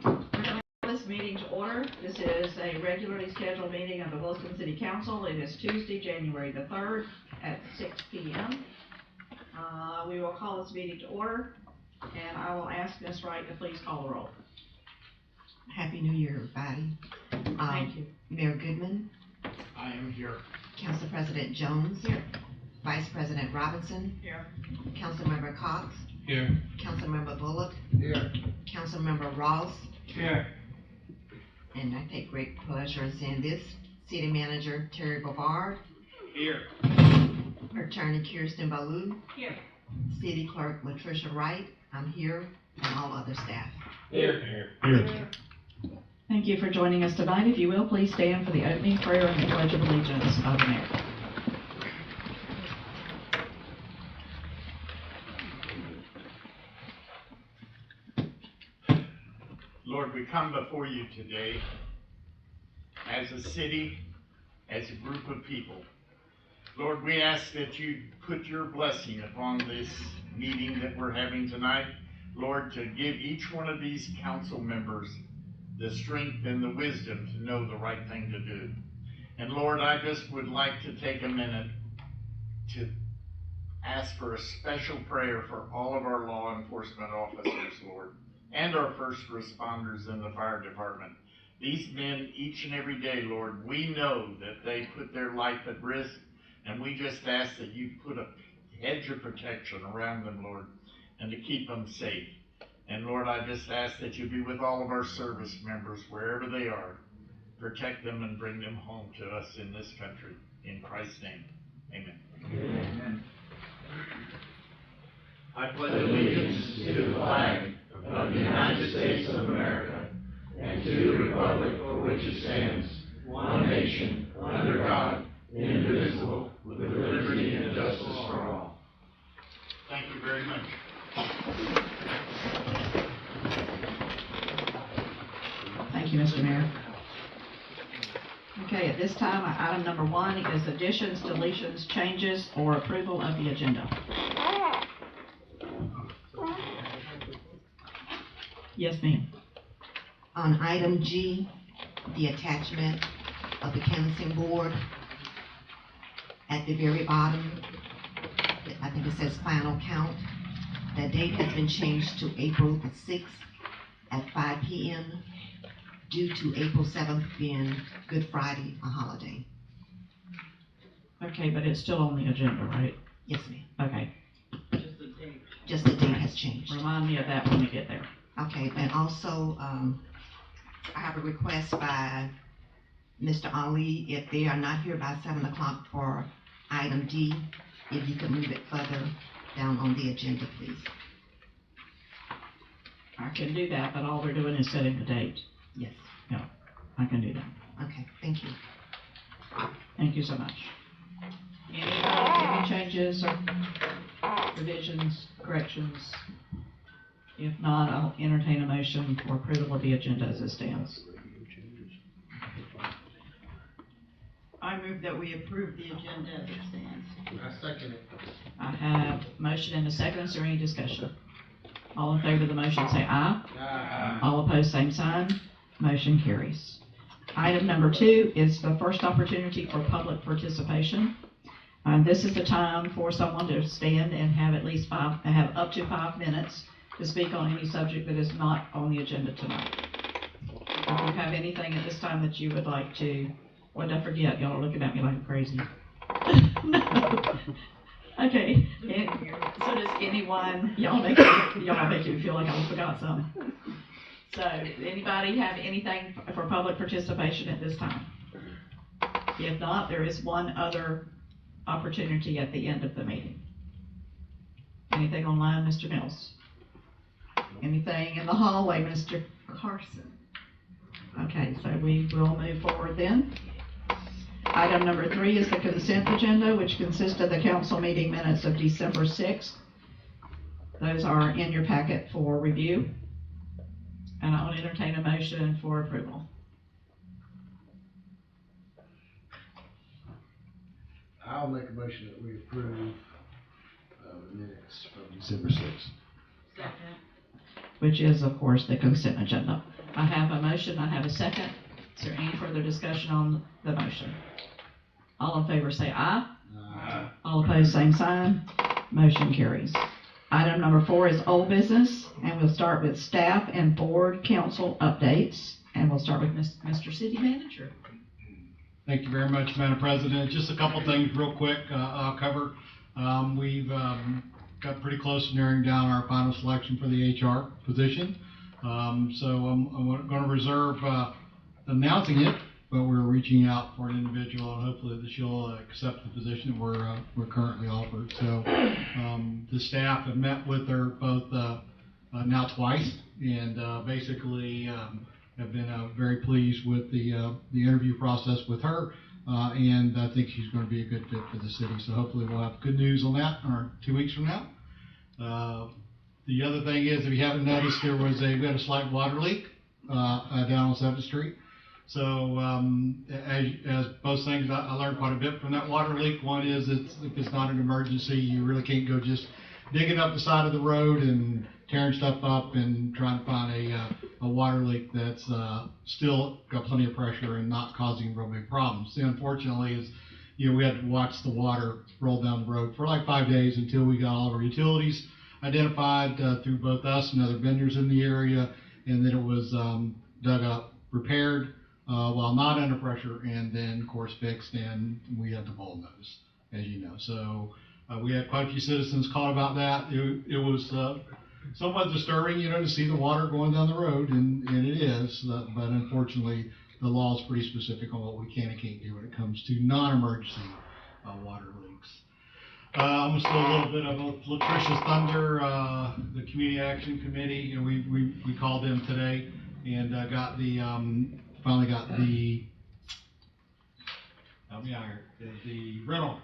This meeting to order. This is a regularly scheduled meeting of the Williston City Council. It is Tuesday, January the 3rd at 6 p.m. We will call this meeting to order, and I will ask Ms. Wright to please call the roll. Happy New Year, everybody. Thank you. Mayor Goodman. I am here. Council President Jones. Here. Vice President Robinson. Here. Councilmember Cox. Here. Councilmember Bullock. Here. Councilmember Ross. Here. And I take great pleasure in seeing this. City Manager Terry Bovard. Here. Attorney Kirsten Ballou. Here. City Clerk Latricia Wright. I'm here, and all other staff. Here. Here. Thank you for joining us tonight. If you will, please stand for the opening prayer and the Pledge of Allegiance of America. Lord, we come before you today as a city, as a group of people. Lord, we ask that you put your blessing upon this meeting that we're having tonight. Lord, to give each one of these council members the strength and the wisdom to know the right thing to do. And Lord, I just would like to take a minute to ask for a special prayer for all of our law enforcement officers, Lord, and our first responders in the fire department. These men, each and every day, Lord, we know that they put their life at risk, and we just ask that you put a hedge of protection around them, Lord, and to keep them safe. And Lord, I just ask that you be with all of our service members wherever they are. Protect them and bring them home to us in this country. In Christ's name, amen. Amen. I pledge allegiance to the flag of the United States of America and to the republic for which it stands, one nation, under God, indivisible, with liberty and justice for all. Thank you very much. Thank you, Mr. Mayor. Okay, at this time, item number 1 is additions, deletions, changes, or approval of the agenda. Yes, ma'am. On item G, the attachment of the canvassing board, at the very bottom, I think it says final count. That date has been changed to April the 6th at 5 p.m. due to April 7th being Good Friday, a holiday. Okay, but it's still on the agenda, right? Yes, ma'am. Okay. Just the date has changed. Remind me of that when we get there. Okay, and also, I have a request by Mr. Ali, if they are not here by 7 o'clock for item D, if you could move it further down on the agenda, please. I can do that, but all we're doing is setting the date. Yes. No, I can do that. Okay, thank you. Thank you so much. Any changes or revisions, corrections? If not, I'll entertain a motion for approval of the agenda as it stands. I move that we approve the agenda as it stands. I second it. I have motion and a second. Is there any discussion? All in favor of the motion say aye. Aye. All opposed, same sign. Motion carries. Item number 2 is the first opportunity for public participation. This is the time for someone to stand and have have up to 5 minutes to speak on any subject that is not on the agenda tonight. If you have anything at this time that you would like to, what did I forget? Y'all are looking at me like I'm crazy. No. Okay. So does anyone, y'all make me feel like I forgot something. So, does anybody have anything for public participation at this time? If not, there is one other opportunity at the end of the meeting. Anything online, Mr. Mills? Anything in the hallway, Mr. Carson? Okay, so we will move forward then. Item number 3 is the consent agenda, which consists of the council meeting minutes of December 6th. Those are in your packet for review. And I will entertain a motion for approval. I'll make a motion that we approve the minutes from December 6th. Second. Which is, of course, the consent agenda. I have a motion, I have a second. Is there any further discussion on the motion? All in favor say aye. Aye. All opposed, same sign. Motion carries. Item number 4 is old business, and we'll start with staff and board council updates. And we'll start with Mr. City Manager. Thank you very much, Madam President. Just a couple things real quick I'll cover. We've got pretty close to narrowing down our final selection for the HR position. So I'm going to reserve announcing it, but we're reaching out for an individual, and hopefully that she'll accept the position that we're currently offered. So the staff have met with her both now twice, and basically have been very pleased with the interview process with her, and I think she's going to be a good fit for the city. So hopefully we'll have good news on that 2 weeks from now. The other thing is, if you haven't noticed, we had a slight water leak down on 7th Street. So as both things, I learned quite a bit from that water leak. One is, if it's not an emergency, you really can't go just digging up the side of the road and tearing stuff up and trying to find a water leak that's still got plenty of pressure and not causing real big problems. Unfortunately, is we had to watch the water roll down the road for like 5 days until we got all of our utilities identified through both us and other vendors in the area, and then it was dug up, repaired while not under pressure, and then of course fixed, and we had to bowl notice, as you know. So we had quite a few citizens call about that. It was somewhat disturbing, to see the water going down the road, and it is, but unfortunately the law is pretty specific on what we can and can't do when it comes to non-emergency water leaks. I'm going to steal a little bit of Latricia's thunder. The Community Action Committee, we called them today and finally got the rental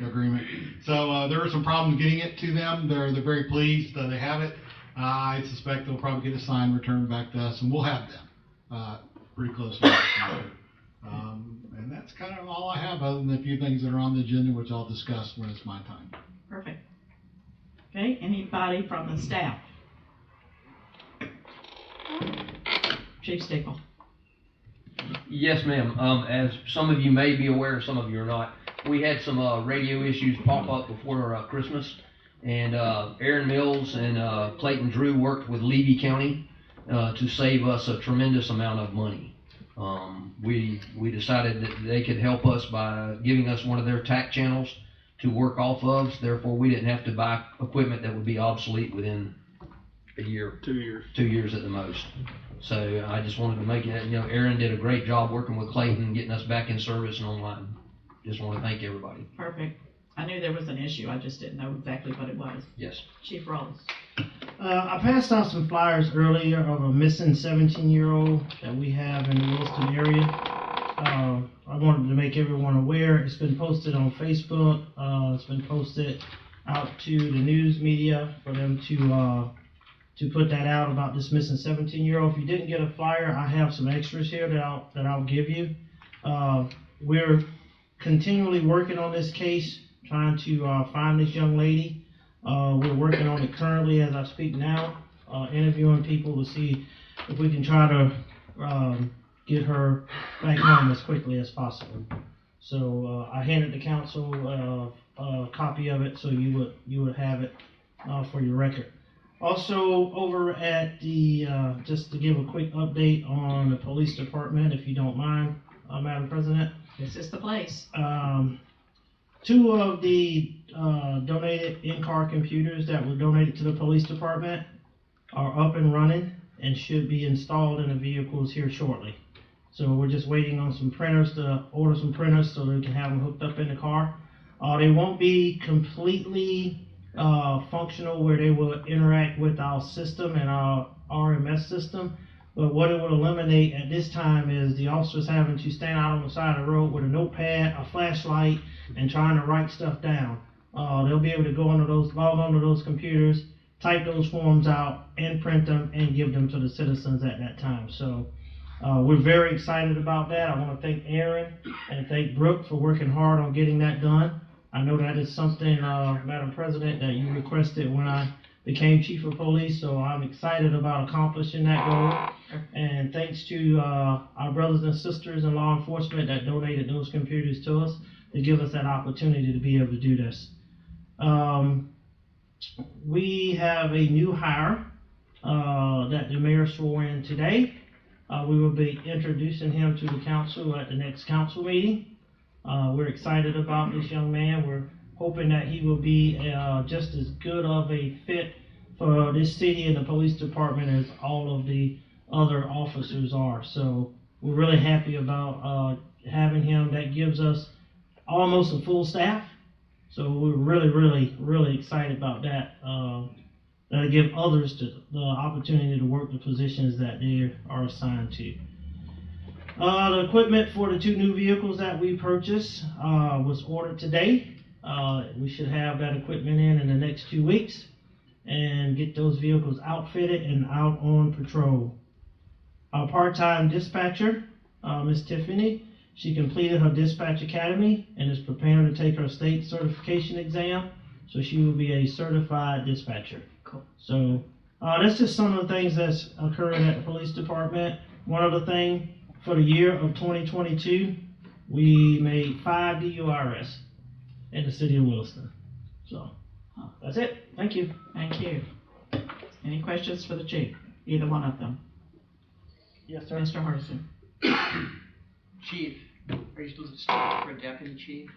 agreement. So there were some problems getting it to them. They're very pleased that they have it. I suspect they'll probably get a sign returned back to us, and we'll have them pretty close to and that's kind of all I have, other than a few things that are on the agenda, which I'll discuss when it's my time. Perfect. Okay, anybody from the staff? Chief Stickle. Yes, ma'am. As some of you may be aware, some of you are not, we had some radio issues pop up before Christmas, and Aaron Mills and Clayton Drew worked with Levy County to save us a tremendous amount of money. We decided that they could help us by giving us one of their TAC channels to work off of. Therefore, we didn't have to buy equipment that would be obsolete within a year. 2 years. 2 years at the most. So I just wanted to make it, Aaron did a great job working with Clayton, getting us back in service and online. Just want to thank everybody. Perfect. I knew there was an issue, I just didn't know exactly what it was. Yes. Chief Rawls. I passed out some flyers earlier of a missing 17-year-old that we have in the Williston area. I wanted to make everyone aware. It's been posted on Facebook. It's been posted out to the news media for them to put that out about this missing 17-year-old. If you didn't get a flyer, I have some extras here that I'll give you. We're continually working on this case, trying to find this young lady. We're working on it currently as I speak now, interviewing people to see if we can try to get her back home as quickly as possible. So I handed the council a copy of it, so you would have it for your record. Also, over at the just to give a quick update on the police department, if you don't mind, Madam President. This is the place. 2 of the donated in-car computers that were donated to the police department are up and running and should be installed in the vehicles here shortly. So we're just waiting on some printers to order some printers so that we can have them hooked up in the car. They won't be completely functional where they will interact with our system and our RMS system. But what it will eliminate at this time is the officers having to stand out on the side of the road with a notepad, a flashlight, and trying to write stuff down. They'll be able to log onto those computers, type those forms out, and print them and give them to the citizens at that time. So we're very excited about that. I want to thank Aaron and thank Brooke for working hard on getting that done. I know that is something, Madam President, that you requested when I became chief of police, so I'm excited about accomplishing that goal. And thanks to our brothers and sisters in law enforcement that donated those computers to us to give us that opportunity to be able to do this. We have a new hire that the mayor swore in today. We will be introducing him to the council at the next council meeting. We're excited about this young man. We're hoping that he will be just as good of a fit for this city and the police department as all of the other officers are. So we're really happy about having him. That gives us almost a full staff. So we're really excited about that. That'll give others the opportunity to work the positions that they are assigned to. The equipment for the 2 new vehicles that we purchased was ordered today. We should have that equipment in the next 2 weeks and get those vehicles outfitted and out on patrol. Our part-time dispatcher, Miss Tiffany, she completed her dispatch academy and is preparing to take her state certification exam, so she will be a certified dispatcher. Cool. So that's just some of the things that's occurring at the police department. One other thing, for the year of 2022, we made 5 DUI arrests in the city of Williston. So that's it. Thank you. Thank you. Any questions for the chief? Either one of them? Yes, sir. Mr. Hardison. Chief, are you supposed to start for a deputy chief?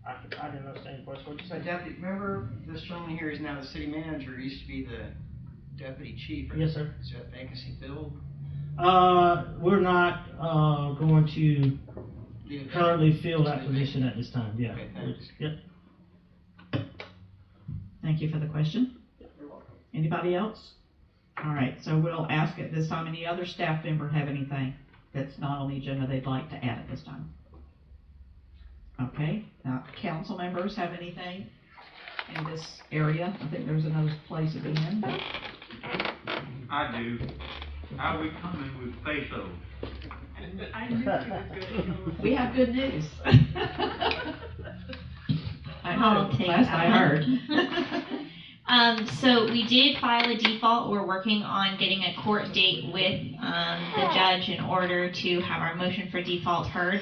I didn't understand the question. What'd you So say? deputy, remember this gentleman here is now the city manager, used to be the deputy chief. Yes, sir. Is that vacancy filled? We're not going to Leave it currently fill that position at this time. Yeah. Okay, thanks. Yep. Thank you for the question. You're welcome. Anybody else? All right, so we'll ask at this time, any other staff member have anything that's not on the agenda they'd like to add at this time? Okay, now council members have anything in this area? I think there's another place at the end. I do. Are we coming with pesos? I knew he was gonna We have good news. I'll take Last that I one. heard. So we did file a default. We're working on getting a court date with the judge in order to have our motion for default heard.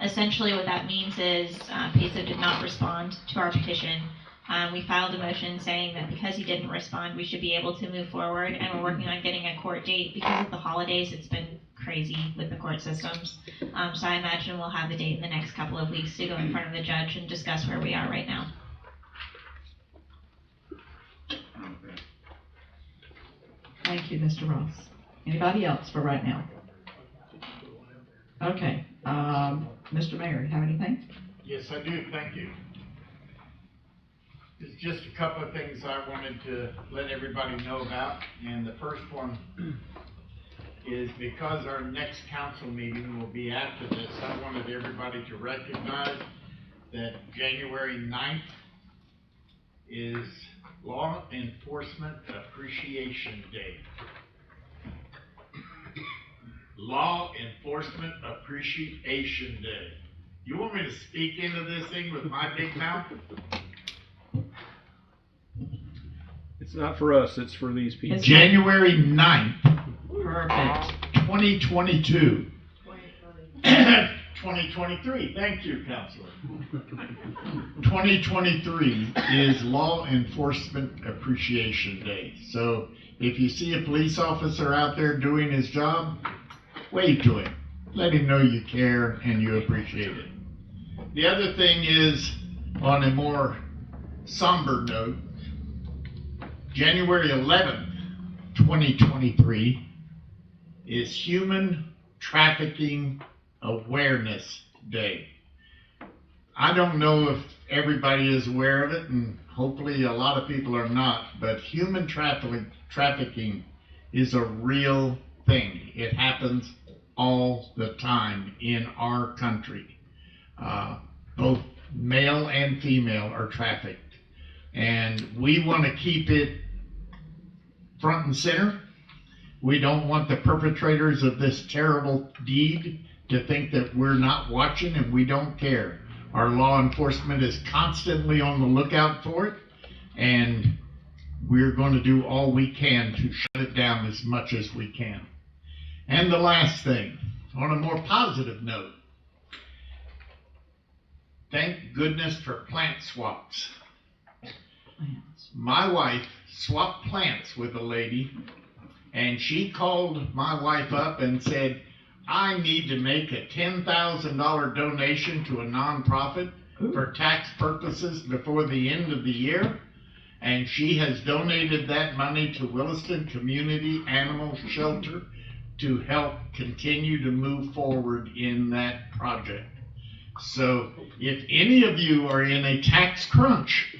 Essentially what that means is PESO did not respond to our petition. We filed a motion saying that because he didn't respond, we should be able to move forward, and we're working on getting a court date. Because of the holidays, it's been crazy with the court systems. So I imagine we'll have the date in the next couple of weeks to go in front of the judge and discuss where we are right now. Okay. Thank you, Mr. Ross. Anybody else for right now? Okay, Mr. Mayor, have anything? Yes, I do, thank you. There's just a couple of things I wanted to let everybody know about, and the first one is because our next council meeting will be after this, I wanted everybody to recognize that January 9th is Law Enforcement Appreciation Day. Law Enforcement Appreciation Day. You want me to speak into this thing with my big mouth? It's not for us, it's for these people. January 9th, Perfect. 2022. 2023, thank you, Counselor. 2023 is Law Enforcement Appreciation Day. So if you see a police officer out there doing his job, wave to him. Let him know you care and you appreciate it. The other thing is, on a more somber note, January 11th, 2023 is Human Trafficking Awareness Day. I don't know if everybody is aware of it, and hopefully a lot of people are not, but human trafficking is a real thing. It happens all the time in our country. Both male and female are trafficked, and we want to keep it front and center. We don't want the perpetrators of this terrible deed to think that we're not watching and we don't care. Our law enforcement is constantly on the lookout for it, and we're going to do all we can to shut it down as much as we can. And the last thing, on a more positive note, thank goodness for plant swaps. My wife swapped plants with a lady, and she called my wife up and said, I need to make a $10,000 donation to a nonprofit for tax purposes before the end of the year. And she has donated that money to Williston Community Animal Shelter to help continue to move forward in that project. So if any of you are in a tax crunch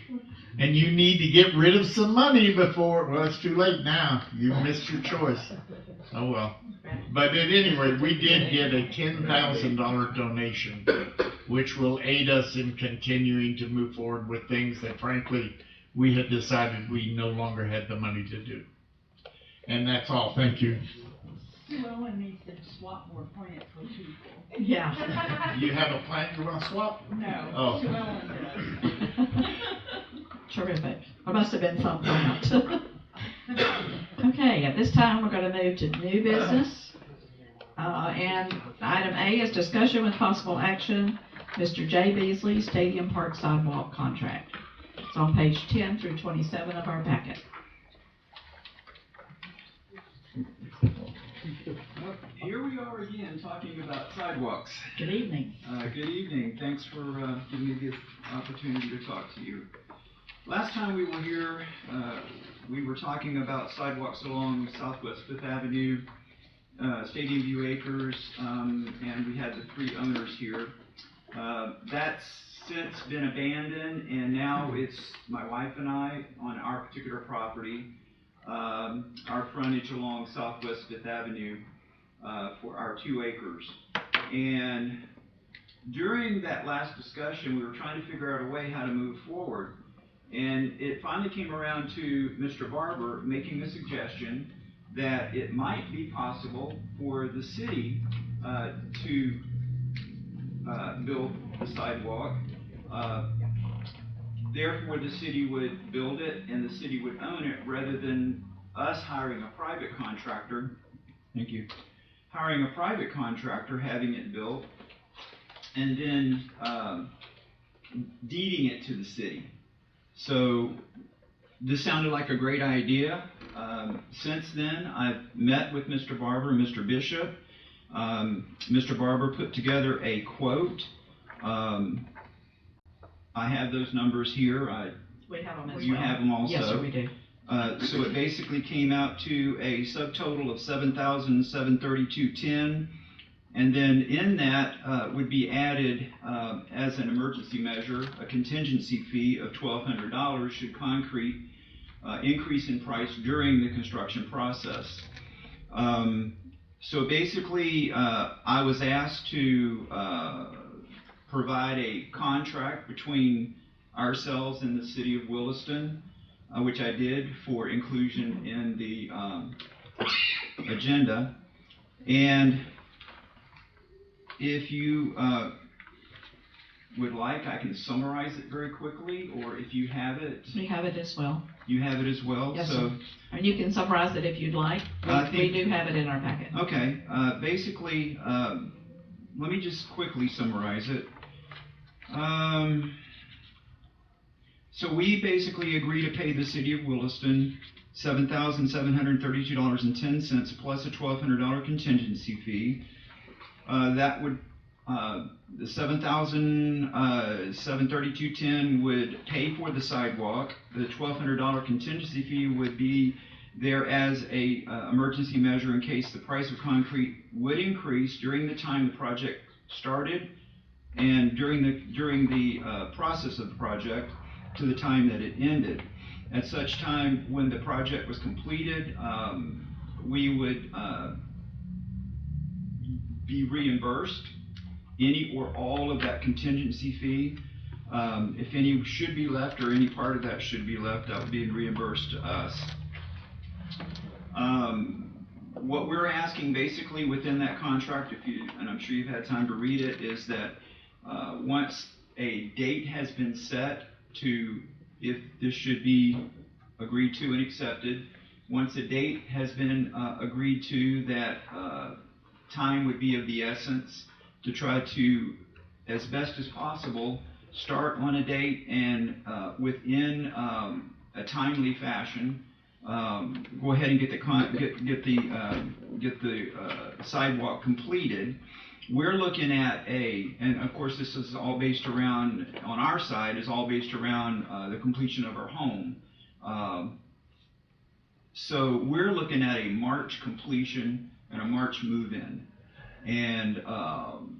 and you need to get rid of some money before, well, it's too late now. You've missed your choice. Oh well. But at any rate, we did get a $10,000 donation, which will aid us in continuing to move forward with things that frankly we had decided we no longer had the money to do. And that's all. Thank you. Sue Ellen needs to swap more plants with people. Yeah. You have a plant you want to swap? No, Oh. Sue Ellen does. Terrific. There must have been some plant. Okay, at this time, we're going to move to new business. And item A is discussion with possible action, Mr. J. Beasley Stadium Park Sidewalk Contract. It's on page 10 through 27 of our packet. Well, here we are again talking about sidewalks. Good evening. Good evening. Thanks for giving me this opportunity to talk to you. Last time we were here, we were talking about sidewalks along Southwest Fifth Avenue, Stadium View Acres, and we had the three owners here. That's since been abandoned, and now it's my wife and I on our particular property, our frontage along Southwest Fifth Avenue for our 2 acres. And during that last discussion, we were trying to figure out a way how to move forward. And it finally came around to Mr. Barber making a suggestion that it might be possible for the city to build the sidewalk. Therefore, the city would build it and the city would own it rather than us hiring a private contractor. Thank you. Hiring a private contractor, having it built, and then deeding it to the city. So this sounded like a great idea. Since then, I've met with Mr. Barber and Mr. Bishop. Mr. Barber put together a quote. I have those numbers here. We have them as You well. have them also. Yes, sir, we do. So it basically came out to a subtotal of $7,732.10, and then in that would be added as an emergency measure a contingency fee of $1,200 should concrete increase in price during the construction process. So basically, I was asked to provide a contract between ourselves and the city of Williston, which I did for inclusion in the agenda. And if you would like, I can summarize it very quickly, or if you have it. We have it as well. You have it as well? Yes, so, sir. And you can summarize it if you'd like. We do have it in our packet. Okay. Basically, let me just quickly summarize it. So we basically agree to pay the city of Williston $7,732.10 plus a $1,200 contingency fee. That would the $7,732.10 would pay for the sidewalk. The $1,200 contingency fee would be there as a emergency measure in case the price of concrete would increase during the time the project started and during the process of the project to the time that it ended. At such time, when the project was completed, we would be reimbursed any or all of that contingency fee. If any should be left or any part of that should be left, that would be reimbursed to us. What we're asking basically within that contract, and I'm sure you've had time to read it, is that once a date has been set to if this should be agreed to and accepted. Once a date has been agreed to, that time would be of the essence to try to, as best as possible, start on a date and within a timely fashion, go ahead and get the sidewalk completed. We're looking at and of course this is all based around, on our side, is all based around the completion of our home. So we're looking at a March completion and a March move-in. And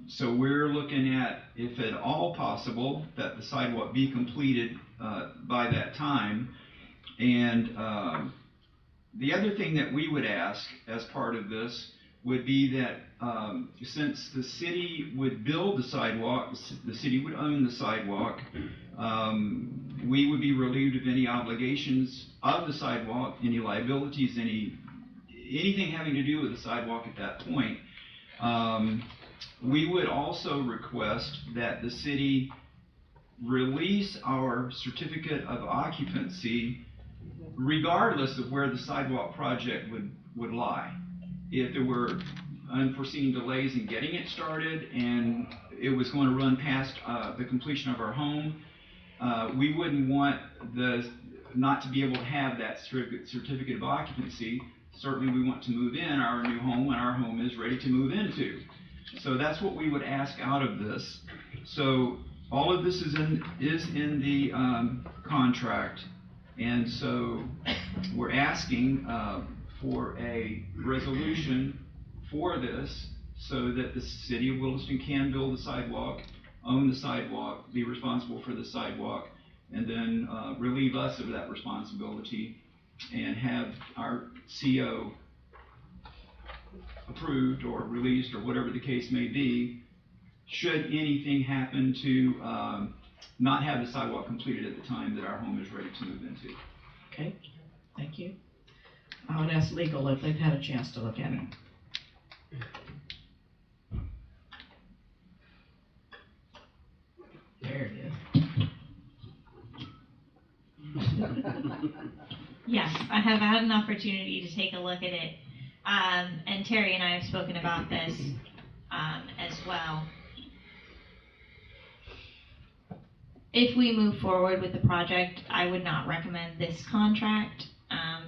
so we're looking at, if at all possible, that the sidewalk be completed by that time. And the other thing that we would ask as part of this would be that since the city would build the sidewalk, the city would own the sidewalk, we would be relieved of any obligations of the sidewalk, any liabilities, anything having to do with the sidewalk at that point. We would also request that the city release our certificate of occupancy regardless of where the sidewalk project would lie. If there were unforeseen delays in getting it started and it was going to run past the completion of our home, we wouldn't want not to be able to have that certificate of occupancy. Certainly we want to move in our new home when our home is ready to move into. So that's what we would ask out of this. So all of this is in the contract, and so we're asking for a resolution for this so that the city of Williston can build the sidewalk, own the sidewalk, be responsible for the sidewalk, and then relieve us of that responsibility and have our CO approved or released or whatever the case may be, should anything happen to not have the sidewalk completed at the time that our home is ready to move into. Okay, thank you. I would ask legal if they've had a chance to look at it. There it is. Yes, I have had an opportunity to take a look at it. And Terry and I have spoken about this as well. If we move forward with the project, I would not recommend this contract.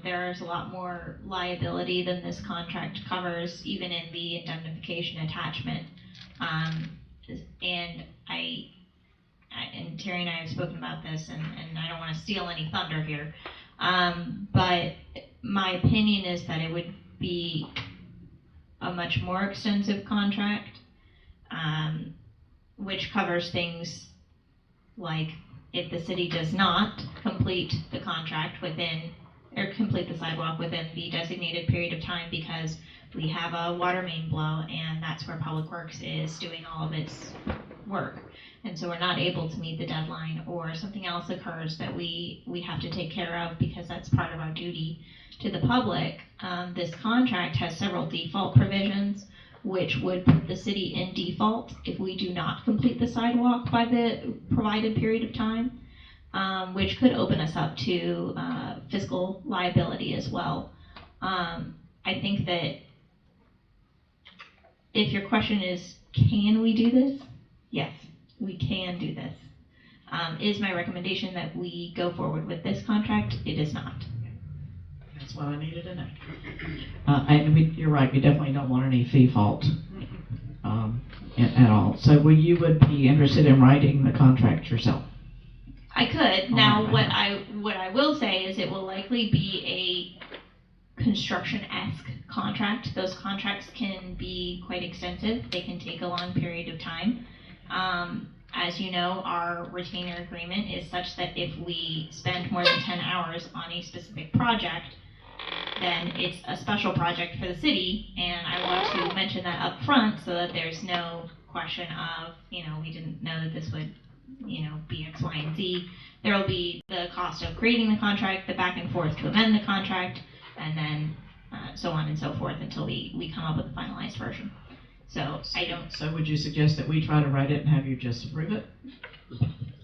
There's a lot more liability than this contract covers, even in the indemnification attachment. And Terry and I have spoken about this, and I don't want to steal any thunder here. But my opinion is that it would be a much more extensive contract, which covers things like if the city does not complete the contract complete the sidewalk within the designated period of time because we have a water main blow and that's where Public Works is doing all of its work. And so we're not able to meet the deadline, or something else occurs that we have to take care of because that's part of our duty to the public. This contract has several default provisions which would put the city in default if we do not complete the sidewalk by the provided period of time, which could open us up to fiscal liability as well. I think that if your question is, can we do this? Yes, we can do this. Is my recommendation that we go forward with this contract? It is not. That's what I needed to know. And you're right, we definitely don't want any fee fault at all. So you would be interested in writing the contract yourself? I could. Now, what I will say is it will likely be a construction-esque contract. Those contracts can be quite extensive. They can take a long period of time. As you know, our retainer agreement is such that if we spend more than 10 hours on a specific project, then it's a special project for the city, and I want to mention that up front so that there's no question of, we didn't know that this would, be X, Y, and Z. There will be the cost of creating the contract, the back and forth to amend the contract, and then so on and so forth until we come up with a finalized version. So would you suggest that we try to write it and have you just approve it?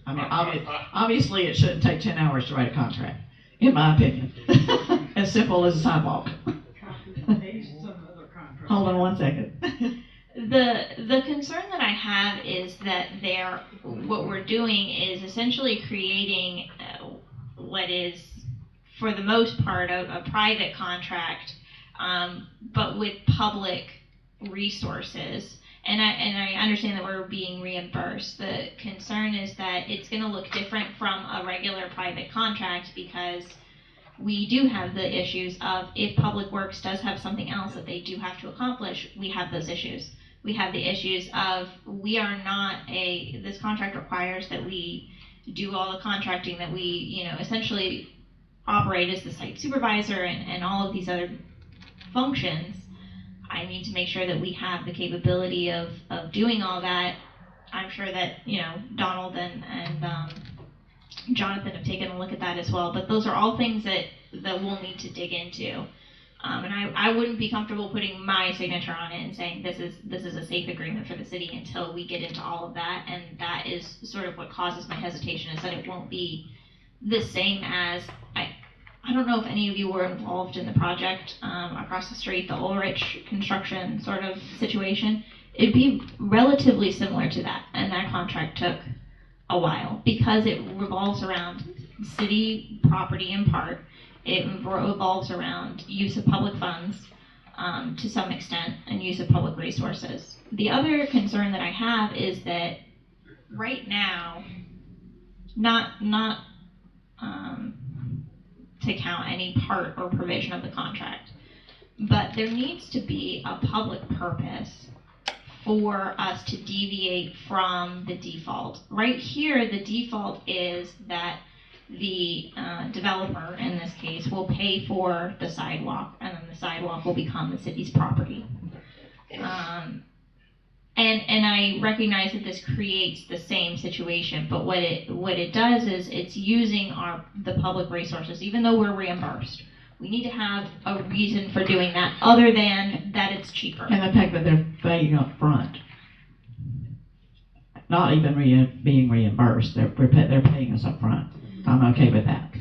I mean, obviously it shouldn't take 10 hours to write a contract. in my opinion. As simple as a sidewalk. Hold on one second. The concern that I have is that what we're doing is essentially creating what is, for the most part, a private contract, but with public resources. And I understand that we're being reimbursed. The concern is that it's going to look different from a regular private contract, because we do have the issues of, if Public Works does have something else that they do have to accomplish, we have those issues. We have the issues of, this contract requires that we do all the contracting, that we, essentially operate as the site supervisor and all of these other functions. I need to make sure that we have the capability of doing all that. I'm sure that, Donald and Jonathan have taken a look at that as well, but those are all things that we'll need to dig into. And I wouldn't be comfortable putting my signature on it and saying this is a safe agreement for the city until we get into all of that. And that is sort of what causes my hesitation, is that it won't be the same as, I don't know if any of you were involved in the project across the street, the Ulrich construction sort of situation. It'd be relatively similar to that, and that contract took a while because it revolves around city property in part. It revolves around use of public funds to some extent, and use of public resources. The other concern that I have is that right now, not to count any part or provision of the contract, but there needs to be a public purpose for us to deviate from the default. Right here, the default is that the developer, in this case, will pay for the sidewalk, and then the sidewalk will become the city's property. And I recognize that this creates the same situation, but what it does is it's using the public resources, even though we're reimbursed. We need to have a reason for doing that, other than that it's cheaper. And the fact that they're paying up front, not even being reimbursed, they're paying us up front. I'm okay with that.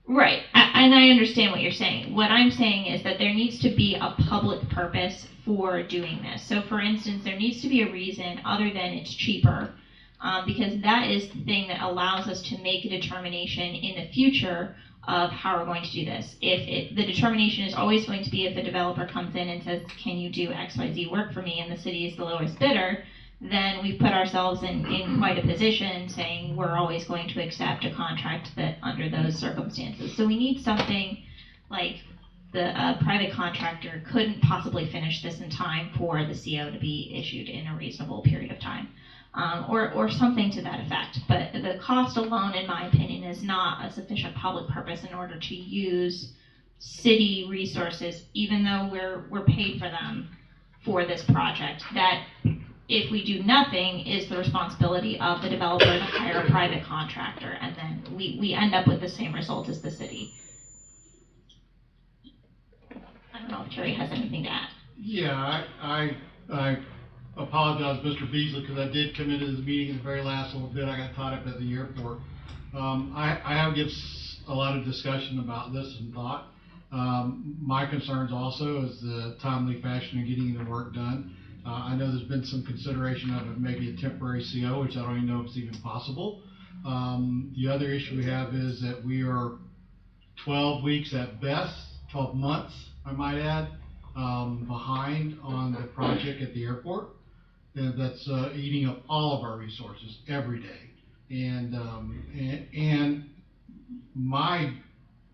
Right, and I understand what you're saying. What I'm saying is that there needs to be a public purpose for doing this. So for instance, there needs to be a reason other than it's cheaper, because that is the thing that allows us to make a determination in the future of how we're going to do this. If the determination is always going to be, if a developer comes in and says, can you do XYZ work for me, and the city is the lowest bidder, then we've put ourselves in quite a position saying we're always going to accept a contract that under those circumstances. So we need something like the private contractor couldn't possibly finish this in time for the CO to be issued in a reasonable period of time, or something to that effect. But the cost alone, in my opinion, is not a sufficient public purpose in order to use city resources, even though we're paid for them for this project. That, if we do nothing, is the responsibility of the developer to hire a private contractor, and then we end up with the same result as the city. I don't know if Terry has anything to add. Yeah, I apologize, Mr. Beasley, because I did come into this meeting in the very last little bit. I got caught up at the airport. I have given a lot of discussion about this and thought. My concerns also is the timely fashion of getting the work done. I know there's been some consideration of it, maybe a temporary CO, which I don't even know if it's even possible. The other issue we have is that we are 12 weeks at best, 12 months, I might add, behind on the project at the airport. And that's eating up all of our resources every day. And my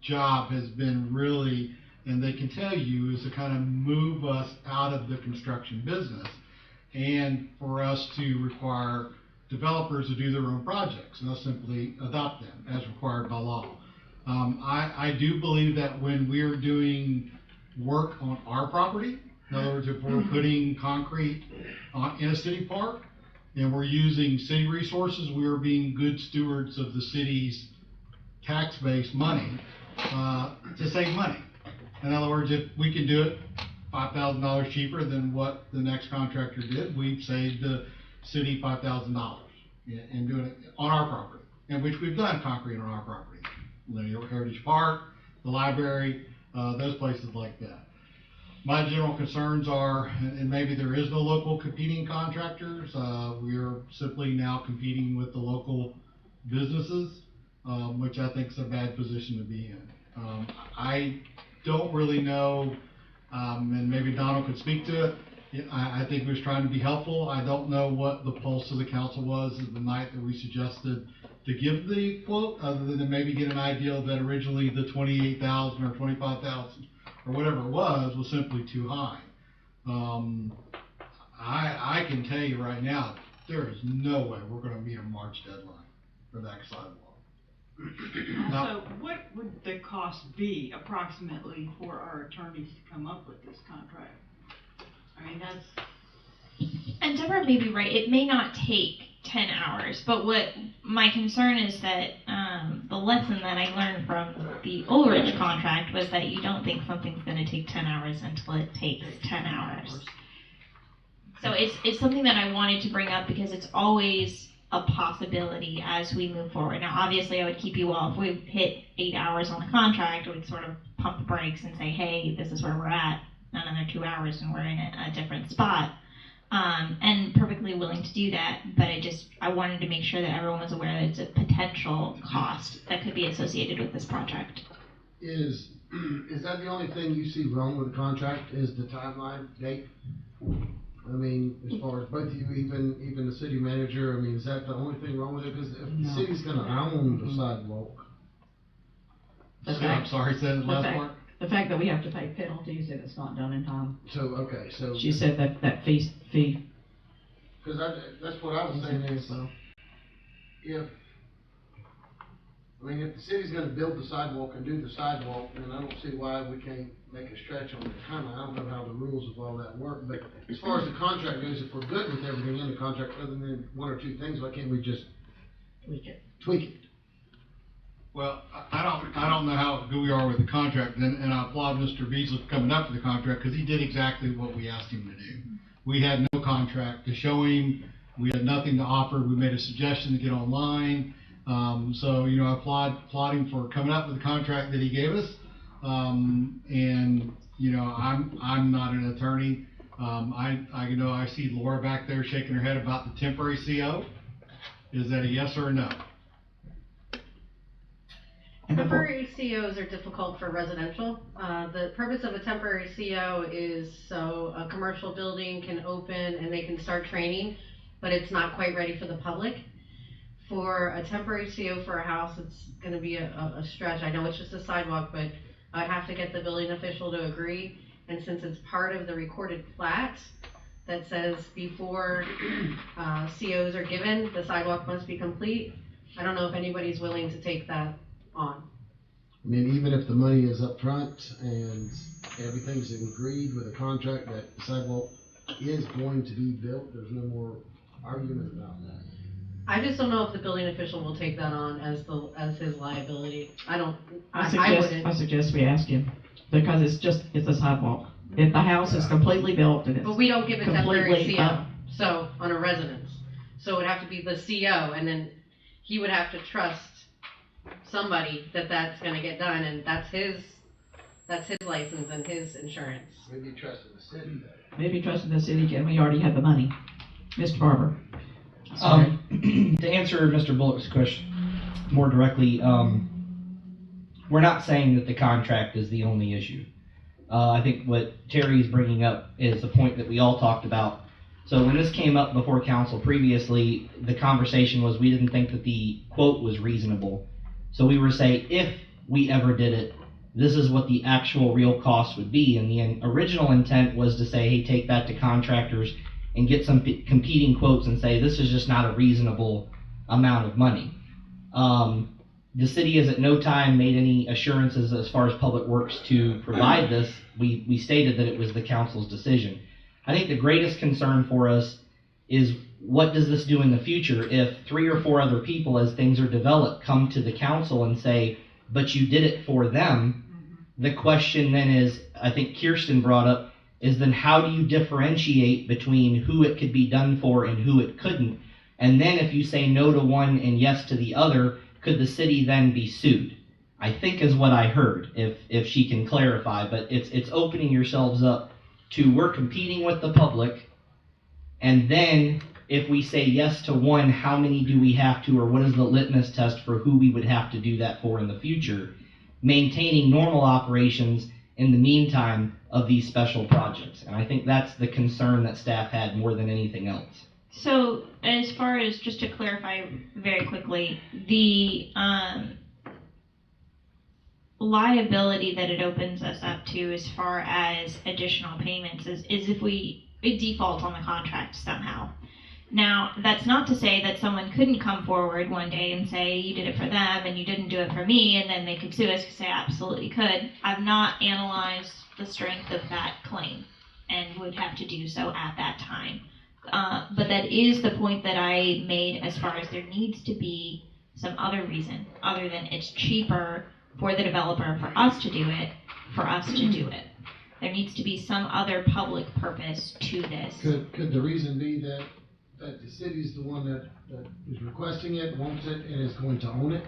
job has been really, and they can tell you, is to kind of move us out of the construction business and for us to require developers to do their own projects and us simply adopt them as required by law. I do believe that when we're doing work on our property, in other words, if we're putting concrete in a city park and we're using city resources, we are being good stewards of the city's tax-based money to save money. In other words, if we can do it $5,000 cheaper than what the next contractor did, we've saved the city $5,000 in doing it on our property, and which we've done concrete on our property. Linear Heritage Park, the library, those places like that. My general concerns are, and maybe there is no local competing contractors, we are simply now competing with the local businesses, which I think is a bad position to be in. I don't really know, and maybe Donald could speak to it. I think he was trying to be helpful. I don't know what the pulse of the council was the night that we suggested to give the quote, other than to maybe get an idea that originally the 28,000 or 25,000 or whatever it was simply too high. I can tell you right now, there is no way we're going to meet a March deadline for that sidewalk. So what would the cost be approximately for our attorneys to come up with this contract? I mean, that's... And Deborah may be right, it may not take 10 hours, but what my concern is that the lesson that I learned from the Ulrich contract was that you don't think something's going to take 10 hours until it takes 10 hours. So it's something that I wanted to bring up because it's always a possibility as we move forward. Now, obviously, I would keep you all, if we hit 8 hours on the contract, we'd sort of pump the brakes and say, hey, this is where we're at, another 2 hours and we're in a different spot. And perfectly willing to do that, but I wanted to make sure that everyone was aware that it's a potential cost that could be associated with this project. Is that the only thing you see wrong with the contract, is the timeline date? I mean, as far as both of you, even the city manager, I mean, is that the only thing wrong with it? Because if the city's gonna own the sidewalk. I'm sorry, say the last part. The fact that we have to pay penalties if it's not done in time. So, okay, so. She said that fee. Because that's what I was saying is, if the city's gonna build the sidewalk and do the sidewalk, then I don't see why we can't make a stretch on the timeline. I don't know how the rules of all that work, but as far as the contract goes, if we're good with everything in the contract, other than one or two things, why can't we just tweak it? Well, I don't know how good we are with the contract, and I applaud Mr. Beasley for coming up with the contract, because he did exactly what we asked him to do. We had no contract to show him, we had nothing to offer, we made a suggestion to get online, so, I applaud him for coming up with the contract that he gave us, and, I'm not an attorney, I see Laura back there shaking her head about the temporary CO. Is that a yes or a no? Temporary COs are difficult for residential. The purpose of a temporary CO is so a commercial building can open and they can start training, but it's not quite ready for the public. For a temporary CO for a house, it's going to be a stretch. I know it's just a sidewalk, but I'd have to get the building official to agree. And since it's part of the recorded plat that says before COs are given, the sidewalk must be complete, I don't know if anybody's willing to take that on. I mean, even if the money is up front and everything's agreed with a contract that the sidewalk is going to be built, there's no more argument about that. I just don't know if the building official will take that on as his liability. I suggest we ask him, because it's a sidewalk. If the house is completely built and it's but we don't give a temporary CO, up. so on a residence. So it would have to be the CO, and then he would have to trust somebody that's going to get done, and that's his license and his insurance. Maybe trusting the city though. Maybe trusting the city, and we already have the money. Mr. Barber. To answer Mr. Bullock's question more directly, we're not saying that the contract is the only issue. I think what Terry's bringing up is a point that we all talked about. So when this came up before council previously, the conversation was we didn't think that the quote was reasonable. So we were saying if we ever did it, this is what the actual real cost would be. And the original intent was to say, hey, take that to contractors and get some competing quotes and say this is just not a reasonable amount of money. The city has at no time made any assurances as far as Public Works to provide this. We stated that it was the council's decision. I think the greatest concern for us is what does this do in the future if 3 or 4 other people, as things are developed, come to the council and say, but you did it for them. The question then is, I think Kirsten brought up, is then how do you differentiate between who it could be done for and who it couldn't? And then if you say no to one and yes to the other, could the city then be sued? I think is what I heard, if she can clarify, but it's opening yourselves up to, we're competing with the public, and then if we say yes to one, how many do we have to, or what is the litmus test for who we would have to do that for in the future, maintaining normal operations in the meantime of these special projects. And I think that's the concern that staff had more than anything else. So, as far as, just to clarify very quickly, the liability that it opens us up to as far as additional payments is if we default on the contract somehow. Now, that's not to say that someone couldn't come forward one day and say, you did it for them and you didn't do it for me, and then they could sue us, because they absolutely could. I've not analyzed the strength of that claim and would have to do so at that time. But that is the point that I made, as far as there needs to be some other reason, other than it's cheaper for the developer for us to do it, for us to do it. There needs to be some other public purpose to this. Could the reason be that the city's the one that is requesting it, wants it, and is going to own it?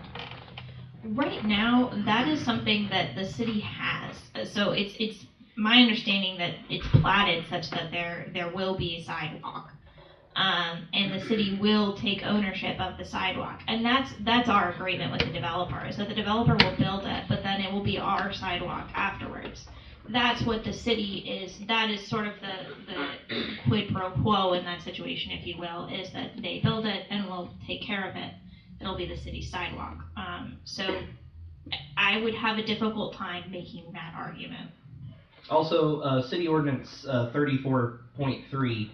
Right now, that is something that the city has. So it's my understanding that it's platted such that there will be a sidewalk. And the city will take ownership of the sidewalk. And that's our agreement with the developer, is that the developer will build it, but then it will be our sidewalk afterwards. That's what the city is, that is sort of the quid pro quo in that situation, if you will, is that they build it and we'll take care of it. It'll be the city's sidewalk. So I would have a difficult time making that argument. Also, City Ordinance 34.3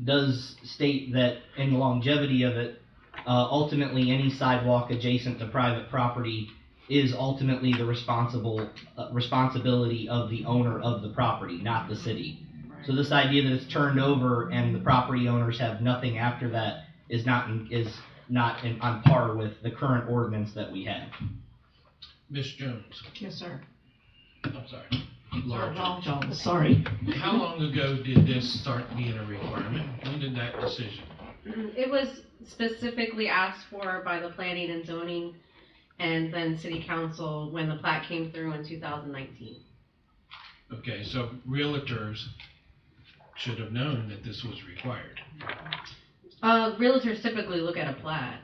does state that in the longevity of it, ultimately any sidewalk adjacent to private property is ultimately the responsibility of the owner of the property, not the city. So this idea that it's turned over and the property owners have nothing after that is not on par with the current ordinance that we have. Ms. Jones. Yes, sir. I'm sorry. Laura Wrong Jones, sorry. How long ago did this start being a requirement? When did that decision? It was specifically asked for by the planning and zoning and then city council when the plat came through in 2019. Okay, so realtors should have known that this was required. Realtors typically look at a plat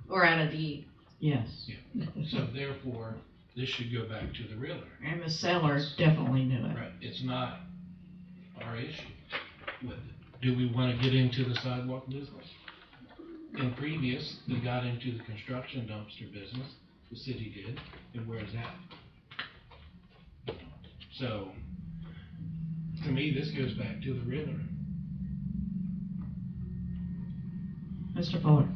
or at a deed. Yes. Yeah. So therefore, this should go back to the realtor. And the seller definitely knew it. Right. It's not our issue with it. Do we want to get into the sidewalk business? In previous, we got into the construction dumpster business. The city did. And where's that? So, to me, this goes back to the realtor. Mr. Fuller.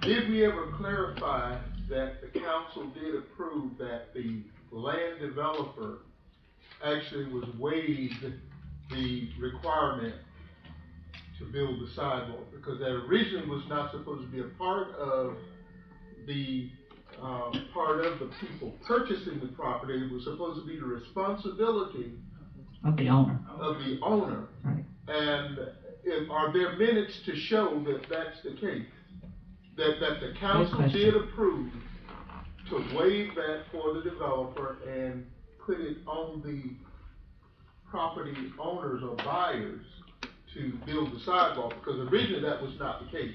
Did we ever clarify that the council did approve that the land developer actually was waived the requirement to build the sidewalk? Because that originally was not supposed to be a part of the people purchasing the property. It was supposed to be the responsibility Of the owner. Of the owner. Right. And are there minutes to show that that's the case? That the council did approve to waive that for the developer and put it on the property owners or buyers to build the sidewalk? Because originally that was not the case.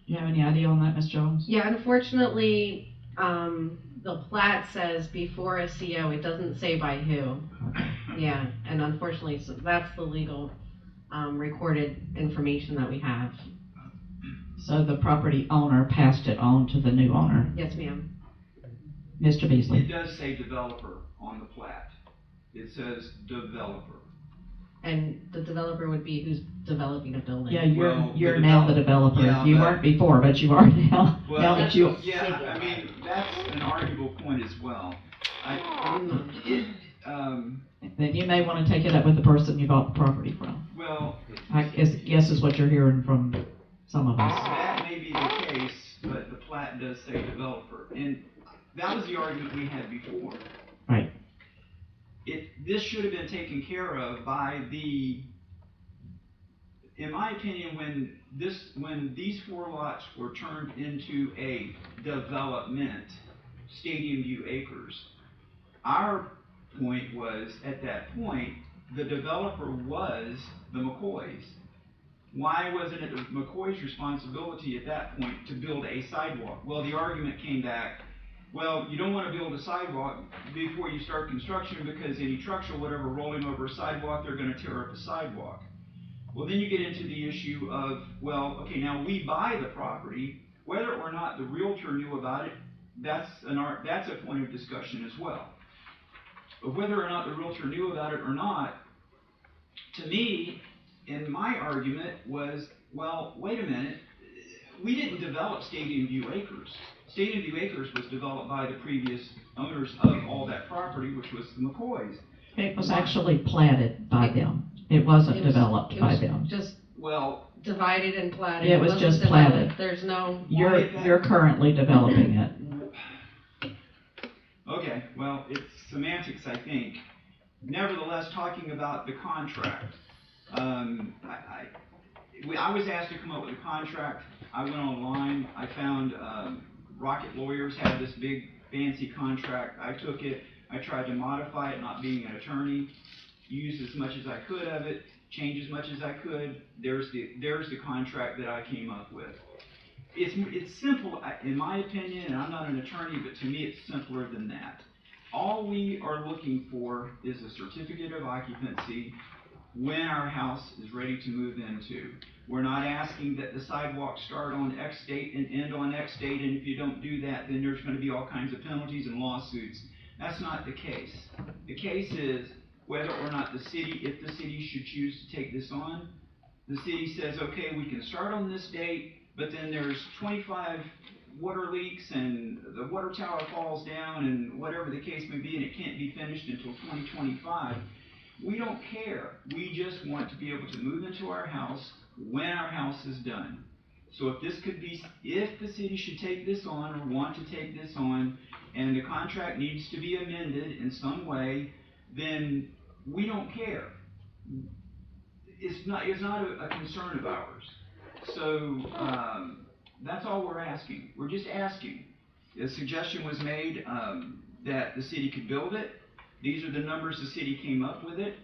You have any idea on that, Ms. Jones? Yeah, unfortunately, the plat says before a CO. It doesn't say by who. Yeah, and unfortunately, so that's the legal recorded information that we have. So the property owner passed it on to the new owner. Yes, ma'am. Mr. Beasley. It does say developer on the plat. It says developer. And the developer would be who's developing a building. Yeah, you're now the developer. Yeah, you weren't before, but you are now. Well, now that you. Yeah, I mean, that's an arguable point as well. Then you may want to take it up with the person you bought the property from. Well, I guess is what you're hearing from some of us. That may be the case, but the plat does say developer. And that was the argument we had before. Right. This should have been taken care of by in my opinion, when these 4 lots were turned into a development, Stadium View Acres. Our point was, at that point, the developer was the McCoys. Why wasn't it the McCoy's responsibility at that point to build a sidewalk? Well, the argument came back, well, you don't want to build a sidewalk before you start construction because any trucks or whatever rolling over a sidewalk, they're going to tear up the sidewalk. Well, then you get into the issue of, well, okay, now we buy the property, whether or not the realtor knew about it, that's a point of discussion as well. But whether or not the realtor knew about it or not, to me, in my argument was, well, wait a minute, we didn't develop Stadium View Acres. Stadium View Acres was developed by the previous owners of all that property, which was the McCoys. It was actually platted by them. It wasn't developed by them. Just well divided and platted. It was wasn't just developed. platted. There's no. You're currently developing it. Okay, well, it's semantics, I think. Nevertheless, talking about the contract, I was asked to come up with a contract. I went online. I found Rocket Lawyers had this big fancy contract. I took it. I tried to modify it, not being an attorney. Use as much as I could of it. Change as much as I could. There's the contract that I came up with. It's simple, in my opinion, and I'm not an attorney, but to me it's simpler than that. All we are looking for is a certificate of occupancy when our house is ready to move into. We're not asking that the sidewalks start on X date and end on X date, and if you don't do that, then there's going to be all kinds of penalties and lawsuits. That's not the case. The case is whether or not the city, if the city should choose to take this on, the city says, okay, we can start on this date, but then there's 25 water leaks and the water tower falls down and whatever the case may be, and it can't be finished until 2025. We don't care. We just want to be able to move into our house when our house is done. So if the city should take this on or want to take this on, and the contract needs to be amended in some way, then we don't care. It's not a concern of ours. So that's all we're asking. We're just asking. A suggestion was made that the city could build it. These are the numbers the city came up with it.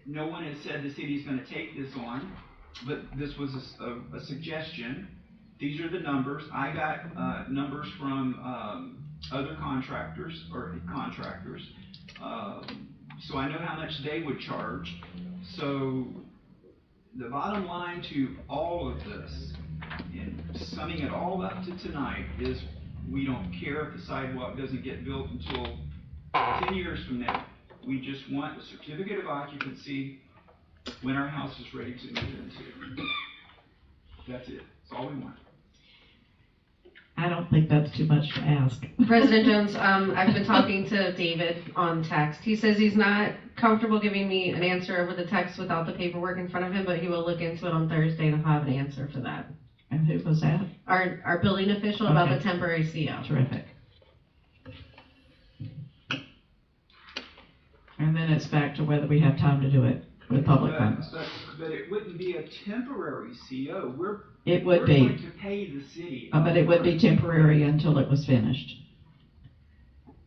No one has said the city's going to take this on, but this was a suggestion. These are the numbers. I got numbers from other contractors. So I know how much they would charge. So the bottom line to all of this, and summing it all up to tonight, is we don't care if the sidewalk doesn't get built until 10 years from now. We just want a certificate of occupancy when our house is ready to move into. That's it. That's all we want. I don't think that's too much to ask. President Jones, I've been talking to David on text. He says he's not comfortable giving me an answer over the text without the paperwork in front of him, but he will look into it on Thursday and I'll have an answer for that. And who was that? Our building official about the temporary CO. Terrific. And then it's back to whether we have time to do it with public funds. But it wouldn't be a temporary CO. It would we're be. going to pay the city. But it would be temporary until it was finished.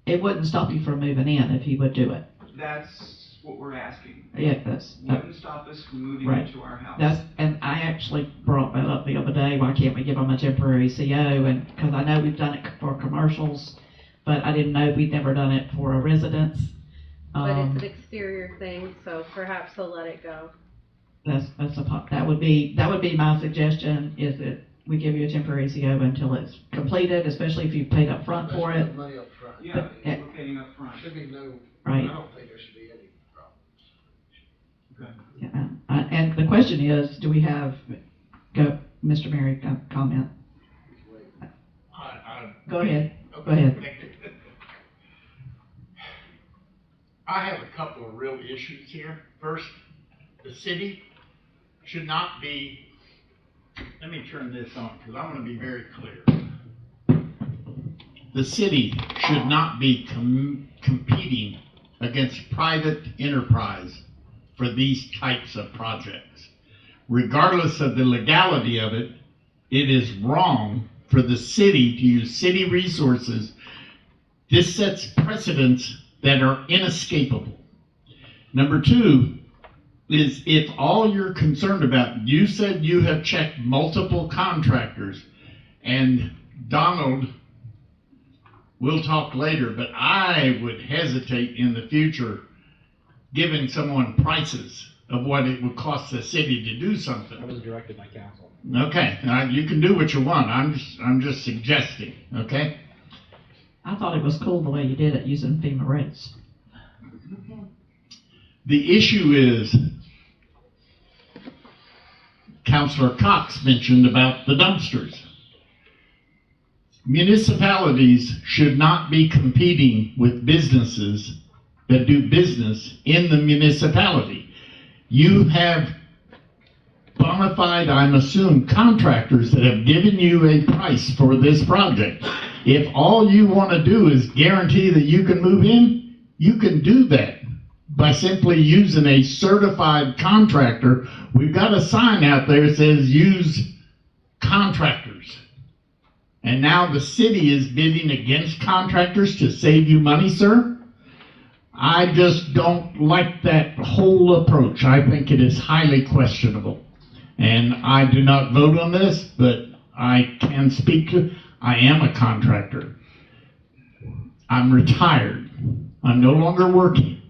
It wouldn't stop you from moving in if you would do it. That's what we're asking. Yeah, that's. Wouldn't stop us from moving right. into our house. And I actually brought that up the other day. Why can't we give them a temporary CO? And because I know we've done it for commercials, but I didn't know we'd never done it for a residence. But it's an exterior thing, so perhaps he'll let it go. That would be my suggestion, is that we give you a temporary CO until it's completed, especially if you paid up front for it. Money up front. Yeah, we're paying up front. Should be no. Right. I don't think there should be any problem. Yeah, and the question is, do we have? Go, Mr. Mary, comment. Go ahead. Okay, Go ahead. Thank you. I have a couple of real issues here. First, the city should not be, let me turn this on because I want to be very clear. The city should not be competing against private enterprise for these types of projects. Regardless of the legality of it, it is wrong for the city to use city resources, this sets precedents that are inescapable. Number two is, if all you're concerned about, you said you have checked multiple contractors, and Donald, we'll talk later, but I would hesitate in the future giving someone prices of what it would cost the city to do something. I was directed by council. Okay, you can do what you want. I'm just suggesting. Okay. I thought it was cool the way you did it using FEMA rates. The issue is, Councilor Cox mentioned about the dumpsters. Municipalities should not be competing with businesses that do business in the municipality. You have bona fide, I'm assuming, contractors that have given you a price for this project. If all you want to do is guarantee that you can move in, you can do that by simply using a certified contractor. We've got a sign out there that says use contractors. And now the city is bidding against contractors to save you money, sir. I just don't like that whole approach. I think it is highly questionable. And I do not vote on this, but I can speak to, I am a contractor. I'm retired. I'm no longer working.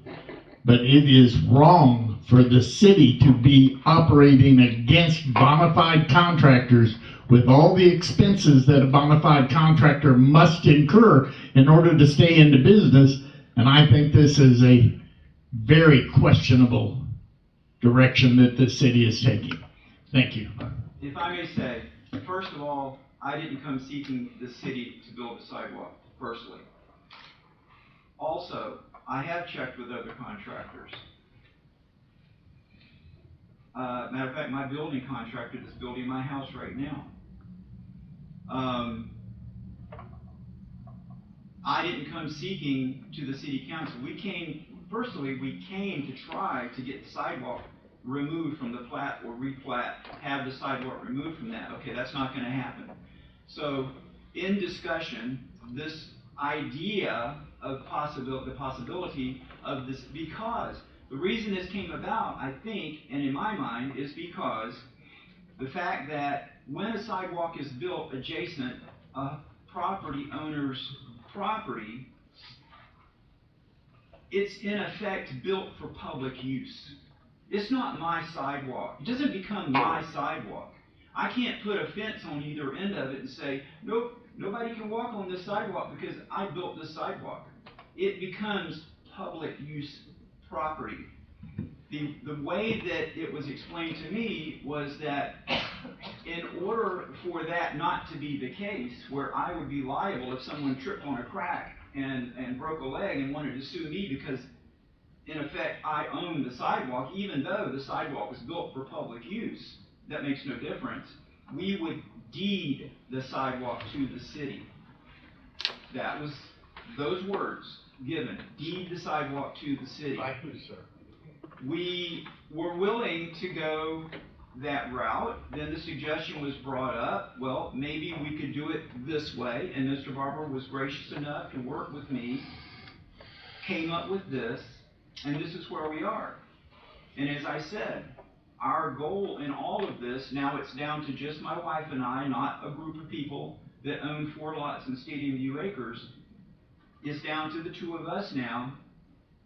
But it is wrong for the city to be operating against bona fide contractors with all the expenses that a bona fide contractor must incur in order to stay into business. And I think this is a very questionable direction that the city is taking. Thank you. If I may say, first of all, I didn't come seeking the city to build a sidewalk, personally. Also, I have checked with other contractors. Matter of fact, my building contractor is building my house right now. I didn't come seeking to the city council. We came to try to get the sidewalk removed from the plat or replat, have the sidewalk removed from that. Okay, that's not going to happen. So, in discussion, this idea of the possibility of this, because the reason this came about, I think, and in my mind, is because the fact that when a sidewalk is built adjacent a property owner's property, it's in effect built for public use. It's not my sidewalk. It doesn't become my sidewalk. I can't put a fence on either end of it and say, nope, nobody can walk on this sidewalk because I built this sidewalk. It becomes public use property. The way that it was explained to me was that in order for that not to be the case, where I would be liable if someone tripped on a crack and broke a leg and wanted to sue me because, in effect, I own the sidewalk, even though the sidewalk was built for public use, that makes no difference. We would deed the sidewalk to the city. That was those words given, deed the sidewalk to the city. By who, sir? We were willing to go that route. Then the suggestion was brought up, well, maybe we could do it this way, and Mr. Barber was gracious enough to work with me, came up with this, and this is where we are. And as I said, our goal in all of this, now it's down to just my wife and I, not a group of people that own 4 lots in Stadium View Acres, is down to the 2 of us now,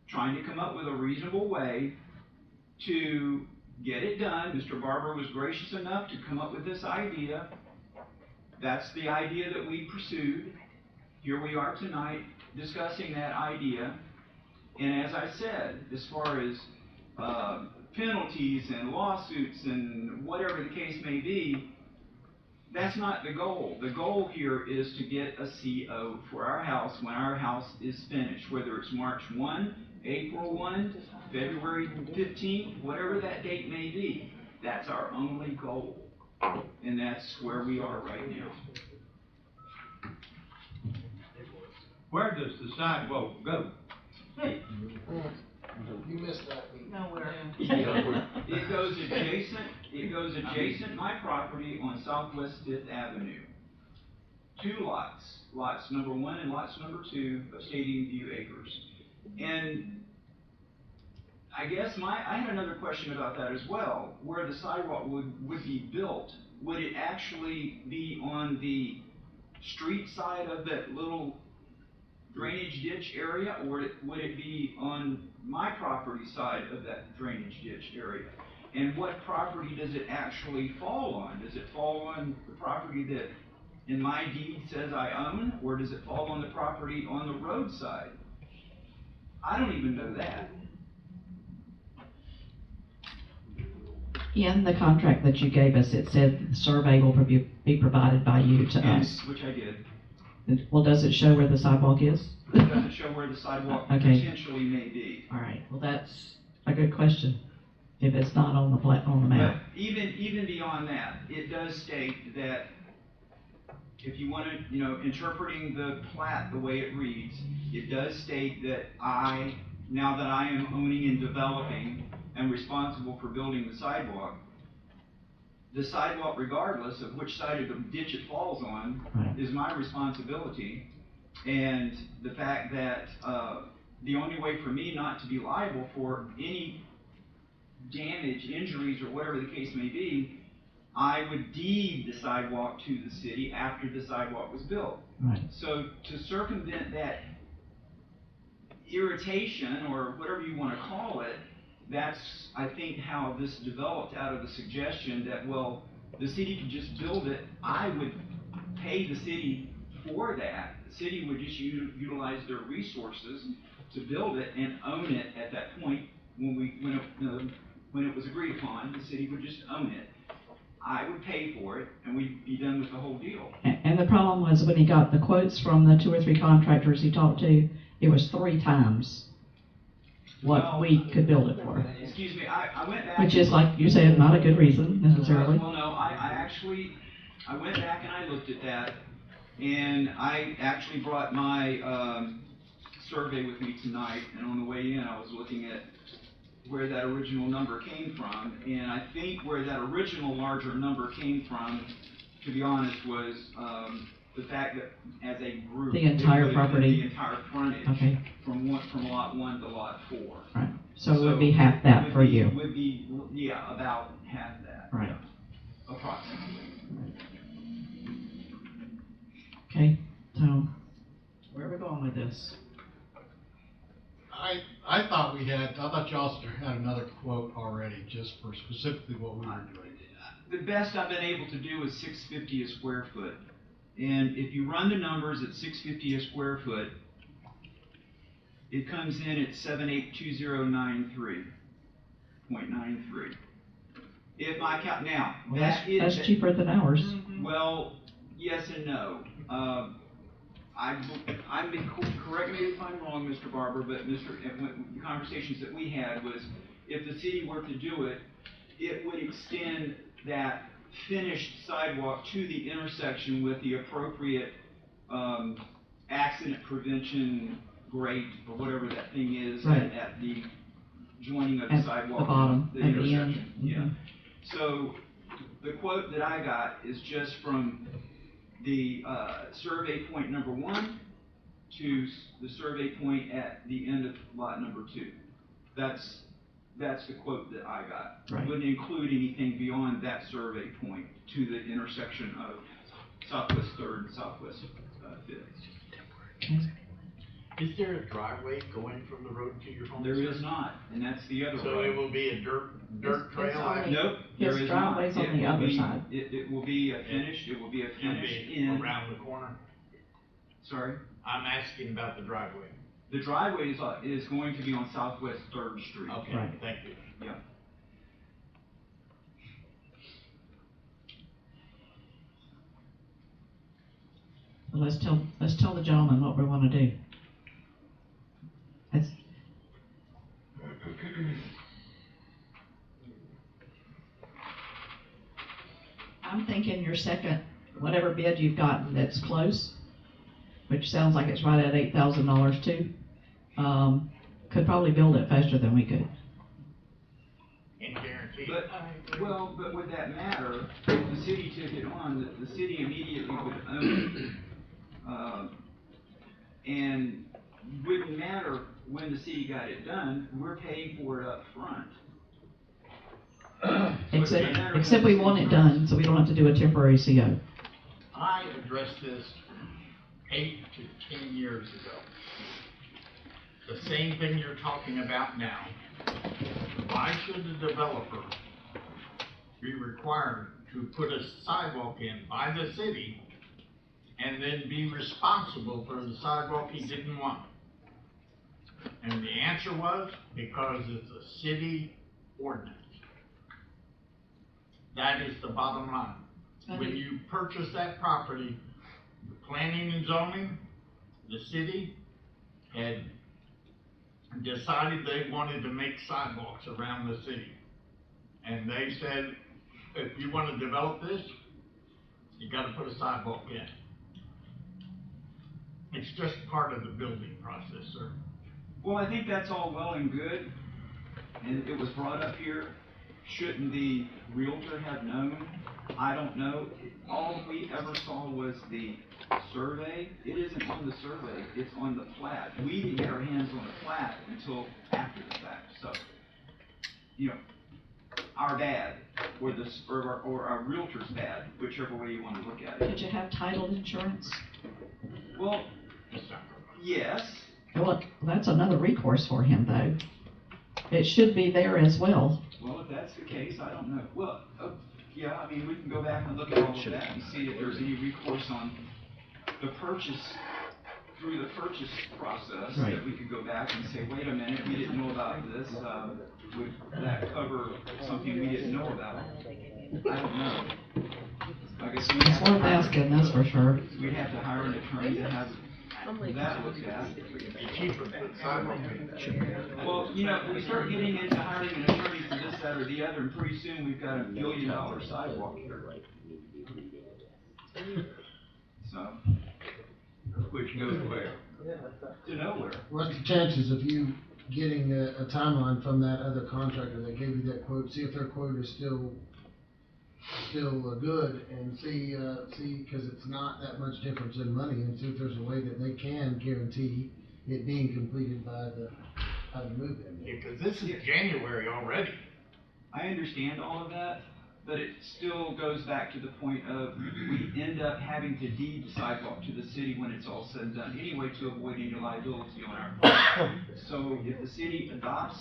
trying to come up with a reasonable way to get it done. Mr. Barber was gracious enough to come up with this idea. That's the idea that we pursued. Here we are tonight discussing that idea. And as I said, as far as penalties and lawsuits and whatever the case may be, that's not the goal. The goal here is to get a CO for our house when our house is finished, whether it's March 1, April 1, February 15th, whatever that date may be. That's our only goal. And that's where we are right now. Where does the sidewalk go? Hey. You missed that. Nowhere. It goes adjacent my property on Southwest 5th Avenue. two lots, lots number 1 and lots number 2 of Stadium View Acres. And I guess I had another question about that as well, where the sidewalk would be built. Would it actually be on the street side of that little drainage ditch area, or would it be on my property side of that drainage ditch area? And what property does it actually fall on? Does it fall on the property that in my deed says I own, or does it fall on the property on the roadside? I don't even know that. In the contract that you gave us, it said that the survey will be provided by you to us. Which I did. Well, does it show where the sidewalk is? It doesn't show where the sidewalk Okay. potentially may be. All right, well, that's a good question, if it's not on the map. But even beyond that, it does state that if you want to, interpreting the plat the way it reads, it does state that now that I am owning and developing and responsible for building the sidewalk, regardless of which side of the ditch it falls on, is my responsibility. And the fact that the only way for me not to be liable for any damage, injuries, or whatever the case may be, I would deed the sidewalk to the city after the sidewalk was built. Right. So to circumvent that irritation, or whatever you want to call it, that's, I think, how this developed out of the suggestion that, well, the city could just build it. I would pay the city for that. The city would just utilize their resources to build it and own it at that point. When it was agreed upon, the city would just own it. I would pay for it, and we'd be done with the whole deal. And the problem was when he got the quotes from the 2 or 3 contractors he talked to, it was 3 times what we could build it for. Excuse me, I went back. Which is, like you said, not a good reason necessarily. Well, no, I went back and I looked at that, and I actually brought my survey with me tonight, and on the way in I was looking at where that original number came from, and I think where that original larger number came from, to be honest, was the fact that as a group, The entire it would have been property. the entire frontage, Okay. from lot 1 to lot 4. Right. So it would be half that for you. Would be, yeah, about half that. Right. Yeah, approximately. Okay, so where are we going with this? I thought y'all had another quote already, just for specifically what we were doing. The best I've been able to do is $6.50 a square foot. And if you run the numbers at $6.50 a square foot, it comes in at 782093.93. If I count now, Well, that's that's cheaper than ours. Well, yes and no. Correct me if I'm wrong, Mr. Barber, but the conversations that we had was, if the city were to do it, it would extend that finished sidewalk to the intersection with the appropriate accident prevention grate, or whatever that thing is, Right. at the joining of the At sidewalk. the bottom, the at the intersection. end. Yeah. So the quote that I got is just from the survey point number 1 to the survey point at the end of lot number 2. That's the quote that I got. Right. Wouldn't include anything beyond that survey point to the intersection of Southwest 3rd and Southwest 5th. Okay. Is there a driveway going from the road to your home? There sir? is not, and that's the other So road. it will be a dirt It's trail? already- Nope, His there is not. driveway's on It the will other be- side. It will be a finished, it will be a It'll finished be in. around the corner? Sorry? I'm asking about the driveway. The driveway is going to be on Southwest 3rd Street. Okay, Right. thank you. Yeah. Well, let's tell the gentleman what we want to do. That's, I'm thinking your second, whatever bid you've gotten that's close, which sounds like it's right at $8,000 too, could probably build it faster than we could. And guaranteed. But would that matter if the city took it on? The city immediately would own it. And wouldn't matter when the city got it done, we're paying for it up front. Except we want it done, so we don't have to do a temporary CO. I addressed this 8 to 10 years ago. The same thing you're talking about now. Why should the developer be required to put a sidewalk in by the city and then be responsible for the sidewalk he didn't want? And the answer was, because it's a city ordinance. That is the bottom line. When you purchase that property, the planning and zoning, the city had decided they wanted to make sidewalks around the city. And they said, if you want to develop this, you got to put a sidewalk in. It's just part of the building process, sir. Well, I think that's all well and good, and it was brought up here. Shouldn't the realtor have known? I don't know. All we ever saw was the survey. It isn't on the survey, it's on the plat. We didn't get our hands on the plat until after the fact. So, you know, our bad, or our realtor's bad, whichever way you want to look at it. Did you have title insurance? Well, yes. Well, that's another recourse for him, though. It should be there as well. Well, if that's the case, I don't know. Well, yeah, I mean, we can go back and look at all of that and see if there's any recourse on the purchase, through the purchase process, Right. that we could go back and say, wait a minute, we didn't know about this. Would that cover something we didn't know about? I don't know. I guess we It's have to worth hire- asking, that's for sure. We'd have to hire an attorney to have that looked at. Well, you know, we start getting into hiring an attorney for this, that, or the other, and pretty soon we've got $1 billion sidewalk here. So, which goes where? To nowhere. What's the chances of you getting a timeline from that other contractor that gave you that quote? See if their quote is still good, and see, because it's not that much difference in money, and see if there's a way that they can guarantee it being completed by the move-in. Because this is January already. I understand all of that, but it still goes back to the point of we end up having to deed the sidewalk to the city when it's all said and done anyway, to avoid any liability on our part. So if the city adopts,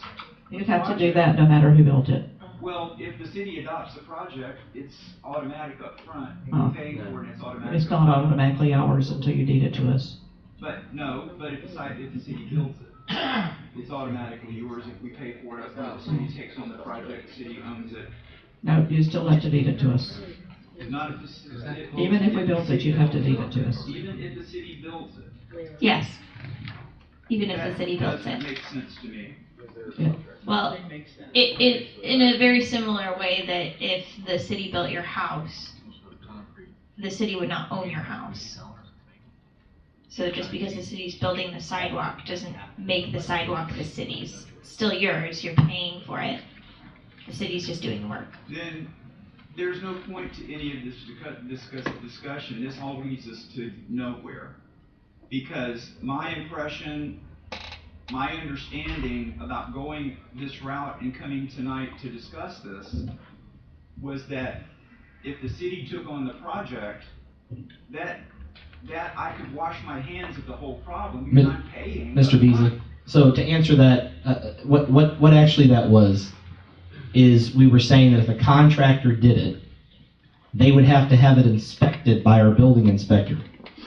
You'd have to do that no matter who built it. well, if the city adopts the project, it's automatic up front. Oh. You pay for it, and it's automatic. It's not automatically ours until you deed it to us. But if the city builds it, it's automatically yours if we pay for it up front. The city takes on the project, the city owns it. No, you still have to deed it to us. Not if Even if we built it, you'd have to deed it to us. Even if the city builds it. Yes. Even if the city builds That it. makes sense to me. Well, it in a very similar way that if the city built your house, the city would not own your house. So just because the city's building the sidewalk doesn't make the sidewalk the city's. It's still yours, you're paying for it. The city's just doing the work. Then there's no point to any of this discussion. This all leads us to nowhere. Because my impression, my understanding about going this route and coming tonight to discuss this was that if the city took on the project, that I could wash my hands of the whole problem. You're not paying. Mr. Beasley, so to answer that, what actually that was, is we were saying that if a contractor did it, they would have to have it inspected by our building inspector.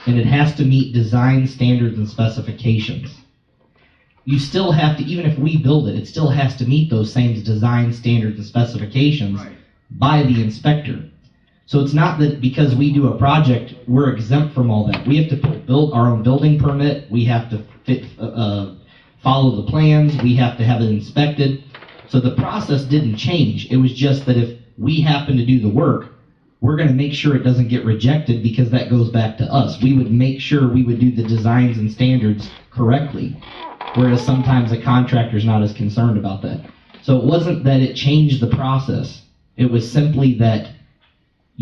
And it has to meet design standards and specifications. You still have to, even if we build it, it still has to meet those same design standards and specifications by the inspector. So it's not that because we do a project, we're exempt from all that. We have to build our own building permit. We have to follow the plans. We have to have it inspected. So the process didn't change. It was just that if we happen to do the work, we're going to make sure it doesn't get rejected because that goes back to us. We would make sure we would do the designs and standards correctly, whereas sometimes a contractor's not as concerned about that. So it wasn't that it changed the process. It was simply that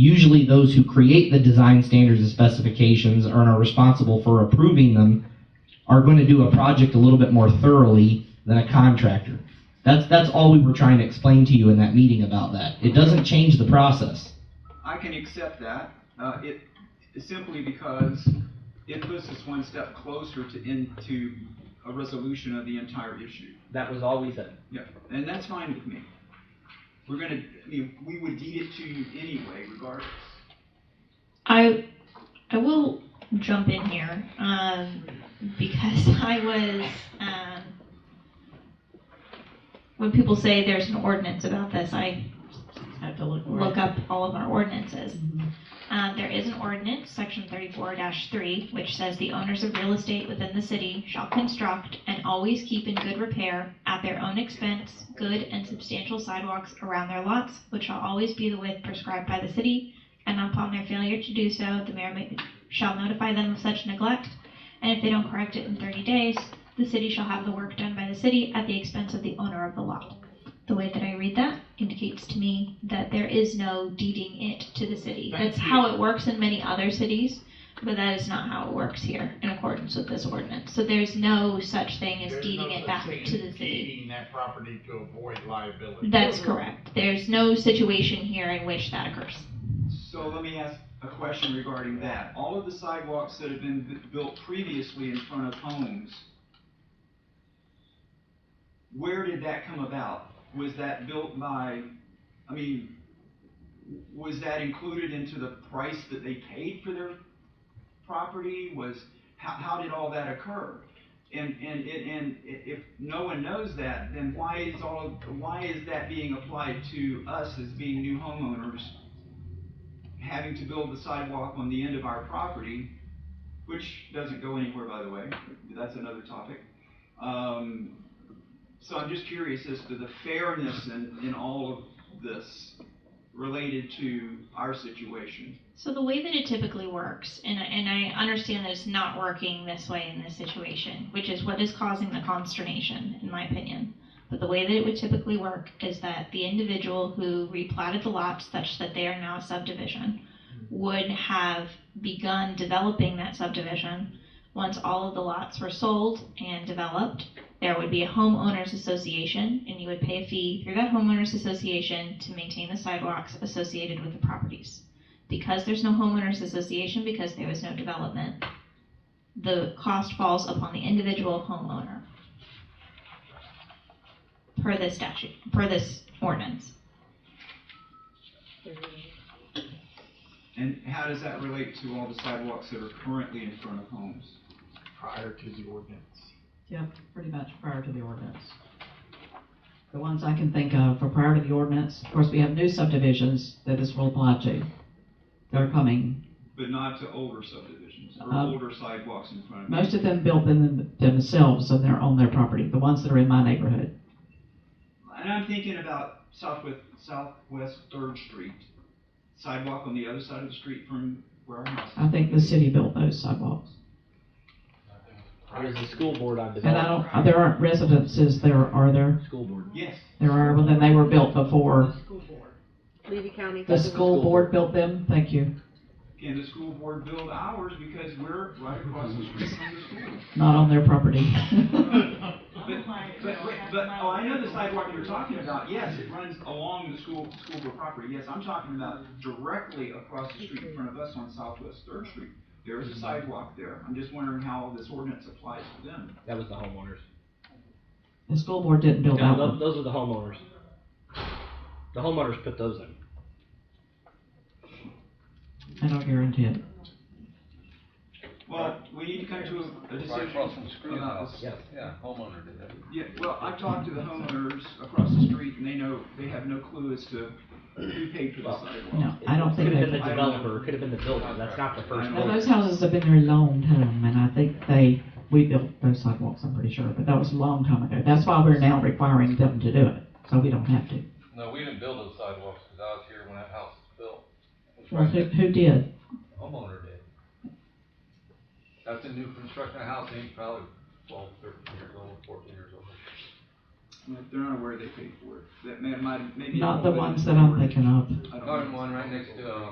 Usually those who create the design standards and specifications and are responsible for approving them are going to do a project a little bit more thoroughly than a contractor. That's all we were trying to explain to you in that meeting about that. It doesn't change the process. I can accept that, simply because it puts us one step closer into a resolution of the entire issue. That was all we said. Yeah, and that's fine with me. We would deed it to you anyway, regardless. I will jump in here, because I was, when people say there's an ordinance about this, I have to look up all of our ordinances. There is an ordinance, section 34-3, which says the owners of real estate within the city shall construct and always keep in good repair at their own expense good and substantial sidewalks around their lots, which shall always be the width prescribed by the city, and upon their failure to do so, the mayor shall notify them of such neglect, and if they don't correct it in 30 days, the city shall have the work done by the city at the expense of the owner of the lot. The way that I read that indicates to me that there is no deeding it to the city. That's how it works in many other cities, but that is not how it works here in accordance with this ordinance. So there's no such thing as deeding it back to the city. Deeding that property to avoid liability. That's correct. There's no situation here in which that occurs. So let me ask a question regarding that. All of the sidewalks that have been built previously in front of homes, where did that come about? Was that built by, was that included into the price that they paid for their property? How did all that occur? And if no one knows that, then why is that being applied to us as being new homeowners, having to build the sidewalk on the end of our property, which doesn't go anywhere, by the way. That's another topic. So I'm just curious as to the fairness in all of this related to our situation. So the way that it typically works, and I understand that it's not working this way in this situation, which is what is causing the consternation, in my opinion. But the way that it would typically work is that the individual who replatted the lots such that they are now a subdivision would have begun developing that subdivision. Once all of the lots were sold and developed, there would be a homeowners association, and you would pay a fee through that homeowners association to maintain the sidewalks associated with the properties. Because there's no homeowners association, because there was no development, the cost falls upon the individual homeowner per this statute, per this ordinance. And how does that relate to all the sidewalks that are currently in front of homes? Prior to the ordinance. Yep, pretty much prior to the ordinance. The ones I can think of for prior to the ordinance, of course, we have new subdivisions that this will apply to. They're coming. But not to older subdivisions, or older sidewalks in front of Most of them built them themselves on their property, the ones that are in my neighborhood. And I'm thinking about Southwest 3rd Street, sidewalk on the other side of the street from where our house is. I think the city built those sidewalks. There's the school board on And there aren't residences there, are there? School board. Yes. There are, well then they were built before. Levy County. The school board built them, thank you. Can the school board build ours because we're right across the street from the school? Not on their property. But I know the sidewalk you're talking about. Yes, it runs along the school board property. Yes, I'm talking about directly across the street in front of us on Southwest 3rd Street. There is a sidewalk there. I'm just wondering how this ordinance applies to them. That was the homeowners. The school board didn't build that one. Those are the homeowners. The homeowners put those in. I don't guarantee it. Well, we need to come to a decision across from Screw's about house. this. Yeah, homeowner did that. Yeah, well, I've talked to the homeowners across the street, and they have no clue as to who paid for the sidewalk. No, I don't think Could have been they. the developer, could have been the builder. That's not the first No, one. those houses have been there a long time, and I think we built those sidewalks, I'm pretty sure, but that was a long time ago. That's why we're now requiring them to do it, so we don't have to. No, we didn't build those sidewalks because I was here when that house was built. Well, who did? Homeowner did. That's a new construction house, he's probably 12, 13 years old, 14 years old. If they're not aware they paid for it, that maybe. Not the ones that I'm picking up. Got one right next to,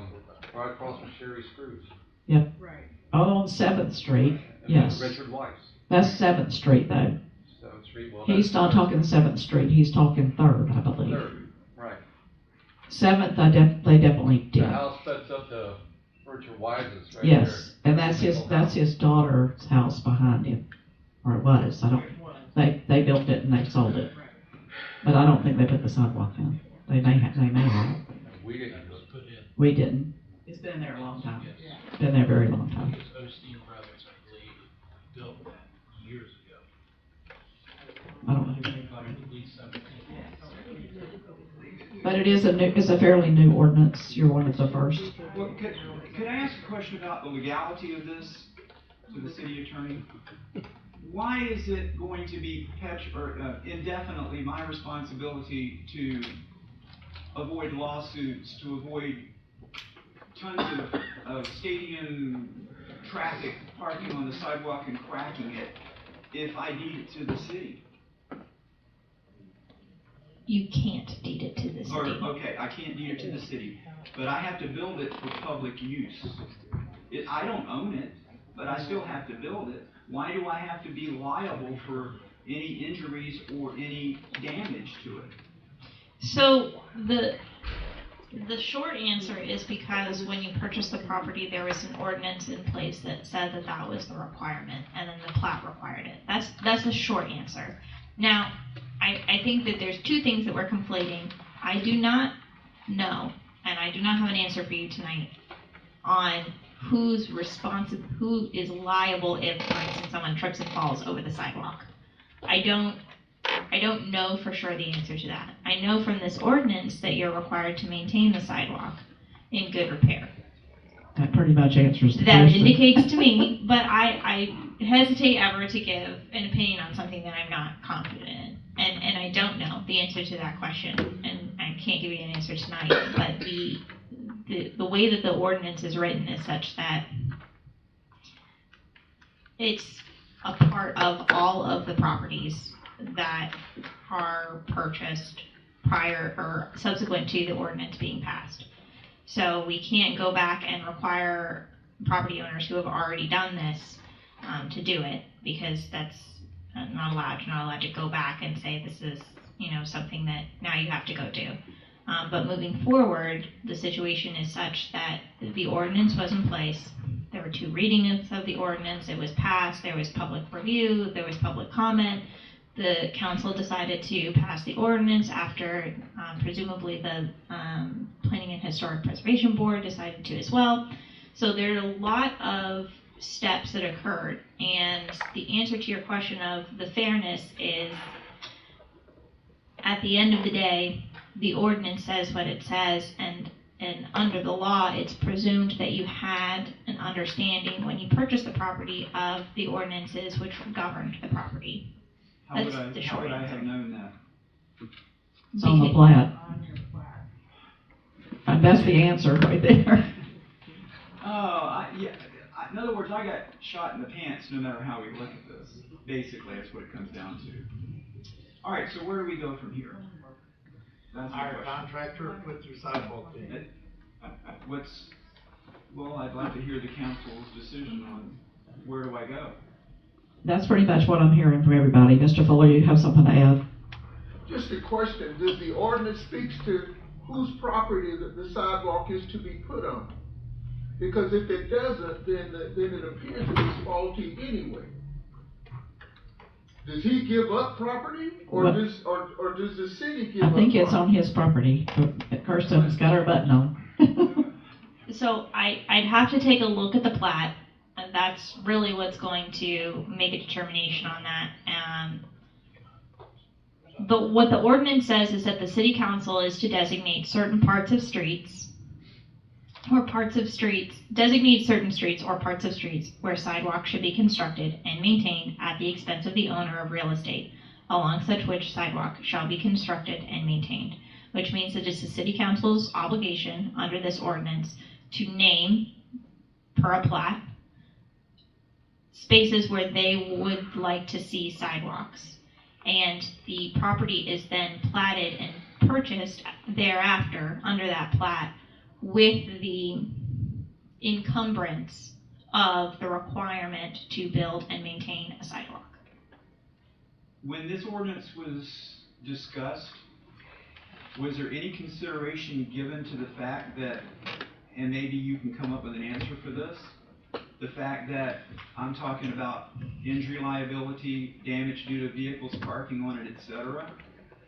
right across from Sherry Screws. Yep. Right. Oh, on 7th Street, yes. Richard Weiss. That's 7th Street though. 7th Street, well. He's not talking 7th Street, he's talking 3rd, I believe. 3rd, right. 7th, they definitely did. The house that's up to Richard Wise's right Yes, there. and that's his daughter's house behind him, or it was, they built it and they sold it. But I don't think they put the sidewalk in. They may have. We didn't. We didn't. It's been there a long time. It's been there a very long time. Osteen Brothers, I believe, built that years ago. I don't know. At least 17. But it's a fairly new ordinance. You're one of the first. Well, could I ask a question about the legality of this to the city attorney? Why is it going to be indefinitely my responsibility to avoid lawsuits, to avoid tons of stadium traffic parking on the sidewalk and cracking it if I deed it to the city? You can't deed it to the city. Okay, I can't deed it to the city, but I have to build it for public use. I don't own it, but I still have to build it. Why do I have to be liable for any injuries or any damage to it? So the short answer is because when you purchased the property, there was an ordinance in place that said that was the requirement, and then the plat required it. That's the short answer. Now, I think that there's two things that we're conflating. I do not know, and I do not have an answer for you tonight on who is liable if, for instance, someone trips and falls over the sidewalk. I don't know for sure the answer to that. I know from this ordinance that you're required to maintain the sidewalk in good repair. That pretty much answers the That question. indicates to me, but I hesitate ever to give an opinion on something that I'm not confident in. And I don't know the answer to that question, and I can't give you an answer tonight, but the way that the ordinance is written is such that it's a part of all of the properties that are purchased prior or subsequent to the ordinance being passed. So we can't go back and require property owners who have already done this to do it, because that's not allowed. You're not allowed to go back and say this is, something that now you have to go do. But moving forward, the situation is such that the ordinance was in place. There were 2 readings of the ordinance. It was passed. There was public review. There was public comment. The council decided to pass the ordinance after presumably the Planning and Historic Preservation Board decided to as well. So there are a lot of steps that occurred, and the answer to your question of the fairness is, at the end of the day, the ordinance says what it says, and under the law, it's presumed that you had an understanding when you purchased the property of the ordinances which governed the property. How would I have known that? It's on the plat. And that's the answer right there. In other words, I got shot in the pants no matter how we look at this. Basically, that's what it comes down to. All right, so where do we go from here? Hire a contractor, put your sidewalk in. I'd like to hear the council's decision on where do I go. That's pretty much what I'm hearing from everybody. Mr. Fuller, you have something to add? Just a question, does the ordinance speaks to whose property the sidewalk is to be put on? Because if it doesn't, then it appears to be faulty anyway. Does he give up property, or does the city give up I think property? it's on his property. Kirsten's got her button on. So I'd have to take a look at the plat, and that's really what's going to make a determination on that. But what the ordinance says is that the city council is to designate certain parts of streets, designate certain streets or parts of streets where sidewalks should be constructed and maintained at the expense of the owner of real estate, along such which sidewalk shall be constructed and maintained. Which means that it's the city council's obligation under this ordinance to name, per a plat, spaces where they would like to see sidewalks. and the property is then platted and purchased thereafter under that plat with the encumbrance of the requirement to build and maintain a sidewalk. When this ordinance was discussed, was there any consideration given to the fact that, and maybe you can come up with an answer for this, the fact that I'm talking about injury liability, damage due to vehicles parking on it, etc.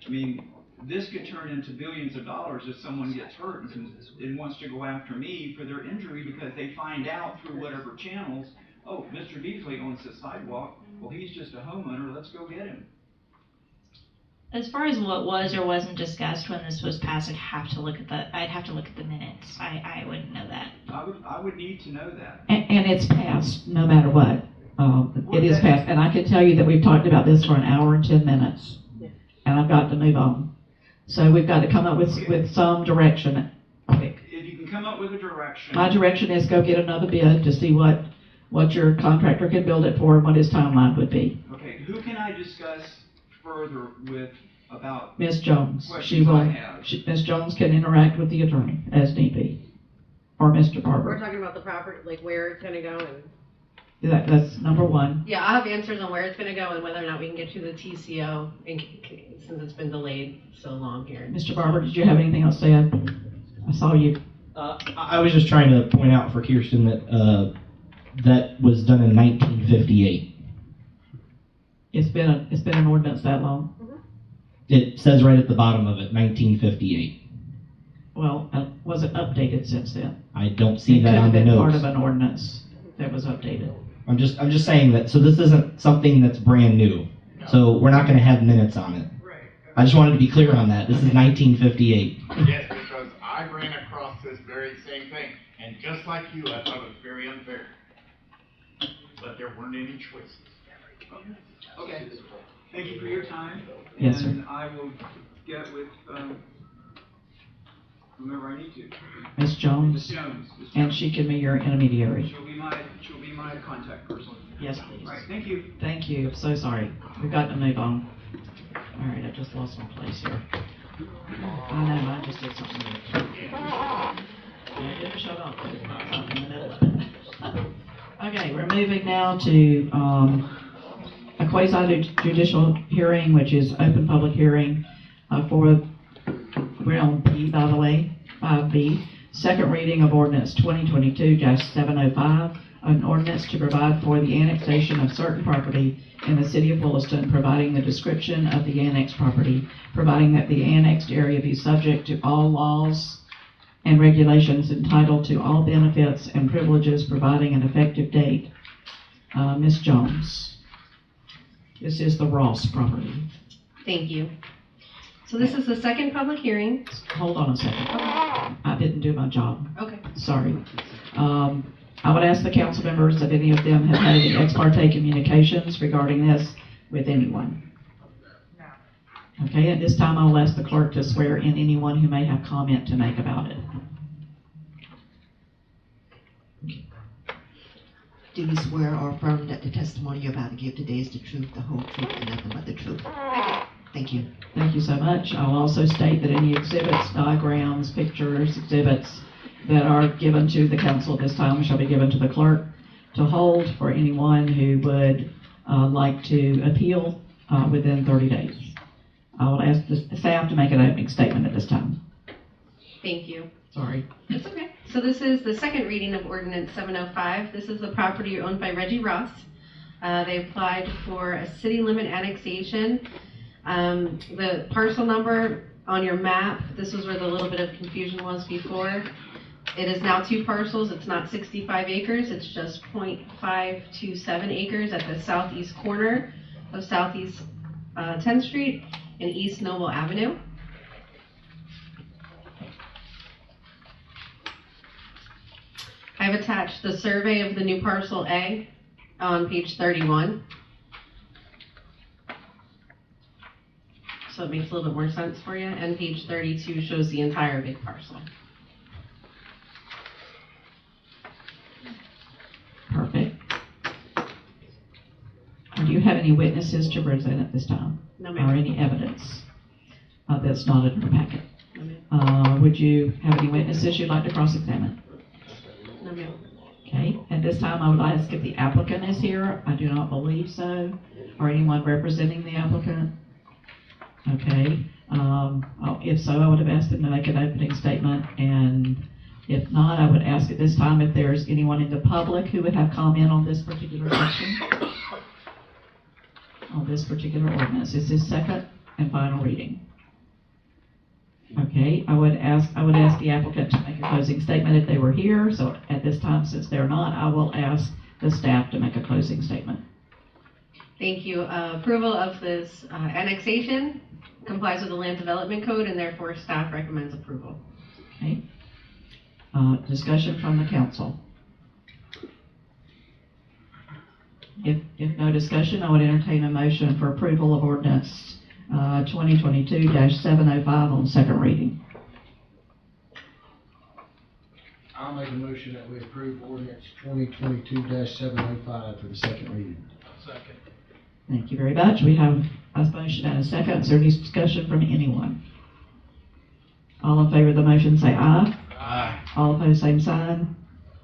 I mean, this could turn into billions of dollars if someone gets hurt and wants to go after me for their injury because they find out through whatever channels, oh, Mr. Beasley owns this sidewalk, well, he's just a homeowner, let's go get him. As far as what was or wasn't discussed when this was passed, I'd have to look at the minutes. I wouldn't know that. I would need to know that. And it's passed, no matter what. It is passed, and I can tell you that we've talked about this for an hour and 10 minutes, and I've got to move on. So we've got to come up with some direction quick. If you can come up with a direction. My direction is go get another bid to see what your contractor can build it for and what his timeline would be. Okay, who can I discuss further with about Ms. Jones, questions I have? Ms. Jones can interact with the attorney as need be, or Mr. Barber. We're talking about the property, like where it's gonna go and. That's number one. Yeah, I'll have answers on where it's gonna go and whether or not we can get you the TCO since it's been delayed so long here. Mr. Barber, did you have anything else to add? I saw you. I was just trying to point out for Kirsten that that was done in 1958. It's been an ordinance that long? It says right at the bottom of it, 1958. Well, was it updated since then? I don't see that on the It could have been part notes. of an ordinance that was updated. I'm just saying that, so this isn't something that's brand new. So we're not gonna have minutes on it. I just wanted to be clear on that. This is 1958. Yes, because I ran across this very same thing, and just like you, I thought it was very unfair. But there weren't any choices. Okay. Thank you for your time. Yes, sir. And I will get with whomever I need to. Ms. Jones? Ms. Jones. And she can be your intermediary. She'll be my contact person. Yes, please. All right, thank you. Thank you. So sorry. We've got to move on. All right, I just lost my place here. I know, I just did something. I didn't shut off. Something in the middle of it. Okay, we're moving now to a quasi-judicial hearing, which is open public hearing for, we're on P, by the way, 5B, second reading of ordinance 2022-705, an ordinance to provide for the annexation of certain property in the city of Williston, providing the description of the annexed property, providing that the annexed area be subject to all laws and regulations, entitled to all benefits and privileges, providing an effective date. Ms. Jones, this is the Ross property. Thank you. So this is the second public hearing. Hold on a second. I didn't do my job. Okay. Sorry. I would ask the council members if any of them have had any ex parte communications regarding this with anyone. No. Okay, at this time I will ask the clerk to swear in anyone who may have comment to make about it. Do you swear or affirm that the testimony you're about to give today is the truth, the whole truth, and nothing but the truth? Thank you. Thank you so much. I'll also state that any exhibits, diagrams, pictures, exhibits that are given to the council at this time shall be given to the clerk to hold for anyone who would like to appeal within 30 days. I will ask the staff to make an opening statement at this time. Thank you. Sorry. That's okay. So this is the second reading of ordinance 705. This is the property owned by Reggie Ross. They applied for a city limit annexation. The parcel number on your map, this was where the little bit of confusion was before. It is now 2 parcels. It's not 65 acres. It's just 0.527 acres at the southeast corner of Southeast 10th Street and East Noble Avenue. I've attached the survey of the new parcel A on page 31. So it makes a little bit more sense for you. And page 32 shows the entire big parcel. Perfect. Do you have any witnesses to present at this time? No, Or ma'am. any evidence that's not in the packet? No, ma'am. Would you have any witnesses you'd like to cross-examine? No, ma'am. Okay, at this time, I would ask if the applicant is here. I do not believe so. Or anyone representing the applicant? Okay, if so, I would have asked them to make an opening statement, and if not, I would ask at this time if there's anyone in the public who would have comment on this particular section, on this particular ordinance. This is second and final reading. Okay, I would ask the applicant to make a closing statement if they were here. So at this time, since they're not, I will ask the staff to make a closing statement. Thank you. Approval of this annexation complies with the Land Development Code, and therefore staff recommends approval. Okay. Discussion from the council. If no discussion, I would entertain a motion for approval of ordinance 2022-705 on second reading. I'll make a motion that we approve ordinance 2022-705 for the second reading. Second. Thank you very much. We have a motion and a second. Is there any discussion from anyone? All in favor of the motion say aye. Aye. All opposed, same sign.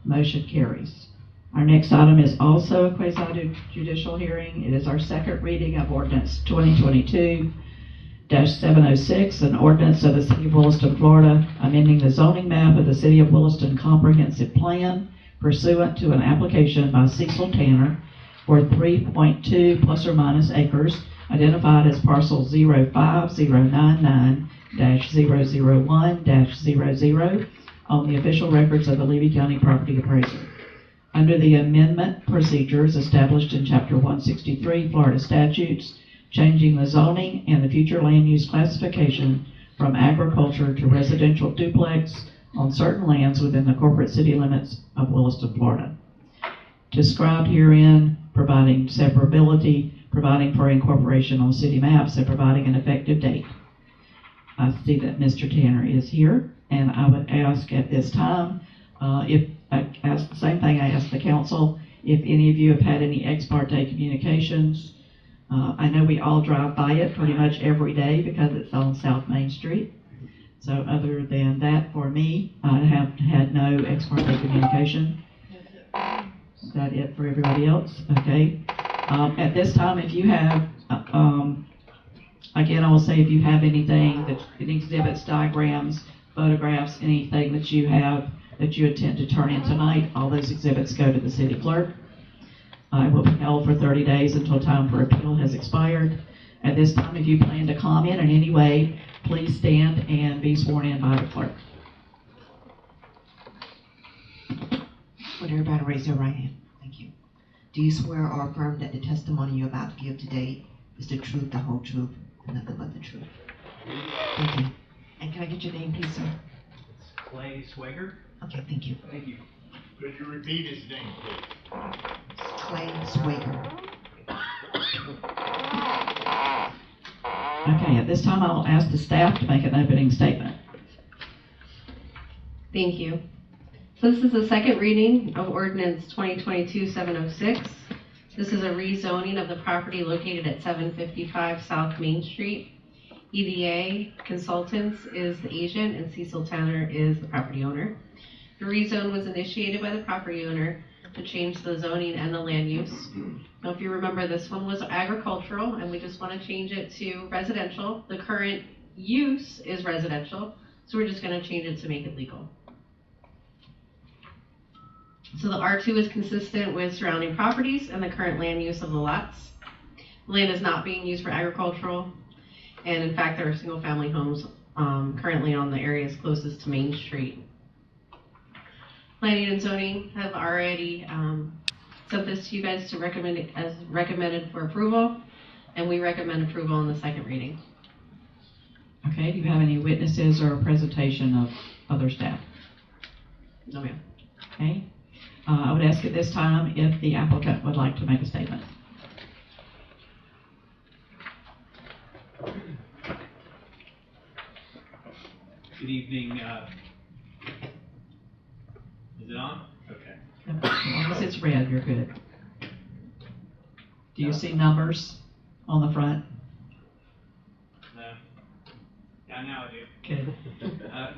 Motion carries. Our next item is also a quasi-judicial hearing. It is our second reading of ordinance 2022-706, an ordinance of the City of Williston, Florida, amending the zoning map of the City of Williston Comprehensive Plan pursuant to an application by Cecil Tanner for 3.2 plus or minus acres, identified as parcel 05099-001-00 on the official records of the Levy County Property Appraiser. Under the amendment procedures established in Chapter 163 Florida statutes, changing the zoning and the future land use classification from agriculture to residential duplex on certain lands within the corporate city limits of Williston, Florida. Described herein, providing separability, providing for incorporation on city maps, and providing an effective date. I see that Mr. Tanner is here, and I would ask at this time, if I ask the same thing I asked the council, if any of you have had any ex parte communications. I know we all drive by it pretty much every day because it's on South Main Street. So other than that, for me, I have had no ex parte communication. Is that it for everybody else? Okay. At this time, if you have, again, I will say if you have anything that exhibits, diagrams, photographs, anything that you have that you intend to turn in tonight, all those exhibits go to the city clerk. It will be held for 30 days until time for appeal has expired. At this time, if you plan to comment in any way, please stand and be sworn in by the clerk. Would everybody raise their right hand? Thank you. Do you swear or affirm that the testimony you're about to give today is the truth, the whole truth, and nothing but the truth? Thank you. And can I get your name, please, sir? Clay Swager. Okay, thank you. Thank you. Could you repeat his name, please? Clay Swager. Okay, at this time, I will ask the staff to make an opening statement. Thank you. So this is the second reading of ordinance 2022-706. This is a rezoning of the property located at 755 South Main Street. EDA Consultants is the agent and Cecil Tanner is the property owner. The rezone was initiated by the property owner to change the zoning and the land use. Now, if you remember, this one was agricultural and we just want to change it to residential. The current use is residential, so we're just going to change it to make it legal. So the R2 is consistent with surrounding properties and the current land use of the lots. The land is not being used for agricultural, and in fact there are single family homes currently on the areas closest to Main Street. Planning and zoning have already sent this to you guys to recommend it as recommended for approval, and we recommend approval in the second reading. Okay, do you have any witnesses or a presentation of other staff? No, ma'am. Okay. I would ask at this time if the applicant would like to make a statement. Good evening. Is it on? Okay. As long as it's red, you're good. Do you see numbers on the front? No. Yeah, now I do. Good.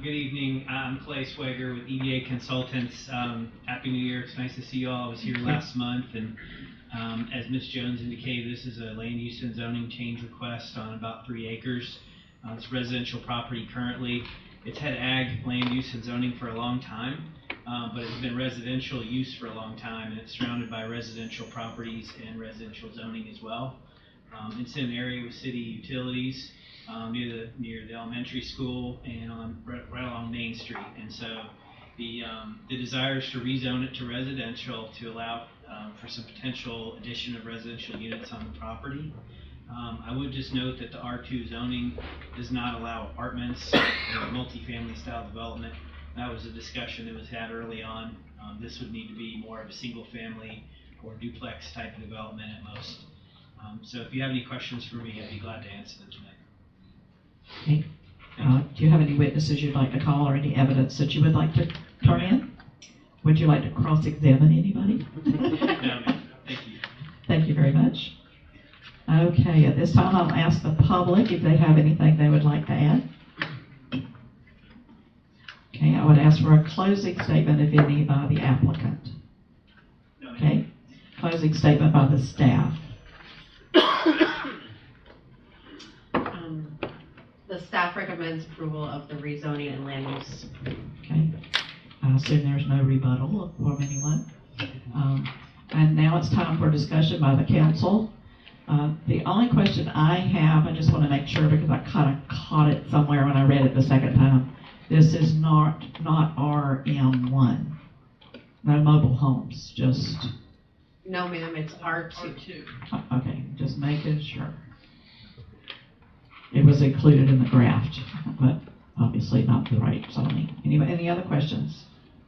Good evening. I'm Clay Swager with EDA Consultants. Happy New Year. It's nice to see you all. I was here last month, and as Ms. Jones indicated, this is a land use and zoning change request on about 3 acres. It's residential property currently. It's had ag land use and zoning for a long time, but it's been residential use for a long time, and it's surrounded by residential properties and residential zoning as well. It's in an area with city utilities, near the elementary school and right along Main Street. And so the desire is to rezone it to residential to allow for some potential addition of residential units on the property. I would just note that the R2 zoning does not allow apartments or multifamily style development. That was a discussion that was had early on. This would need to be more of a single family or duplex type of development at most. So if you have any questions for me, I'd be glad to answer them tonight. Okay. Do you have any witnesses you'd like to call or any evidence that you would like to turn in? Would you like to cross-examine anybody? No, ma'am. Thank you. Thank you very much. Okay, at this time I'll ask the public if they have anything they would like to add. Okay, I would ask for a closing statement, if any, by the applicant. Okay, closing statement by the staff. The staff recommends approval of the rezoning and land use. Okay, I assume there's no rebuttal from anyone. And now it's time for discussion by the council. The only question I have, I just want to make sure because I kind of caught it somewhere when I read it the second time. This is not RM1. No mobile homes, just. No, ma'am, it's R2. Okay, just making sure. It was included in the draft, but obviously not the right zoning. Any other questions?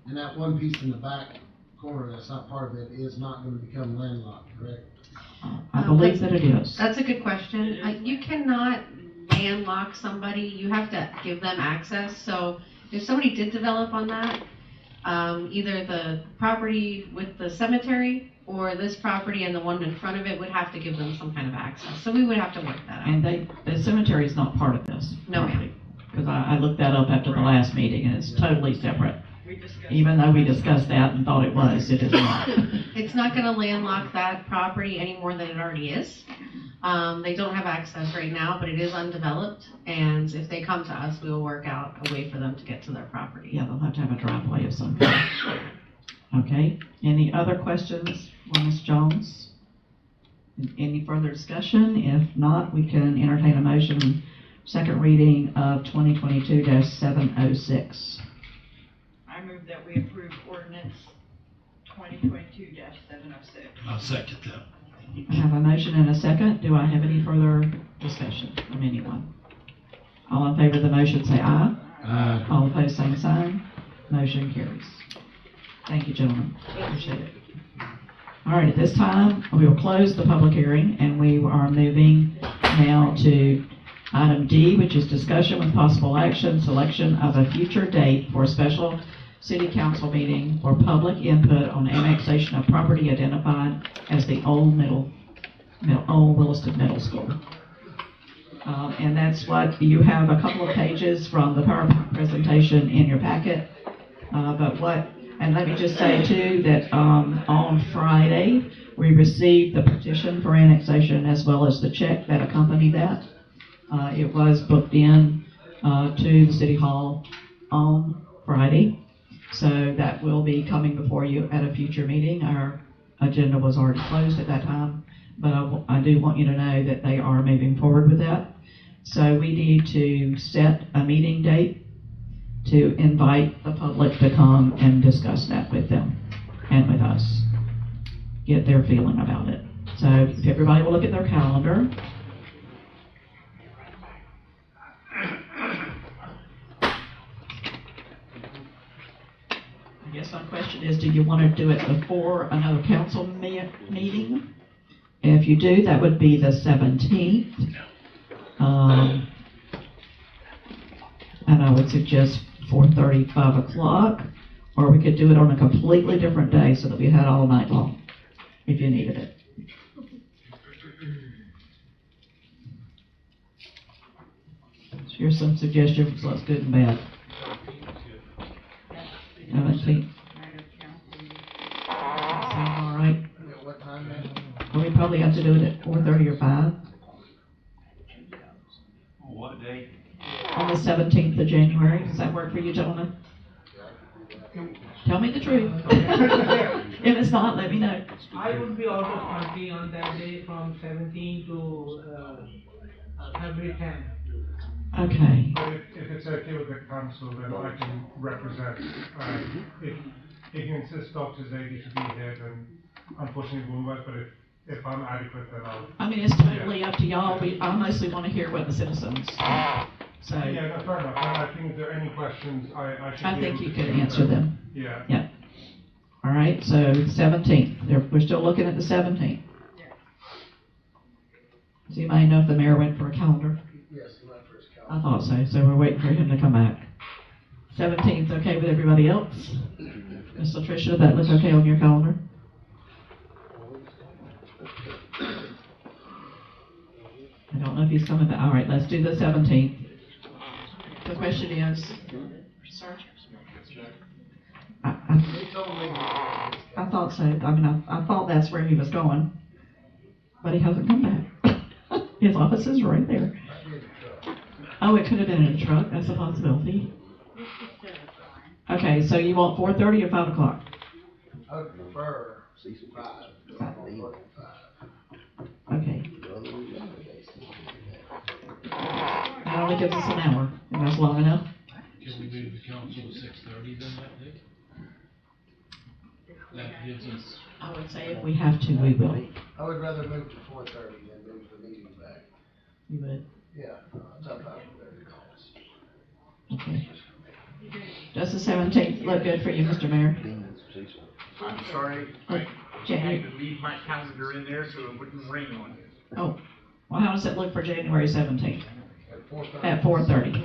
And that one piece in the back corner that's not part of it is not going to become landlocked, correct? I believe that it is. That's a good question. You cannot landlock somebody. You have to give them access. So if somebody did develop on that, either the property with the cemetery or this property and the one in front of it would have to give them some kind of access. So we would have to work that out. And the cemetery is not part of this. No, ma'am. Because I looked that up after the last meeting, and it's totally separate. Even though we discussed that and thought it was, it is not. It's not going to landlock that property any more than it already is. They don't have access right now, but it is undeveloped. And if they come to us, we will work out a way for them to get to their property. Yeah, they'll have to have a driveway of some kind. Okay. Any other questions for Ms. Jones? Any further discussion? If not, we can entertain a motion. Second reading of 2022-706. I move that we approve ordinance 2022-706. I'll second that. I have a motion and a second. Do I have any further discussion from anyone? All in favor of the motion say aye. Aye. All opposed, same sign. Motion carries. Thank you, gentlemen. Appreciate it. All right, at this time, we will close the public hearing, and we are moving now to item D, which is discussion with possible action, selection of a future date for a special city council meeting for public input on annexation of property identified as the old Williston Middle School. And that's what you have, a couple of pages from the PowerPoint presentation in your packet. And let me just say too that on Friday we received the petition for annexation as well as the check that accompanied that. It was booked in to the City Hall on Friday. So that will be coming before you at a future meeting. Our agenda was already closed at that time, but I do want you to know that they are moving forward with that. So we need to set a meeting date to invite the public to come and discuss that with them and with us. Get their feeling about it. So if everybody will look at their calendar. I guess my question is, do you want to do it before another council meeting? If you do, that would be the 17th. And I would suggest 4:30, 5 o'clock, or we could do it on a completely different day so that we had all night long, if you needed it. Here's some suggestions, what's good and bad. 17th. Sound all right? What time is it? Well, we probably have to do it at 4:30 or 5 On what day? on the 17th of January. Does that work for you, gentlemen? Tell me the truth. If it's not, let me know. I would be out of country on that day from 17 to February 10. Okay. But if it's okay with the council, then I can represent. If he insists Dr. Zaidi should be here, then unfortunately it won't work, but if I'm adequate, then I'll. I mean, it's totally up to y'all. I mostly want to hear what the citizens. So. Yeah, no, fair enough. I think if there are any questions, I should. I think you could answer them. Yeah. Yeah. All right, so 17th. We're still looking at the 17th. Does anybody know if the mayor went for a calendar? Yes, he went for his calendar. I thought so, so we're waiting for him to come back. 17th, okay with everybody else? Ms. Latricia, did that look okay on your calendar? I don't know if he's coming back. All right, let's do the 17th. The question is, sir? I thought so. I mean, I thought that's where he was going, but he hasn't come back. His office is right there. Oh, it could have been in a truck. That's a possibility. Okay, so you want 4:30 or 5 o'clock? I would prefer 5. Okay. That only gives us an hour, and that's long enough. Can we move the council to 6:30 then that day? That gives us. I would say if we have to, we will. I would rather move to 4:30 than move the meeting back. You would? Yeah, sometimes whatever it calls. Okay. Does the 17th look good for you, Mr. Mayor? I'm sorry, I had to leave my calendar in there so it wouldn't ring on it. Oh, well, how does it look for January 17th? At 4:30. At 4:30.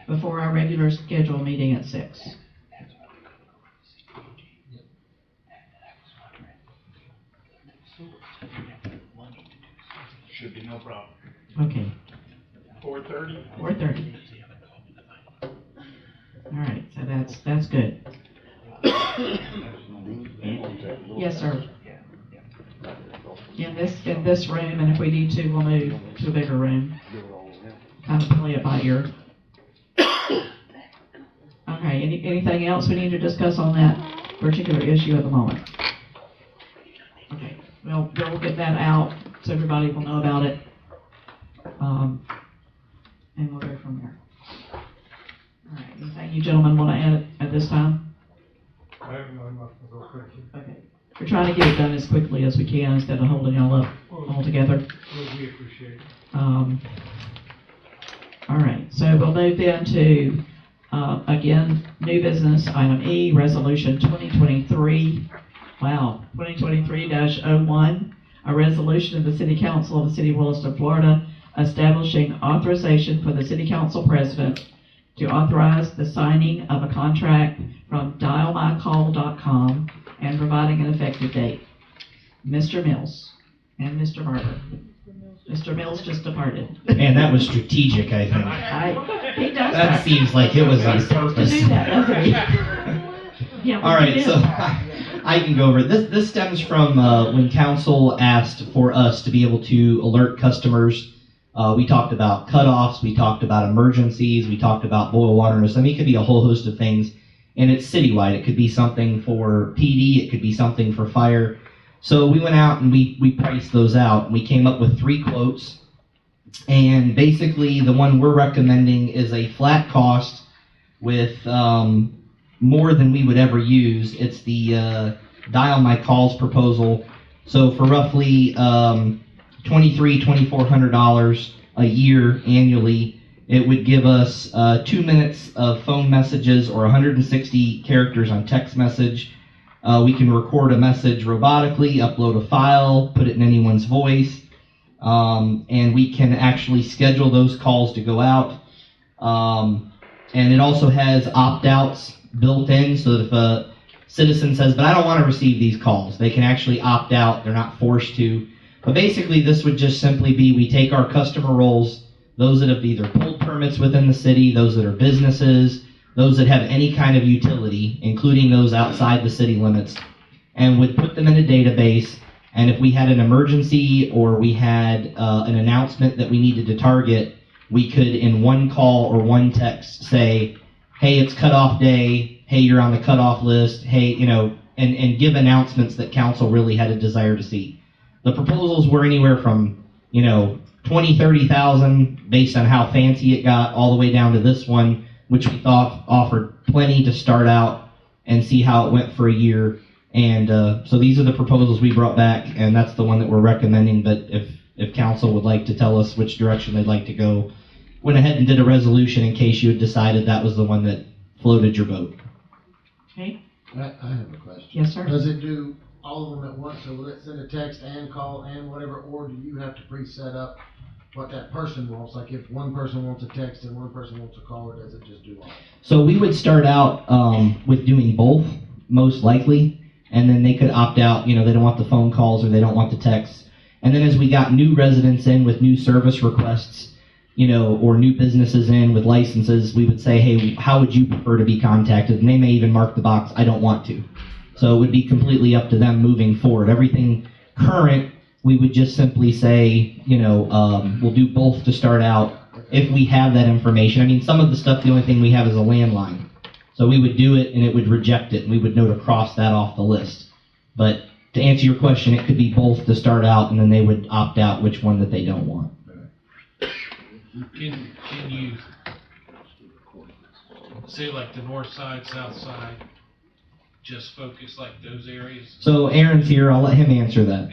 Before our regular scheduled meeting at 6. Should be no problem. Okay. 4:30? 4:30. All right, so that's good. Yes, sir. In this room, and if we need to, we'll move to a bigger room. Kind of play it by ear. Okay, anything else we need to discuss on that particular issue at the moment? Okay, well, we'll get that out so everybody will know about it. And we'll go from there. All right, anything you gentlemen want to add at this time? I have nothing else. Thank you. Okay. We're trying to get it done as quickly as we can instead of holding y'all up all together. We appreciate it. All right, so we'll move then to, again, new business, item E, resolution 2023, 2023-01, a resolution of the City Council of the City of Williston, Florida, establishing authorization for the City Council President to authorize the signing of a contract from dialmycall.com and providing an effective date. Mr. Mills and Mr. Barber. Mr. Mills just departed. Man, that was strategic, I think. He does That seems like it was on purpose. To do that, doesn't he? Yeah, All right, so I can go over it. This stems from when council asked for us to be able to alert customers. We talked about cutoffs, we talked about emergencies, we talked about boil waters. I mean, it could be a whole host of things, and it's citywide. It could be something for PD, it could be something for fire. So we went out and we priced those out, and we came up with 3 quotes. And basically, the one we're recommending is a flat cost with more than we would ever use. It's the Dial My Calls proposal. So for roughly $2,400 a year annually, it would give us 2 minutes of phone messages or 160 characters on text message. We can record a message robotically, upload a file, put it in anyone's voice, and we can actually schedule those calls to go out. And it also has opt-outs built in, so that if a citizen says, but I don't want to receive these calls, they can actually opt out. They're not forced to. But basically, this would just simply be, we take our customer roles those that have either pulled permits within the city, those that are businesses, those that have any kind of utility, including those outside the city limits, and would put them in a database. And if we had an emergency or we had an announcement that we needed to target, we could in one call or one text say, hey, it's cutoff day, hey, you're on the cutoff list, hey, and give announcements that council really had a desire to see. The proposals were anywhere from, 20, 30,000 based on how fancy it got, all the way down to this one, which we thought offered plenty to start out and see how it went for a year. And so these are the proposals we brought back, and that's the one that we're recommending. But if council would like to tell us which direction they'd like to go, went ahead and did a resolution in case you had decided that was the one that floated your boat. Okay. I have a question. Yes, sir. Does it do all of them at once? So will it send a text and call and whatever, or do you have to pre-set up what that person wants? Like if one person wants a text and one person wants a call, or does it just do all? So we would start out with doing both, most likely, and then they could opt out. They don't want the phone calls or they don't want the texts. And then as we got new residents in with new service requests, or new businesses in with licenses, we would say, hey, how would you prefer to be contacted? And they may even mark the box, I don't want to. So it would be completely up to them moving forward. Everything current, we would just simply say, we'll do both to start out if we have that information. I mean, some of the stuff, the only thing we have is a landline. So we would do it and it would reject it, and we would know to cross that off the list. But to answer your question, it could be both to start out, and then they would opt out which one that they don't want. Can you say like the north side, south side, just focus like those areas? So Aaron's here, I'll let him answer that.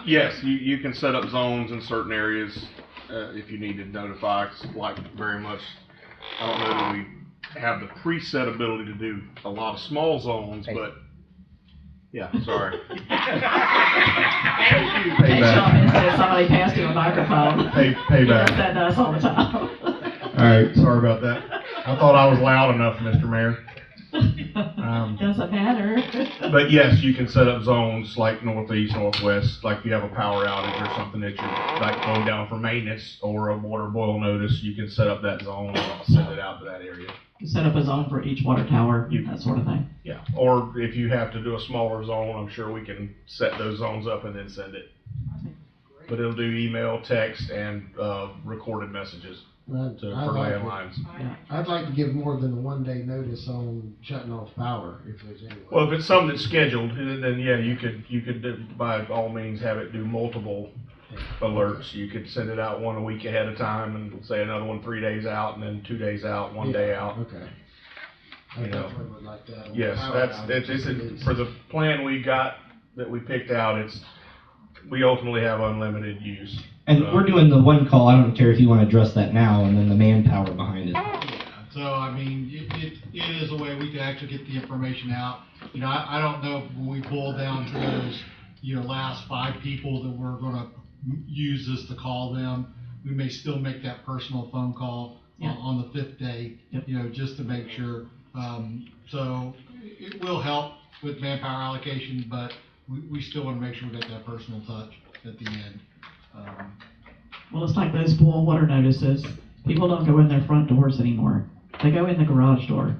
Yes, you can set up zones in certain areas if you need to notify, like very much. I don't know that we have the preset ability to do a lot of small zones, but yeah, sorry. Somebody passed him a microphone. Payback. That does all the time. All right, sorry about that. I thought I was loud enough, Mr. Mayor. Doesn't matter. But yes, you can set up zones like northeast, northwest, like if you have a power outage or something that you're like going down for maintenance or a water boil notice, you can set up that zone and send it out to that area. You set up a zone for each water tower, that sort of thing. Yeah, or if you have to do a smaller zone, I'm sure we can set those zones up and then send it. But it'll do email, text, and recorded messages for landlines. I'd like to give more than a 1-day notice on shutting off power, if there's any way. Well, if it's something that's scheduled, then yeah, you could do, by all means have it do multiple alerts. You could send it out one a week ahead of time and say another one 3 days out, and then 2 days out, 1 day out. Okay. I definitely would like that. Yes, it's for the plan we got that we picked out. We ultimately have unlimited use. And we're doing the one call. I don't care if you want to address that now, and then the manpower behind it. So, I mean, it is a way we can actually get the information out. I don't know if when we boil down to those, last 5 people that we're going to use this to call them, we may still make that personal phone call on the 5th day, just to make sure. So it will help with manpower allocation, but we still want to make sure we get that personal touch at the end. Well, it's like those boil water notices. People don't go in their front doors anymore. They go in the garage door.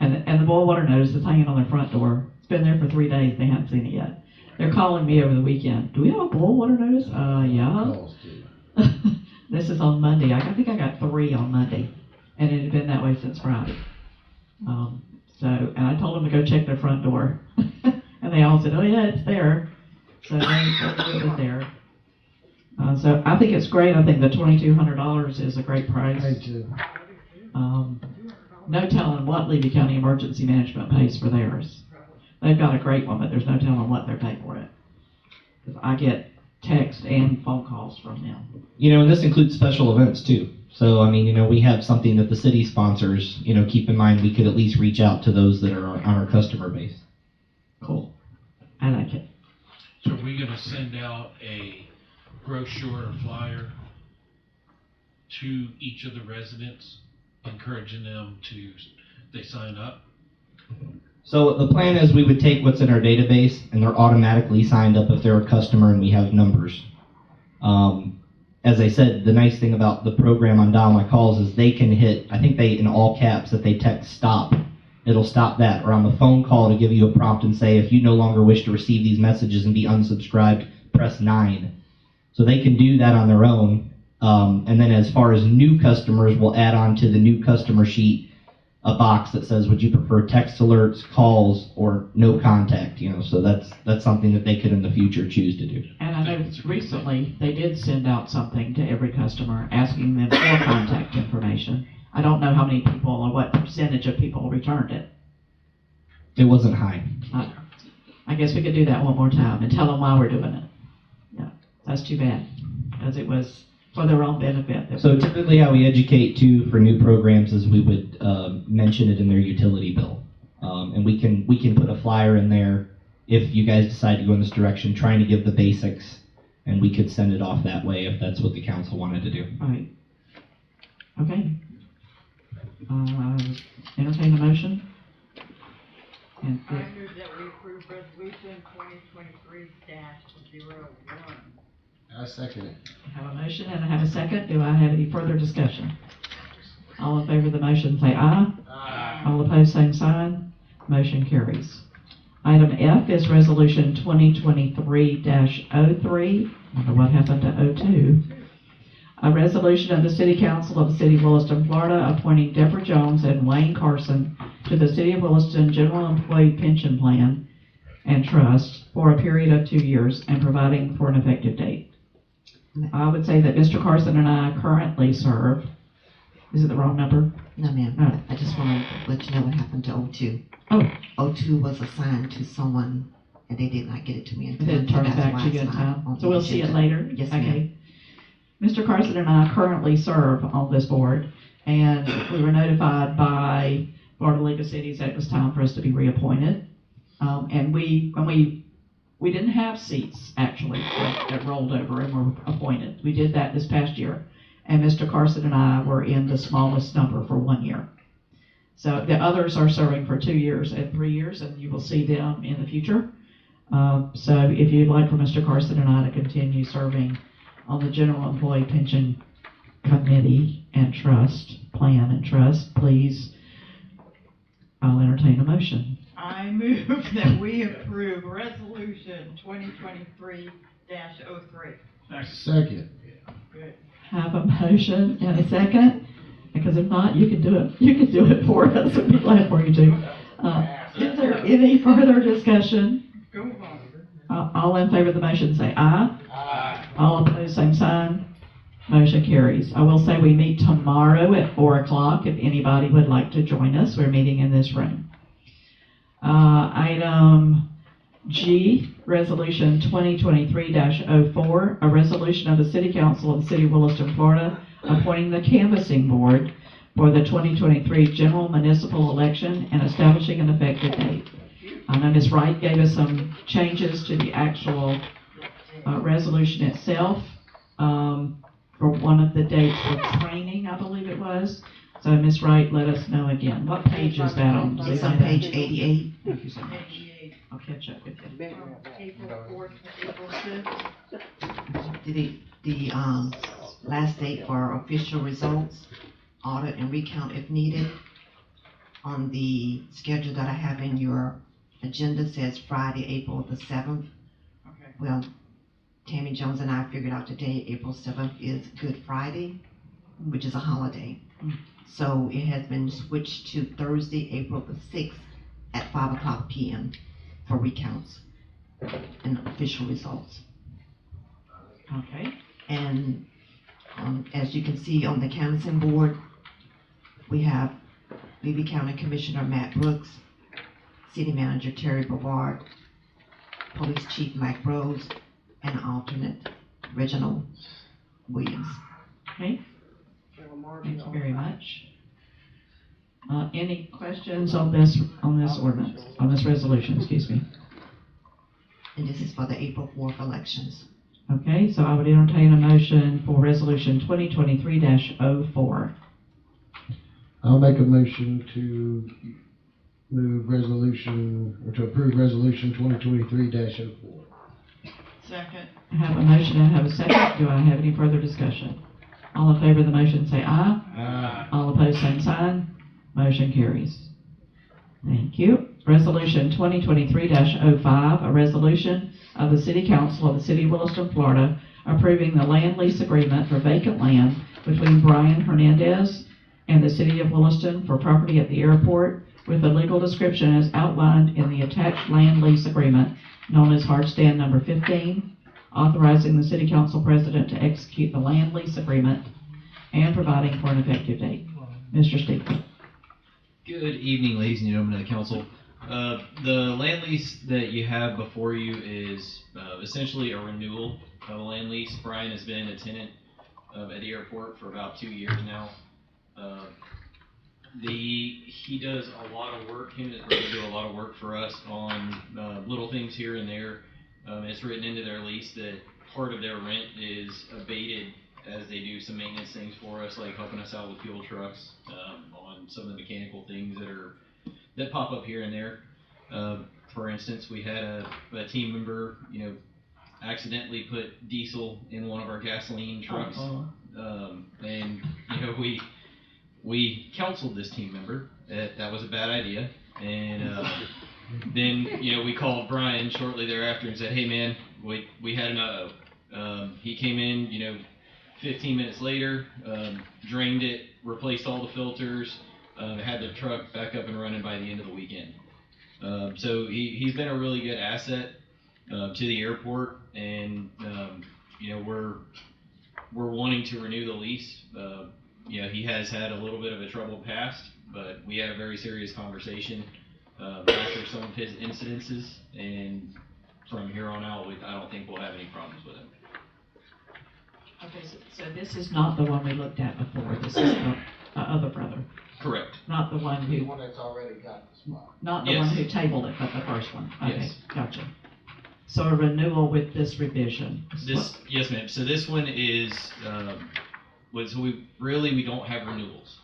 And the boil water notice is hanging on their front door. It's been there for 3 days. They haven't seen it yet. They're calling me over the weekend. Do we have a boil water notice? Yeah. This is on Monday. I think I got 3 on Monday. And it had been that way since Friday. And I told them to go check their front door. And they all said, oh yeah, it's there. So they knew it was there. So I think it's great. I think the $2,200 is a great price. Me too. No telling what Levy County Emergency Management pays for theirs. They've got a great one, but there's no telling what they're paying for it. Because I get text and phone calls from them. And this includes special events too. So, I mean, we have something that the city sponsors, keep in mind we could at least reach out to those that are on our customer base. Cool. I like it. So are we going to send out a brochure or flyer to each of the residents, encouraging them they sign up? So the plan is we would take what's in our database, and they're automatically signed up if they're a customer and we have numbers. as I said, the nice thing about the program on Dial My Calls is they can hit, I think they, in all caps, that they text stop, it'll stop that. Or on the phone call to give you a prompt and say, if you no longer wish to receive these messages and be unsubscribed, press 9. So they can do that on their own. And then as far as new customers, we'll add on to the new customer sheet a box that says, would you prefer text alerts, calls, or no contact? You know, so that's something that they could in the future choose to do. And I know recently they did send out something to every customer asking them for contact information. I don't know how many people or what percentage of people returned it. It wasn't high. I guess we could do that one more time and tell them why we're doing it. Yeah, that's too bad, because it was for their own benefit. So typically how we educate too for new programs is we would mention it in their utility bill. And we can put a flyer in there if you guys decide to go in this direction, trying to give the basics, and we could send it off that way if that's what the council wanted to do. All right. Okay. Entertain a motion. And I move that we approve resolution 2023-01. I second it. I have a motion and I have a second. Do I have any further discussion? All in favor of the motion say aye. Aye. All opposed, same sign. Motion carries. Item F is resolution 2023-03. I wonder what happened to 02. A resolution of the City Council of the City of Williston, Florida, appointing Deborah Jones and Wayne Carson to the City of Williston General Employee Pension Plan and Trust for a period of 2 years and providing for an effective date. I would say that Mr. Carson and I currently serve. Is it the wrong number? No, ma'am. Oh. I just want to let you know what happened to 02. Oh. 02 was assigned to someone, and they did not get it to me in time. Then turn it That's back why to you it's in not time. on So the we'll see it agenda. later? Yes, Okay. ma'am. Mr. Carson and I currently serve on this board, and we were notified by Florida League of Cities that it was time for us to be reappointed. And we didn't have seats, actually, that rolled over and were appointed. We did that this past year. And Mr. Carson and I were in the smallest number for 1 year. So the others are serving for 2 years and 3 years, and you will see them in the future. So if you'd like for Mr. Carson and I to continue serving on the General Employee Pension Committee and Trust, Plan and Trust, please, I'll entertain a motion. I move that we approve resolution 2023-03. Second. Good. Have a motion and a second, because if not, you can do it. You can do it for us. We'd be glad for you to. Is there any further discussion? Go on. All in favor of the motion say aye. Aye. All opposed, same sign. Motion carries. I will say we meet tomorrow at 4 o'clock if anybody would like to join us. We're meeting in this room. Item G, Resolution 2023-04, a resolution of the City Council of the City of Williston, Florida, appointing the canvassing board for the 2023 general municipal election and establishing an effective date. I know Ms. Wright gave us some changes to the actual resolution itself for one of the dates for training, I believe it was. So Ms. Wright, let us know again. What page is that on? It's on page 88. Thank you so much. I'll catch up with you. April 4th to April 5th. The last date for official results, audit and recount if needed. On the schedule that I have in your agenda says Friday, April the 7th. Okay. Well, Tammy Jones and I figured out today, April 7th is Good Friday, which is a holiday. So it has been switched to Thursday, April the 6th at 5 o'clock p.m. for recounts and official results. Okay. And as you can see on the canvassing board, we have Levy County Commissioner Matt Brooks, City Manager Terry Brevard, Police Chief Mike Rose, and alternate Reginald Williams. Okay. Thank you very much. Any questions on this ordinance, on this resolution, excuse me? And this is for the April 4th elections. Okay, so I would entertain a motion for resolution 2023-04. I'll make a motion to move resolution, or to approve resolution 2023-04. Second. I have a motion, I have a second. Do I have any further discussion? All in favor of the motion say aye. Aye. All opposed, same sign. Motion carries. Thank you. Resolution 2023-05, a resolution of the City Council of the City of Williston, Florida, approving the land lease agreement for vacant land between Brian Hernandez and the City of Williston for property at the airport with a legal description as outlined in the attached land lease agreement known as Hard Stand Number 15, authorizing the City Council President to execute the land lease agreement and providing for an effective date. Mr. Steele. Good evening, ladies and gentlemen of the council. The land lease that you have before you is essentially a renewal of a land lease. Brian has been a tenant at the airport for about 2 years now. He does a lot of work, him and his brother do a lot of work for us on little things here and there. It's written into their lease that part of their rent is abated as they do some maintenance things for us, like helping us out with fuel trucks, on some of the mechanical things that pop up here and there. For instance, we had a team member, accidentally put diesel in one of our gasoline trucks. And we counseled this team member that was a bad idea. And then we called Brian shortly thereafter and said, hey man, we had an uh-oh. He came in, 15 minutes later, drained it, replaced all the filters, had the truck back up and running by the end of the weekend. So he's been a really good asset to the airport, and we're wanting to renew the lease. He has had a little bit of a troubled past, but we had a very serious conversation after some of his incidences, and from here on out, I don't think we'll have any problems with him. Okay, so this is not the one we looked at before. This is the other brother. Correct. Not the one The who, one that's already got the spot. not the Yes. one who tabled it, but the first one. Okay, Yes. gotcha. So a renewal with this revision. Yes, ma'am. So this one is, we don't have renewals.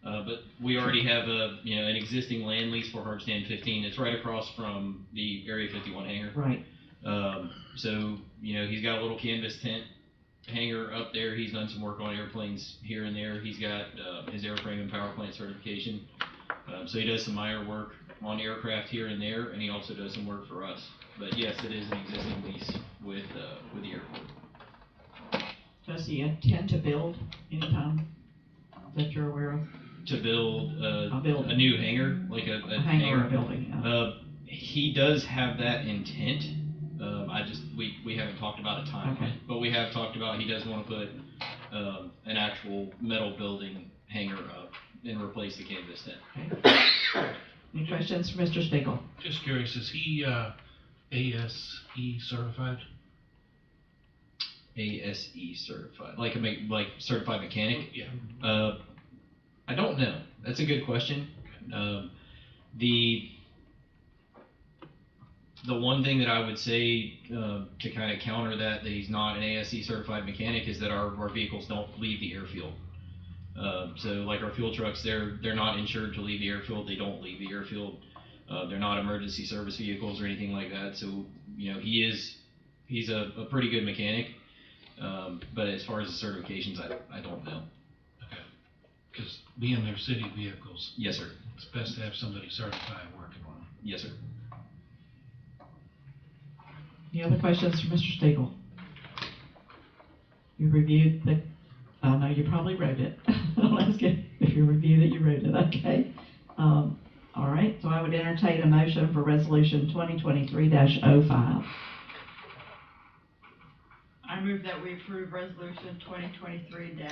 But we already have an existing land lease for Hard Stand 15. It's right across from the Area 51 hangar. Right. So, he's got a little canvas tent hangar up there. He's done some work on airplanes here and there. He's got his airframe and power plant certification. So he does some minor work on aircraft here and there, and he also does some work for us. But yes, it is an existing lease with the airport. Does he intend to build anytime that you're aware of? To build building. a new hangar, like a hangar or a building, yeah. He does have that intent. We haven't talked about a timeline, Okay. but we have talked about he does want to put an actual metal building hangar up and replace the canvas tent. Any questions for Mr. Spiegel? Just curious, is he ASE certified? ASE certified, like certified mechanic? Yeah. I don't know. That's a good question. The one thing that I would say to kind of counter that he's not an ASE certified mechanic is that our vehicles don't leave the airfield. So like our fuel trucks, they're not insured to leave the airfield. They don't leave the airfield. They're not emergency service vehicles or anything like that. So he's a pretty good mechanic. But as far as the certifications, I don't know. Okay. Because being their city vehicles. Yes, sir. It's best to have somebody certified working on them. Yes, sir. Any other questions for Mr. Stiegel? You reviewed I know you probably wrote it. I'll ask you if you reviewed it, you wrote it, okay. All right, so I would entertain a motion for resolution 2023-05. I move that we approve resolution 2023-05.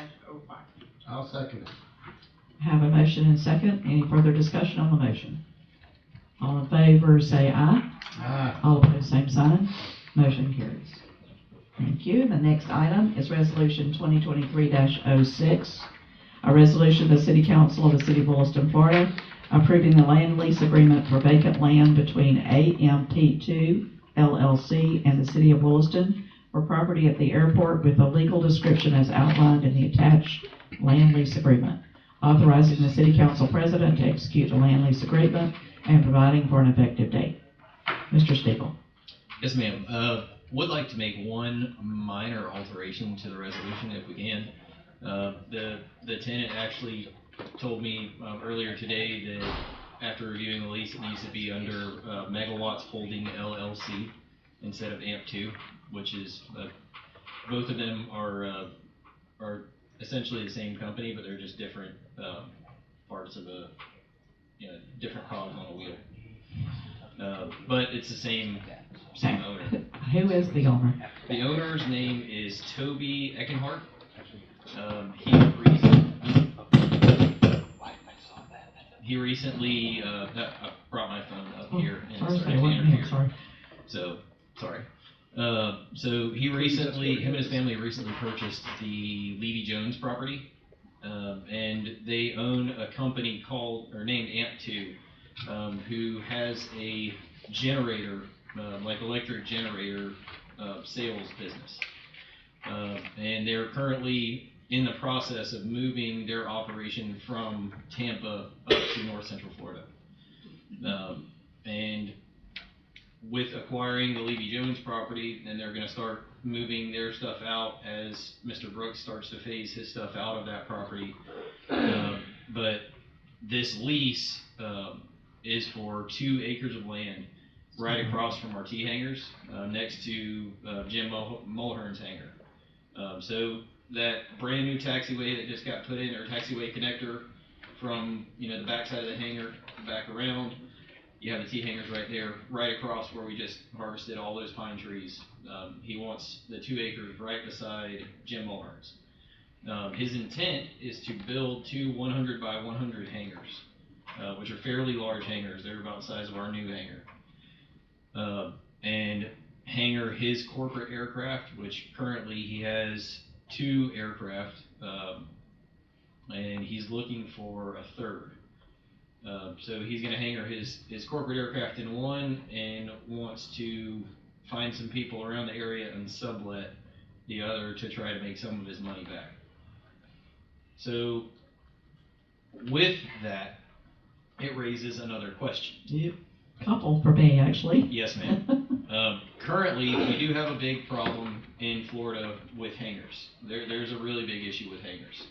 I'll second it. Have a motion and second. Any further discussion on the motion? All in favor say aye. Aye. All opposed, same sign. Motion carries. Thank you. The next item is resolution 2023-06, a resolution of the City Council of the City of Williston, Florida, approving the land lease agreement for vacant land between AMP2 LLC and the City of Williston for property at the airport with a legal description as outlined in the attached land lease agreement, authorizing the City Council President to execute the land lease agreement and providing for an effective date. Mr. Stiegel. Yes, ma'am. would like to make one minor alteration to the resolution if we can. The tenant actually told me earlier today that after reviewing the lease, it needs to be under Megawatts Holding LLC instead of AMP2, which is both of them are essentially the same company, but they're just different parts of a different cogs on a wheel. But it's the same owner. Who is the owner? The owner's name is Toby Eckenhart. He recently, I brought my phone up here and it started to interfere. So, sorry. So he recently, him and his family recently purchased the Levy Jones property, and they own a company named AMP2, who has a generator, like electric generator sales business. And they're currently in the process of moving their operation from Tampa up to North Central Florida. And with acquiring the Levy Jones property, then they're going to start moving their stuff out as Mr. Brooks starts to phase his stuff out of that property. But this lease is for 2 acres of land right across from our T-hangars, next to Jim Mulhern's hangar. So that brand new taxiway that just got put in, or taxiway connector from the backside of the hangar back around, you have the T-hangars right there, right across where we just harvested all those pine trees. He wants the 2 acres right beside Jim Mulhern's. His intent is to build 2 100 by 100 hangars, which are fairly large hangars. They're about the size of our new hangar. And hangar his corporate aircraft, which currently he has 2 aircraft, and he's looking for a third. So he's going to hangar his corporate aircraft in one and wants to find some people around the area and sublet the other to try to make some of his money back. So with that, it raises another question. Yep. Couple for me, actually. Yes, ma'am. Currently, we do have a big problem in Florida with hangars. There's a really big issue with hangars.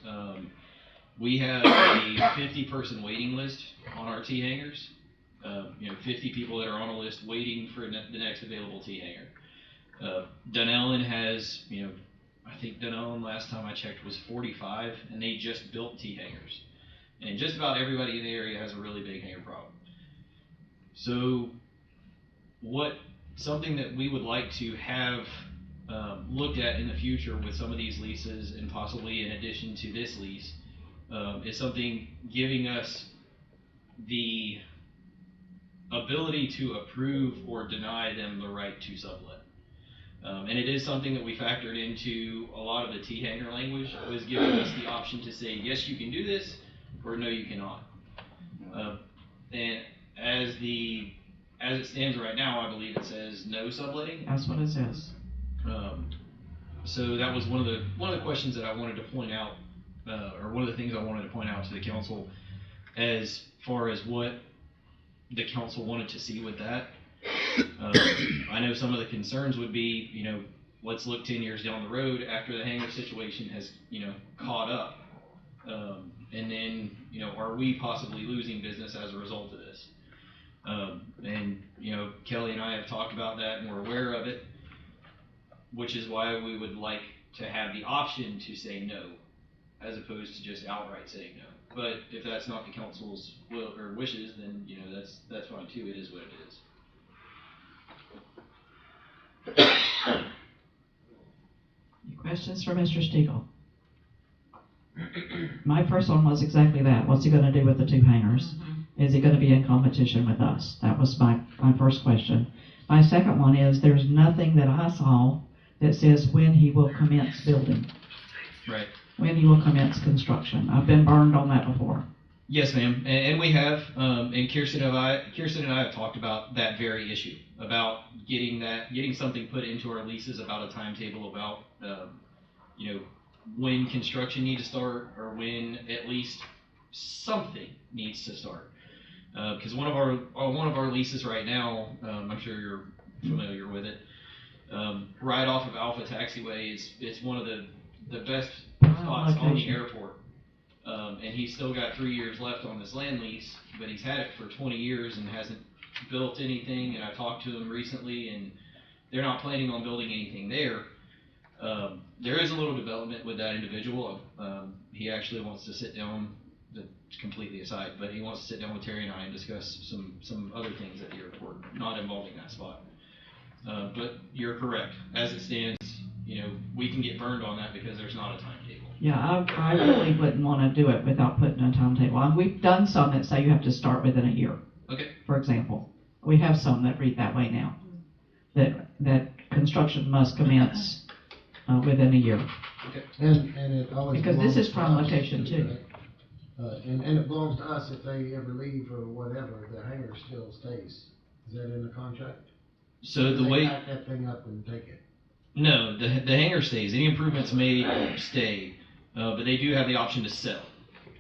We have a 50-person waiting list on our T-hangars. 50 people that are on a list waiting for the next available T-hanger. Dunellen has, I think Dunellen last time I checked was 45, and they just built T-hangars. And just about everybody in the area has a really big hangar problem. So something that we would like to have looked at in the future with some of these leases, and possibly in addition to this lease, is something giving us the ability to approve or deny them the right to sublet. And it is something that we factored into a lot of the T-hanger language, was giving us the option to say, yes, you can do this, or no, you cannot. And as it stands right now, I believe it says no subletting. That's what it says. So that was one of the questions that I wanted to point out, or one of the things I wanted to point out to the council, as far as what the council wanted to see with that. I know some of the concerns would be, let's look 10 years down the road after the hangar situation has, caught up. And then, are we possibly losing business as a result of this? And Kelly and I have talked about that, and we're aware of it, which is why we would like to have the option to say no, as opposed to just outright saying no. But if that's not the council's will or wishes, then that's fine too. It is what it is. Any questions for Mr. Stiegel? My first one was exactly that. What's he going to do with the 2 hangars? Is he going to be in competition with us? That was my first question. My second one is, there's nothing that I saw that says when he will commence building. Right. When he will commence construction. I've been burned on that before. Yes, ma'am, and we have, and Kirsten and I have talked about that very issue, about getting something put into our leases about a timetable, about, when construction needs to start, or when at least something needs to start. Because one of our leases right now, I'm sure you're familiar with it, right off of Alpha Taxiway. It's one of the best spots on the location. airport. And he's still got 3 years left on his land lease, but he's had it for 20 years and hasn't built anything. And I talked to him recently, and they're not planning on building anything there. There is a little development with that individual. He actually wants to sit down, completely aside, but he wants to sit down with Terry and I and discuss some other things at the airport, not involving that spot. But you're correct. As it stands, we can get burned on that because there's not a timetable. Yeah, I really wouldn't want to do it without putting a timetable. And we've done some that say you have to start within a year. Okay. For example, we have some that read that way now. That construction must commence within a year. Okay. And it always Because this is belongs to prime us, location too. right? And it belongs to us if they ever leave or whatever, the hangar still stays. Is that in the contract? So the They way pack that thing up and take it. No, the hangar stays. Any improvements made stay, but they do have the option to sell.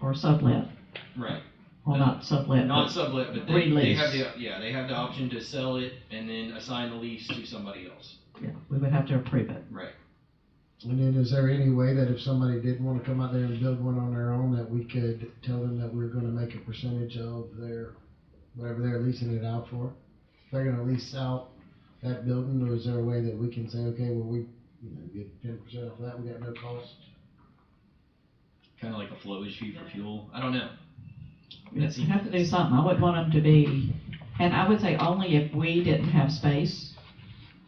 Or sublet. Right. Well, not sublet. Not but sublet, but they release. have they have the option to sell it and then assign the lease to somebody else. Yeah, we would have to approve it. Right. And then is there any way that if somebody did want to come out there and build one on their own, that we could tell them that we're gonna make a percentage of their, whatever they're leasing it out for? If they're gonna lease out that building, or is there a way that we can say, okay, well, we, get 10% off that, we got no cost? Kind of like a flowage fee for fuel. I don't know. We have to do something. I would want them to be, and I would say only if we didn't have space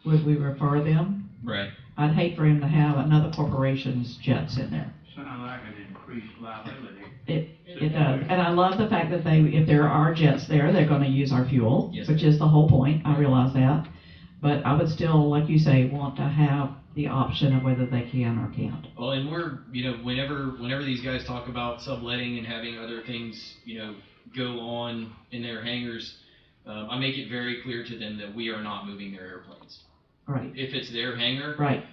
would we refer them. Right. I'd hate for him to have another corporation's jets in there. Sound like an increased liability. It does, and I love the fact that if there are jets there, they're gonna use our fuel, Yes. which is the whole point, I realize that. But I would still, like you say, want to have the option of whether they can or can't. Well, and we're, whenever these guys talk about subletting and having other things, go on in their hangars, I make it very clear to them that we are not moving their airplanes. Right. If it's their hangar, Right.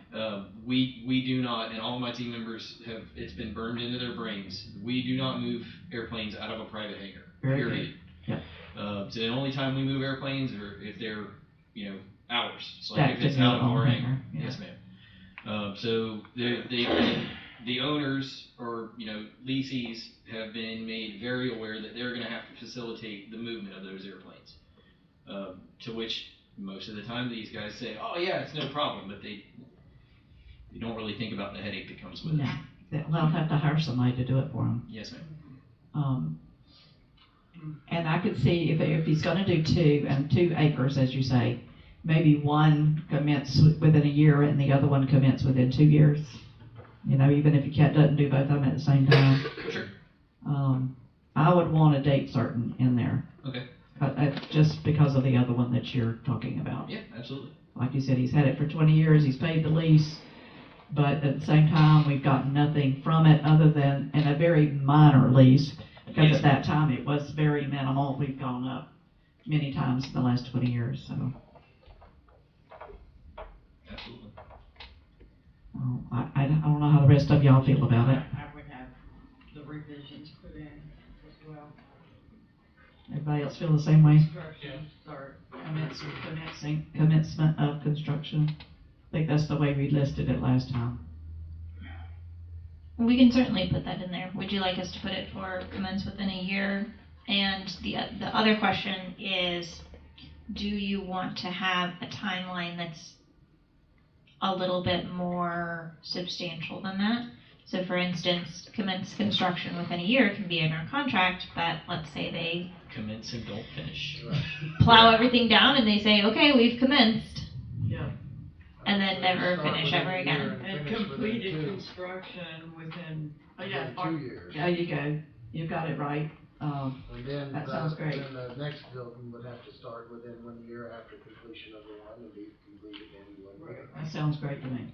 We do not, and all of my team members it's been burned into their brains. We do not move airplanes out of a private hangar. Very Period. good. So the only time we move airplanes are if they're, ours. Like Stacked if it's in your out of own our hangar, hangar. yeah. Yes, ma'am. So the owners or leasees have been made very aware that they're going to have to facilitate the movement of those airplanes. To which most of the time these guys say, "Oh yeah, it's no problem," but they don't really think about the headache that comes with No, it. they'll have to hire somebody to do it for them. Yes, ma'am. And I could see if he's gonna do 2 acres, as you say, maybe one commence within a year and the other one commence within 2 years. Even if you doesn't do both of them at the same time. Sure. I would want a date certain in there. Okay. Just because of the other one that you're talking about. Yeah, absolutely. Like you said, he's had it for 20 years, he's paid the lease, but at the same time, we've gotten nothing from it other than, in a very minor lease, because Yes. at that time, it was very minimal. We've gone up many times in the last 20 years, so. Absolutely. I don't know how the rest of y'all feel about it. I would have the revisions put in as well. Everybody else feel the same way? Construction start. Commencement of construction. I think that's the way we listed it last time. We can certainly put that in there. Would you like us to put it for commence within a year? And the other question is, do you want to have a timeline that's a little bit more substantial than that? So for instance, commence construction within a year can be in our contract, but let's say they Commence and don't finish. plow everything down and they say, okay, we've commenced. Yeah. And then never finish ever again. And completed construction within. Within 2 years. There you go. You got it right. And then, That sounds great. Then the next building would have to start within 1 year after completion of the one and be completed in 1 year. That sounds great to me.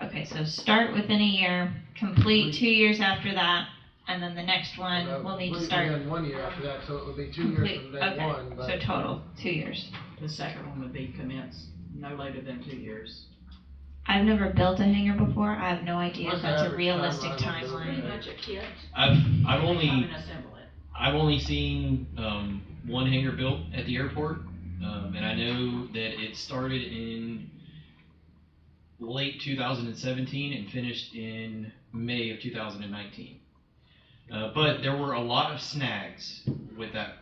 Okay, so start within a year, complete 2 years after that, and then the next one will need to start. Within 1 year after that, so it would be 2 years complete. from day Okay, one, but. so total 2 years. The second one would be commence no later than 2 years. I've never built a hangar before. I have no idea if What's the that's a average realistic timeline on building timeline. a Bunch of kids. I've only assemble it. I've only seen one hangar built at the airport, and I know that it started in late 2017 and finished in May of 2019. But there were a lot of snags with that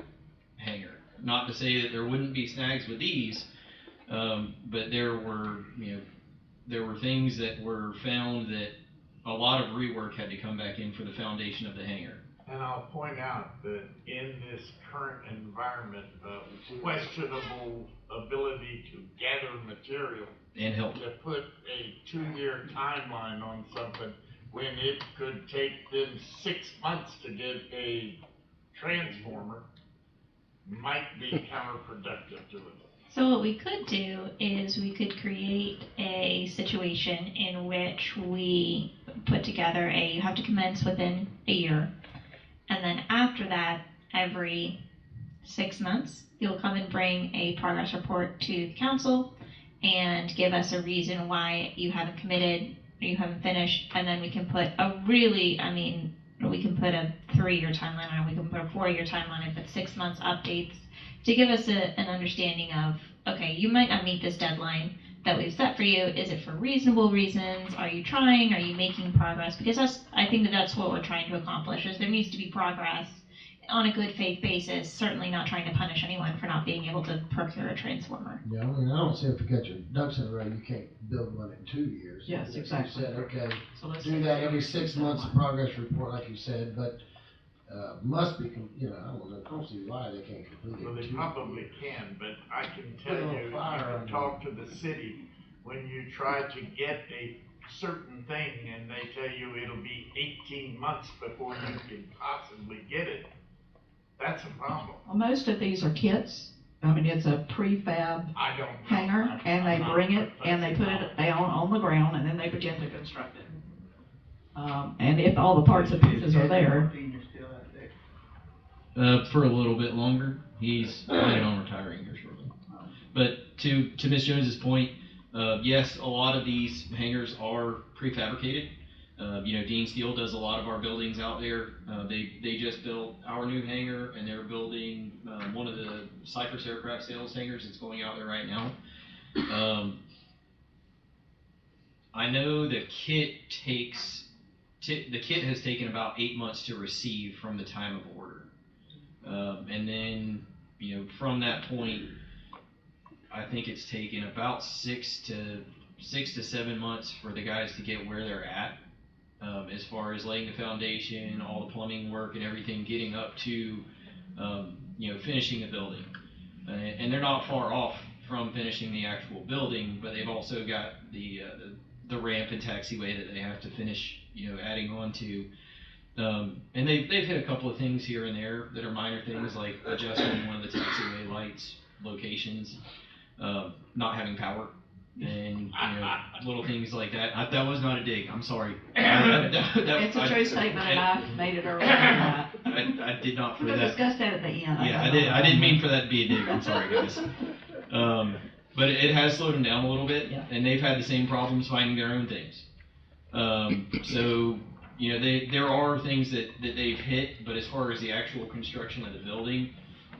hangar. Not to say that there wouldn't be snags with these, but there were things that were found that a lot of rework had to come back in for the foundation of the hangar. And I'll point out that in this current environment of questionable ability to gather material and help to put a 2-year timeline on something when it could take them 6 months to get a transformer might be counterproductive to it. So what we could do is we could create a situation in which we put together you have to commence within a year. And then after that, every 6 months, you'll come and bring a progress report to council and give us a reason why you haven't committed or you haven't finished. And then we can put we can put a 3-year timeline on it, we can put a 4-year timeline on it, but 6 months updates to give us an understanding of, okay, you might not meet this deadline that we've set for you. Is it for reasonable reasons? Are you trying? Are you making progress? Because I think that's what we're trying to accomplish, is there needs to be progress on a good faith basis, certainly not trying to punish anyone for not being able to procure a transformer. Yeah, I mean, I don't see if you got your ducks in a row, you can't build one in 2 years. Yes, exactly. You said, okay, So let's do say that 3 every years 6 months, a progress report, like you said, but, must be, I don't see why they can't complete it. Well, in they 2 probably years. can, but I can tell Put a you, little fire you under can talk to the city, when you try to get a certain thing and they tell you it'll be 18 months before you can possibly get it, that's a problem. Well, most of these are kits. I mean, it's a prefab I don't know. hangar, and they I'm bring not it, and they put it down on the ground, and then they begin to construct it. And if all the parts and pieces are there, For a little bit longer. He's planning on retiring here shortly. But to Ms. Jones's point, yes, a lot of these hangars are prefabricated. Dean Steel does a lot of our buildings out there. They just built our new hangar, and they're building one of the Cypress aircraft sales hangars that's going out there right now. I know the kit has taken about 8 months to receive from the time of order. And then, from that point, I think it's taken about 6 to 7 months for the guys to get where they're at, as far as laying the foundation, all the plumbing work and everything, getting up to, finishing the building. And they're not far off from finishing the actual building, but they've also got the ramp and taxiway that they have to finish, adding on to. And they've hit a couple of things here and there that are minor things, like adjusting one of the taxiway lights locations, not having power, and little things like that. That was not a dig. I'm sorry. it's a true statement, and I made it earlier than that. I did not for We'll that. discuss that at the end. Yeah, I didn't mean for that to be a dig. I'm sorry, guys. But it has slowed them down a little bit, and they've had the same problems finding their own things. So, there are things that they've hit, but as far as the actual construction of the building,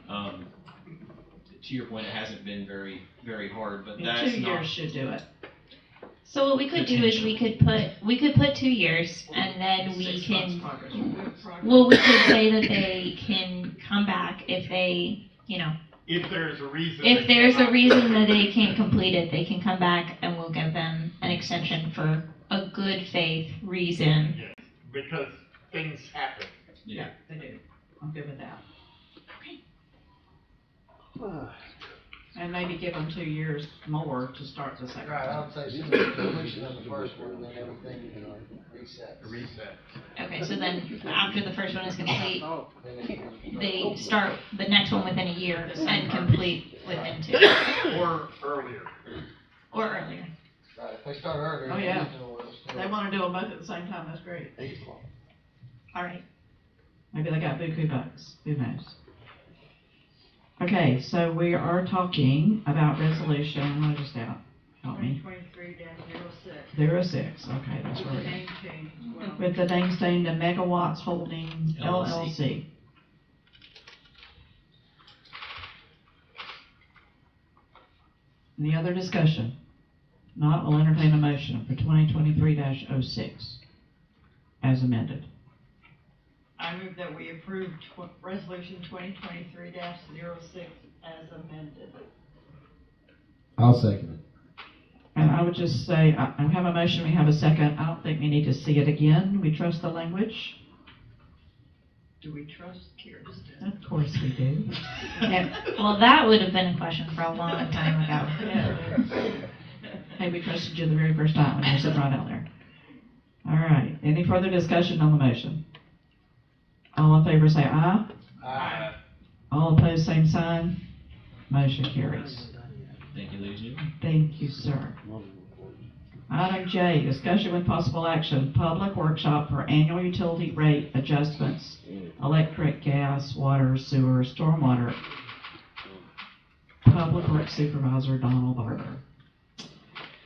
to your point, it hasn't been very, very hard. But that's 2 years should do it. So what we could do is we could put 2 years, and then we can, we could say that they can come back if they, If there's a reason. if there's a reason that they can't complete it, they can come back and we'll give them an extension for a good faith reason. Yes, because things happen. Yeah, they do. I'm good with that. And maybe give them 2 years more to start the second. Right, I would say some completion of the first one, and then everything, reset. Reset. Okay, so then after the first one is complete, they start the next one within a year and complete within 2. Or earlier. Or earlier. Right, if they start earlier. Oh, yeah. Still- They want to do them both at the same time, that's great. 8 o'clock. All right. Maybe they got buku bucks, who knows? Okay, so we are talking about resolution, what is that? Help me. 2023-06. 06, okay, that's With the right. name change as well. With the name staying to Megawatts Holding LLC. Any other discussion? Not, will entertain a motion for 2023-06 as amended. I move that we approve resolution 2023-06 as amended. I'll second it. And I would just say, I have a motion, we have a second. I don't think we need to see it again. We trust the language. Do we trust Kirsten? Of course we do. Well, that would have been a question for a long time ago. Hey, we trusted you the very first time when you said right out there. All right, any further discussion on the motion? All in favor say aye. Aye. All opposed, same sign. Motion carries. Thank you, ladies and gentlemen. Thank you, sir. Item J, discussion with possible action, public workshop for annual utility rate adjustments, electric, gas, water, sewer, stormwater. Public Works Supervisor Donald Barber.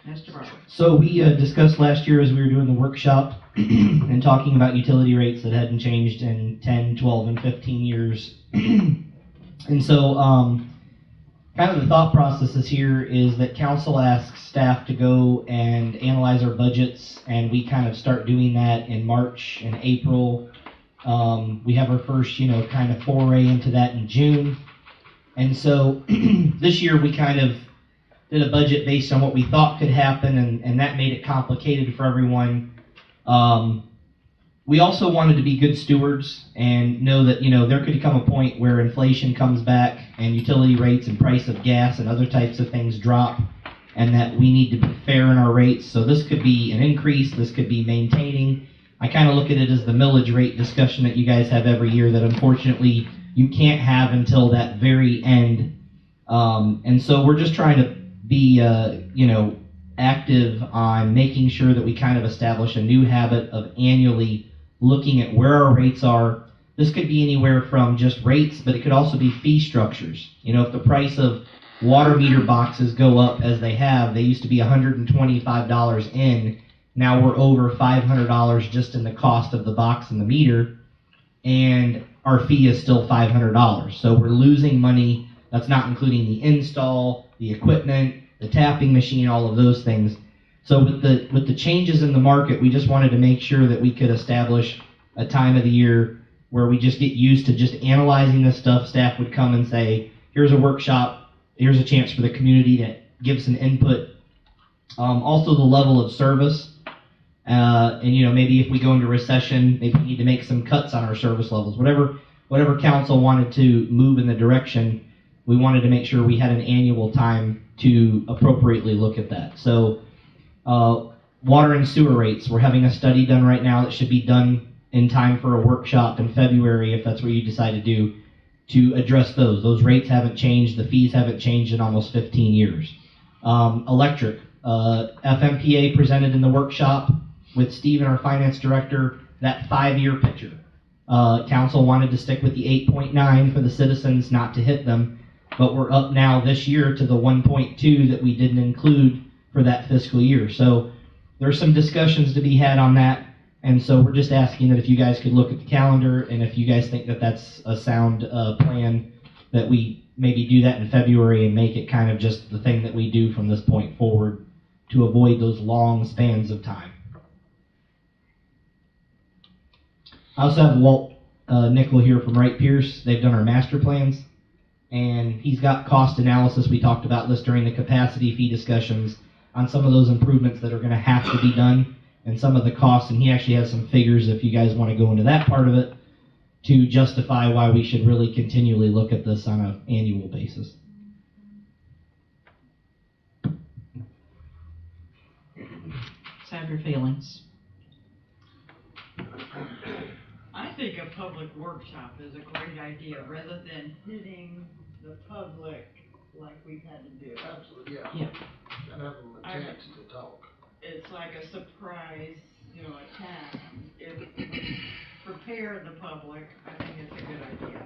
Mr. Barber. So we discussed last year as we were doing the workshop and talking about utility rates that hadn't changed in 10, 12, and 15 years. And so kind of the thought process is here is that council asks staff to go and analyze our budgets, and we kind of start doing that in March and April. We have our first, kind of foray into that in June. And so this year we kind of did a budget based on what we thought could happen, and that made it complicated for everyone. We also wanted to be good stewards and know that, there could come a point where inflation comes back and utility rates and price of gas and other types of things drop, and that we need to be fair in our rates. So this could be an increase, this could be maintaining. I kind of look at it as the millage rate discussion that you guys have every year that unfortunately you can't have until that very end. And so we're just trying to be, active on making sure that we kind of establish a new habit of annually looking at where our rates are. This could be anywhere from just rates, but it could also be fee structures. If the price of water meter boxes go up as they have, they used to be $125 in. Now we're over $500 just in the cost of the box and the meter, and our fee is still $500. So we're losing money. That's not including the install, the equipment, the tapping machine, all of those things. So with the changes in the market, we just wanted to make sure that we could establish a time of the year where we just get used to just analyzing this stuff. Staff would come and say, here's a workshop, here's a chance for the community to give some input. Also the level of service. And maybe if we go into recession, maybe we need to make some cuts on our service levels. Whatever council wanted to move in the direction, we wanted to make sure we had an annual time to appropriately look at that. So water and sewer rates, we're having a study done right now that should be done in time for a workshop in February, if that's what you decide to do, to address those. Those rates haven't changed, the fees haven't changed in almost 15 years. Electric, FMPA presented in the workshop with Steve and our finance director, that 5-year picture. Council wanted to stick with the 8.9 for the citizens, not to hit them, but we're up now this year to the 1.2 that we didn't include for that fiscal year. So there's some discussions to be had on that, and so we're just asking that if you guys could look at the calendar, and if you guys think that that's a sound plan, that we maybe do that in February and make it kind of just the thing that we do from this point forward to avoid those long spans of time. I also have Walt Nickel here from Wright Pierce. They've done our master plans, and he's got cost analysis. We talked about this during the capacity fee discussions on some of those improvements that are going to have to be done and some of the costs, and he actually has some figures if you guys want to go into that part of it to justify why we should really continually look at this on an annual basis. Let's have your feelings. I think a public workshop is a great idea, rather than hitting the public like we've had to do. Absolutely, yeah. Yeah. Gotta have them a chance to talk. It's like a surprise, attack. If we prepare the public, I think it's a good idea.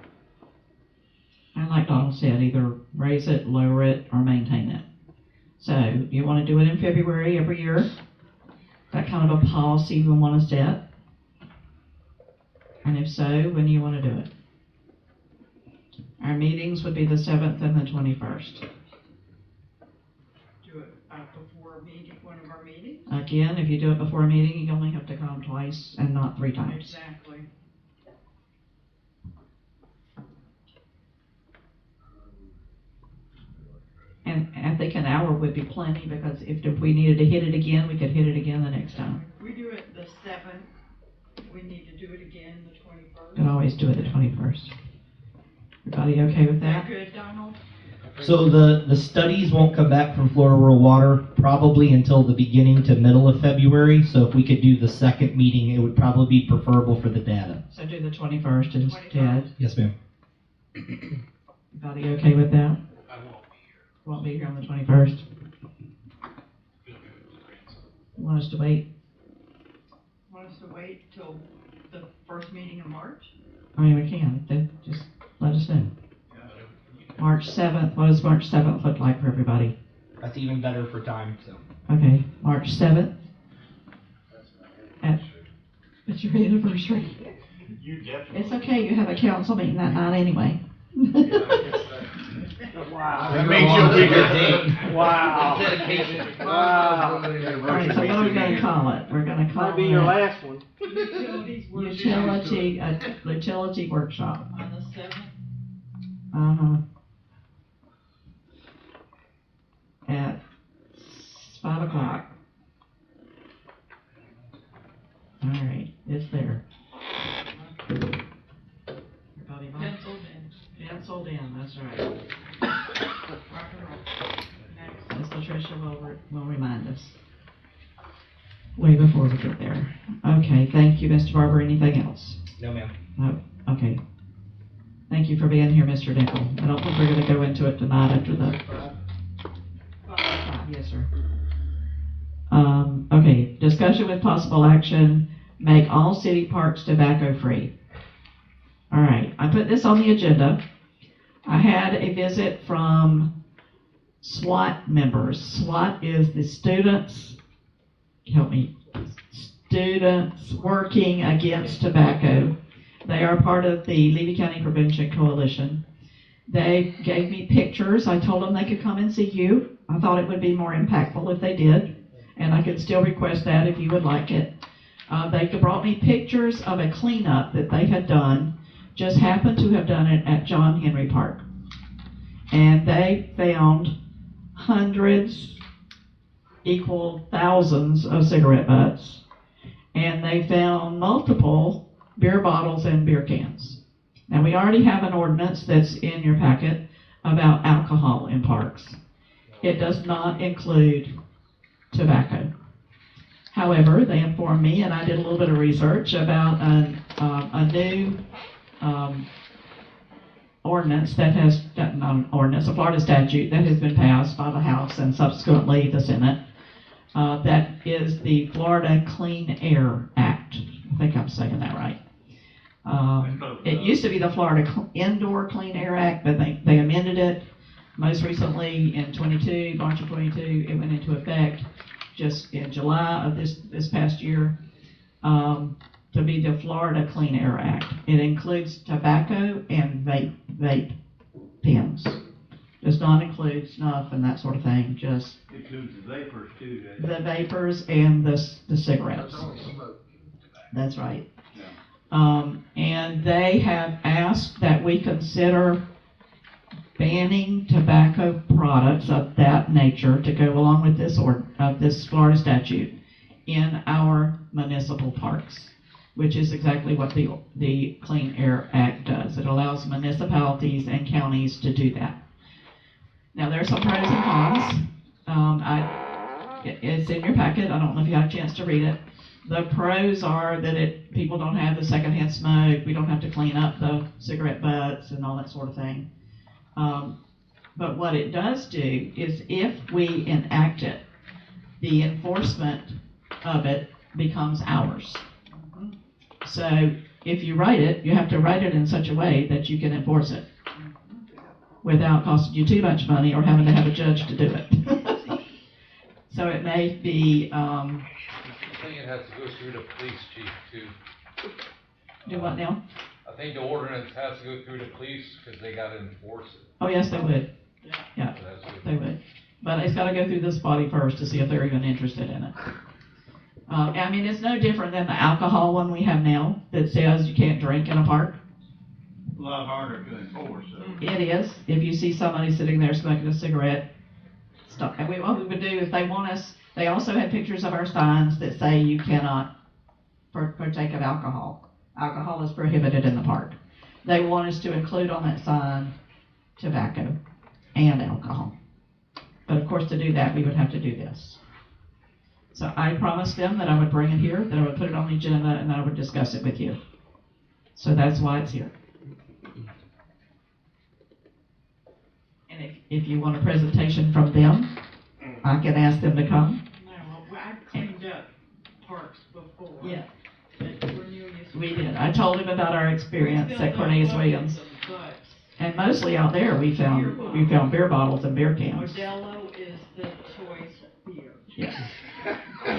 And like Donald said, either raise it, lower it, or maintain it. So you want to do it in February every year? That kind of a policy you want to set? And if so, when do you want to do it? Our meetings would be the 7th and the 21st. Do it before before a meeting, one of our meetings. Again, if you do it before a meeting, you only have to come twice and not 3 times. Exactly. And I think an hour would be plenty, because if we needed to hit it again, we could hit it again the next time. If we do it the 7th, we need to do it again the 21st. Could always do it the 21st. Everybody okay with Is that that? good, Donald? So the studies won't come back from Florida Rural Water probably until the beginning to middle of February. So if we could do the second meeting, it would probably be preferable for the data. So do the 21st instead. Yes, ma'am. Everybody okay with that? I won't be here. Won't be here on the 21st. You want us to wait? Want us to wait till the first meeting in March? I mean, we can. Then just let us know. March 7th, what does March 7th look like for everybody? That's even better for time. So. Okay, March 7th. It's your anniversary. You definitely. It's okay, you have a council meeting that night anyway. Wow. That makes you a bigger. Wow. Dedication. Wow. All right, so what are we gonna call it? We're gonna call it. Might be your last one. Utility workshop. On the 7th? Uh-huh. At 5 o'clock. All right, it's there. Everybody Penciled in. penciled in, that's right. Rock and roll. Next. Ms. Latricia will remind us. Way before we get there. Okay, thank you, Mr. Barber. Anything else? No, ma'am. No, okay. Thank you for being here, Mr. Dingle. I don't think we're gonna go into it tonight after the. Yes, sir. Okay, discussion with possible action, make all city parks tobacco-free. All right, I put this on the agenda. I had a visit from SWAT members. SWAT is the students, help me, Students Working Against Tobacco. They are part of the Levy County Prevention Coalition. They gave me pictures. I told them they could come and see you. I thought it would be more impactful if they did, and I could still request that if you would like it. They brought me pictures of a cleanup that they had done, just happened to have done it at John Henry Park. And they found hundreds, equal thousands of cigarette butts, and they found multiple beer bottles and beer cans. Now, we already have an ordinance that's in your packet about alcohol in parks. It does not include tobacco. However, they informed me, and I did a little bit of research about a new ordinance that has, not an ordinance, a Florida statute that has been passed by the House and subsequently the Senate. That is the Florida Clean Air Act. I think I'm saying that right. It used to be the Florida Indoor Clean Air Act, but they amended it most recently in March of 22. It went into effect just in July of this past year, to be the Florida Clean Air Act. It includes tobacco and vape pens. Does not include snuff and that sort of thing, just Includes the vapors too, doesn't the vapors and the cigarettes. That's right. And they have asked that we consider banning tobacco products of that nature to go along with this Florida statute in our municipal parks, which is exactly what the Clean Air Act does. It allows municipalities and counties to do that. Now, there are some pros and cons. It's in your packet. I don't know if you had a chance to read it. The pros are that people don't have the secondhand smoke. We don't have to clean up the cigarette butts and all that sort of thing. But what it does do is, if we enact it, the enforcement of it becomes ours. So if you write it, you have to write it in such a way that you can enforce it without costing you too much money or having to have a judge to do it. So it may be. I think it has to go through the police chief too. Do what now? I think the ordinance has to go through the police because they got to enforce it. Oh yes, they would. Yeah, So that's what- they would. but it's gotta go through this body first to see if they're even interested in it. I mean, it's no different than the alcohol one we have now that says you can't drink in a park. A lot harder to enforce, so. It is. If you see somebody sitting there smoking a cigarette, stop. And what we would do is they also had pictures of our signs that say you cannot partake of alcohol. Alcohol is prohibited in the park. They want us to include on that sign tobacco and alcohol. But of course, to do that, we would have to do this. So I promised them that I would bring it here, that I would put it on the agenda, and that I would discuss it with you. So that's why it's here. And if you want a presentation from them, I can ask them to come. No, well, I've cleaned up parks before. Yeah. But Cornelius. We did. I told him about our experience at Cornelius Williams. And mostly out there, we found beer bottles and beer cans. Modelo is the choice beer. Yeah.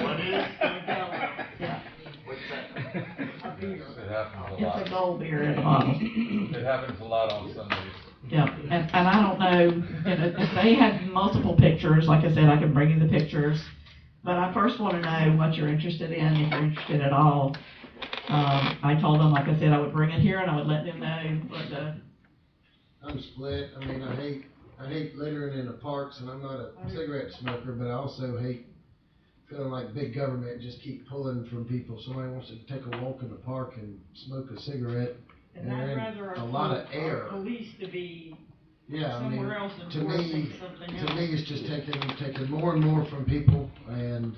What is? Modelo. Yeah. What's that? A beer. It happens a lot. It's a gold beer in a bottle. It happens a lot on Sundays. Yeah, and I don't know, if they have multiple pictures, like I said, I can bring you the pictures. But I first want to know what you're interested in, if you're interested at all. I told them, like I said, I would bring it here and I would let them know what the. I'm split. I mean, I hate littering in the parks, and I'm not a cigarette smoker, but I also hate feeling like big government just keep pulling from people. Somebody wants to take a walk in the park and smoke a cigarette, and they're I'd in rather a lot of air. police to be Yeah, I mean, somewhere else to enforcing me, something else. to me, it's just taking more and more from people, and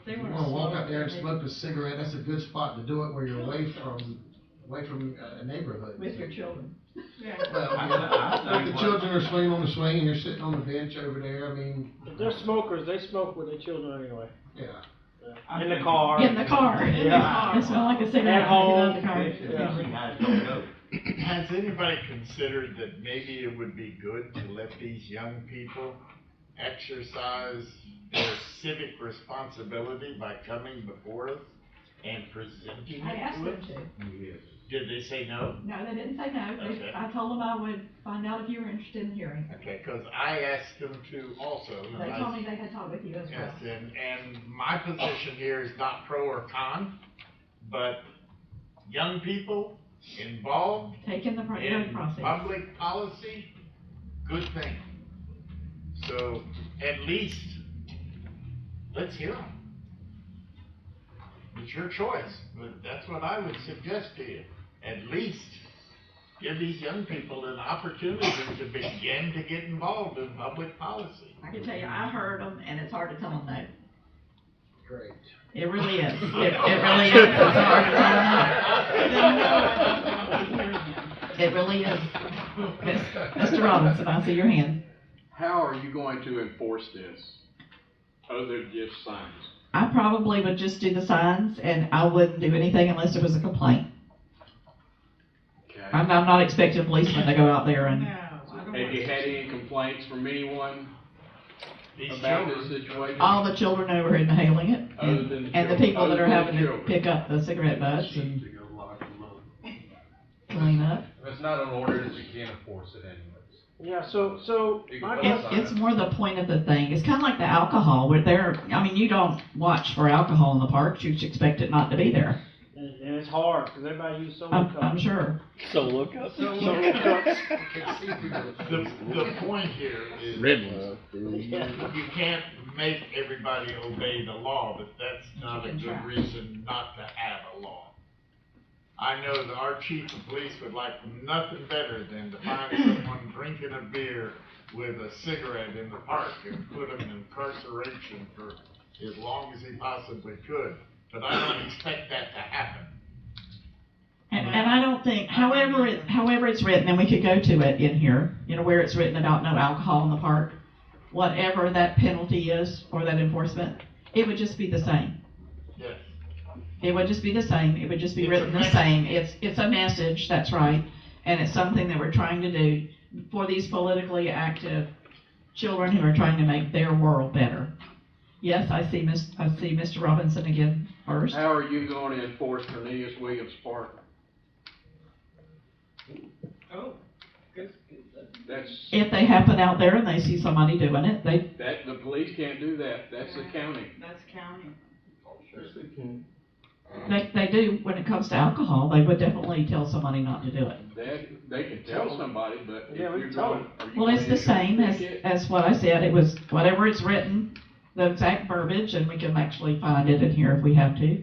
They if you wanna wanna walk slow out there and it, smoke a cigarette, that's a good spot to do it, where you're away from a neighborhood. With your children. Yeah. Well, if the children are swinging on the swing and you're sitting on the bench over there, I mean. If they're smokers, they smoke with their children anyway. Yeah. In the car. In the car. Yeah. It smelled like a cigarette. At when home. you get out of the car. Yeah. Has anybody considered that maybe it would be good to let these young people exercise their civic responsibility by coming before us and presenting I it asked to them us? to. Did they say no? No, they didn't say no. Okay. I told them I would find out if you were interested in hearing. Okay, because I asked them to also. and They I- told me they had talked with you as well. Yes, and my position here is not pro or con, but young people involved Taking the in process. public policy, good thing. So at least, let's hear them. It's your choice, but that's what I would suggest to you. At least give these young people an opportunity to begin to get involved in public policy. I can tell you, I heard them, and it's hard to tell them no. Great. It really is. It really is. It's hard to tell them no. It really is. Mr. Robinson, I see your hand. How are you going to enforce this, other than just signs? I probably would just do the signs, and I wouldn't do anything unless there was a complaint. Okay. I'm not expecting policemen to go out there and. Have you had any complaints from anyone These about children. this situation? All the children who are inhaling it, Other than the and the children. people that Other are than having the to children. pick up the cigarette butts and clean up. If it's not an ordinance, you can't enforce it anyways. Yeah, so You my can put a question, It's more the point of the thing. It's kind of like the alcohol, where you don't watch for alcohol in the parks. You just expect it not to be there. and it's hard, because everybody uses solo cups. I'm sure. Solo cups. The point here is you can't make everybody obey the law, but that's not a good reason not to have a law. I know that our chief of police would like nothing better than to find someone drinking a beer with a cigarette in the park and put him in incarceration for as long as he possibly could. But I don't expect that to happen. And I don't think, however it's written, and we could go to it in here, where it's written about no alcohol in the park, whatever that penalty is or that enforcement, it would just be the same. Yes. It would just be the same. It would just be It's written a the message. same. It's a message, that's right. And it's something that we're trying to do for these politically active children who are trying to make their world better. Yes, I see Mr. Robinson again first. How are you going to enforce Cornelius Williams Park? Oh, good. That's, If they happen out there and they see somebody doing it, the police can't do that, that's the county. That's county. they do, when it comes to alcohol, they would definitely tell somebody not to do it. They can tell somebody, but if Yeah, we you're tell going. are you Well, it's going the to same issue a ticket? as what I said, it was whatever it's written, the exact verbiage, and we can actually find it in here if we have to.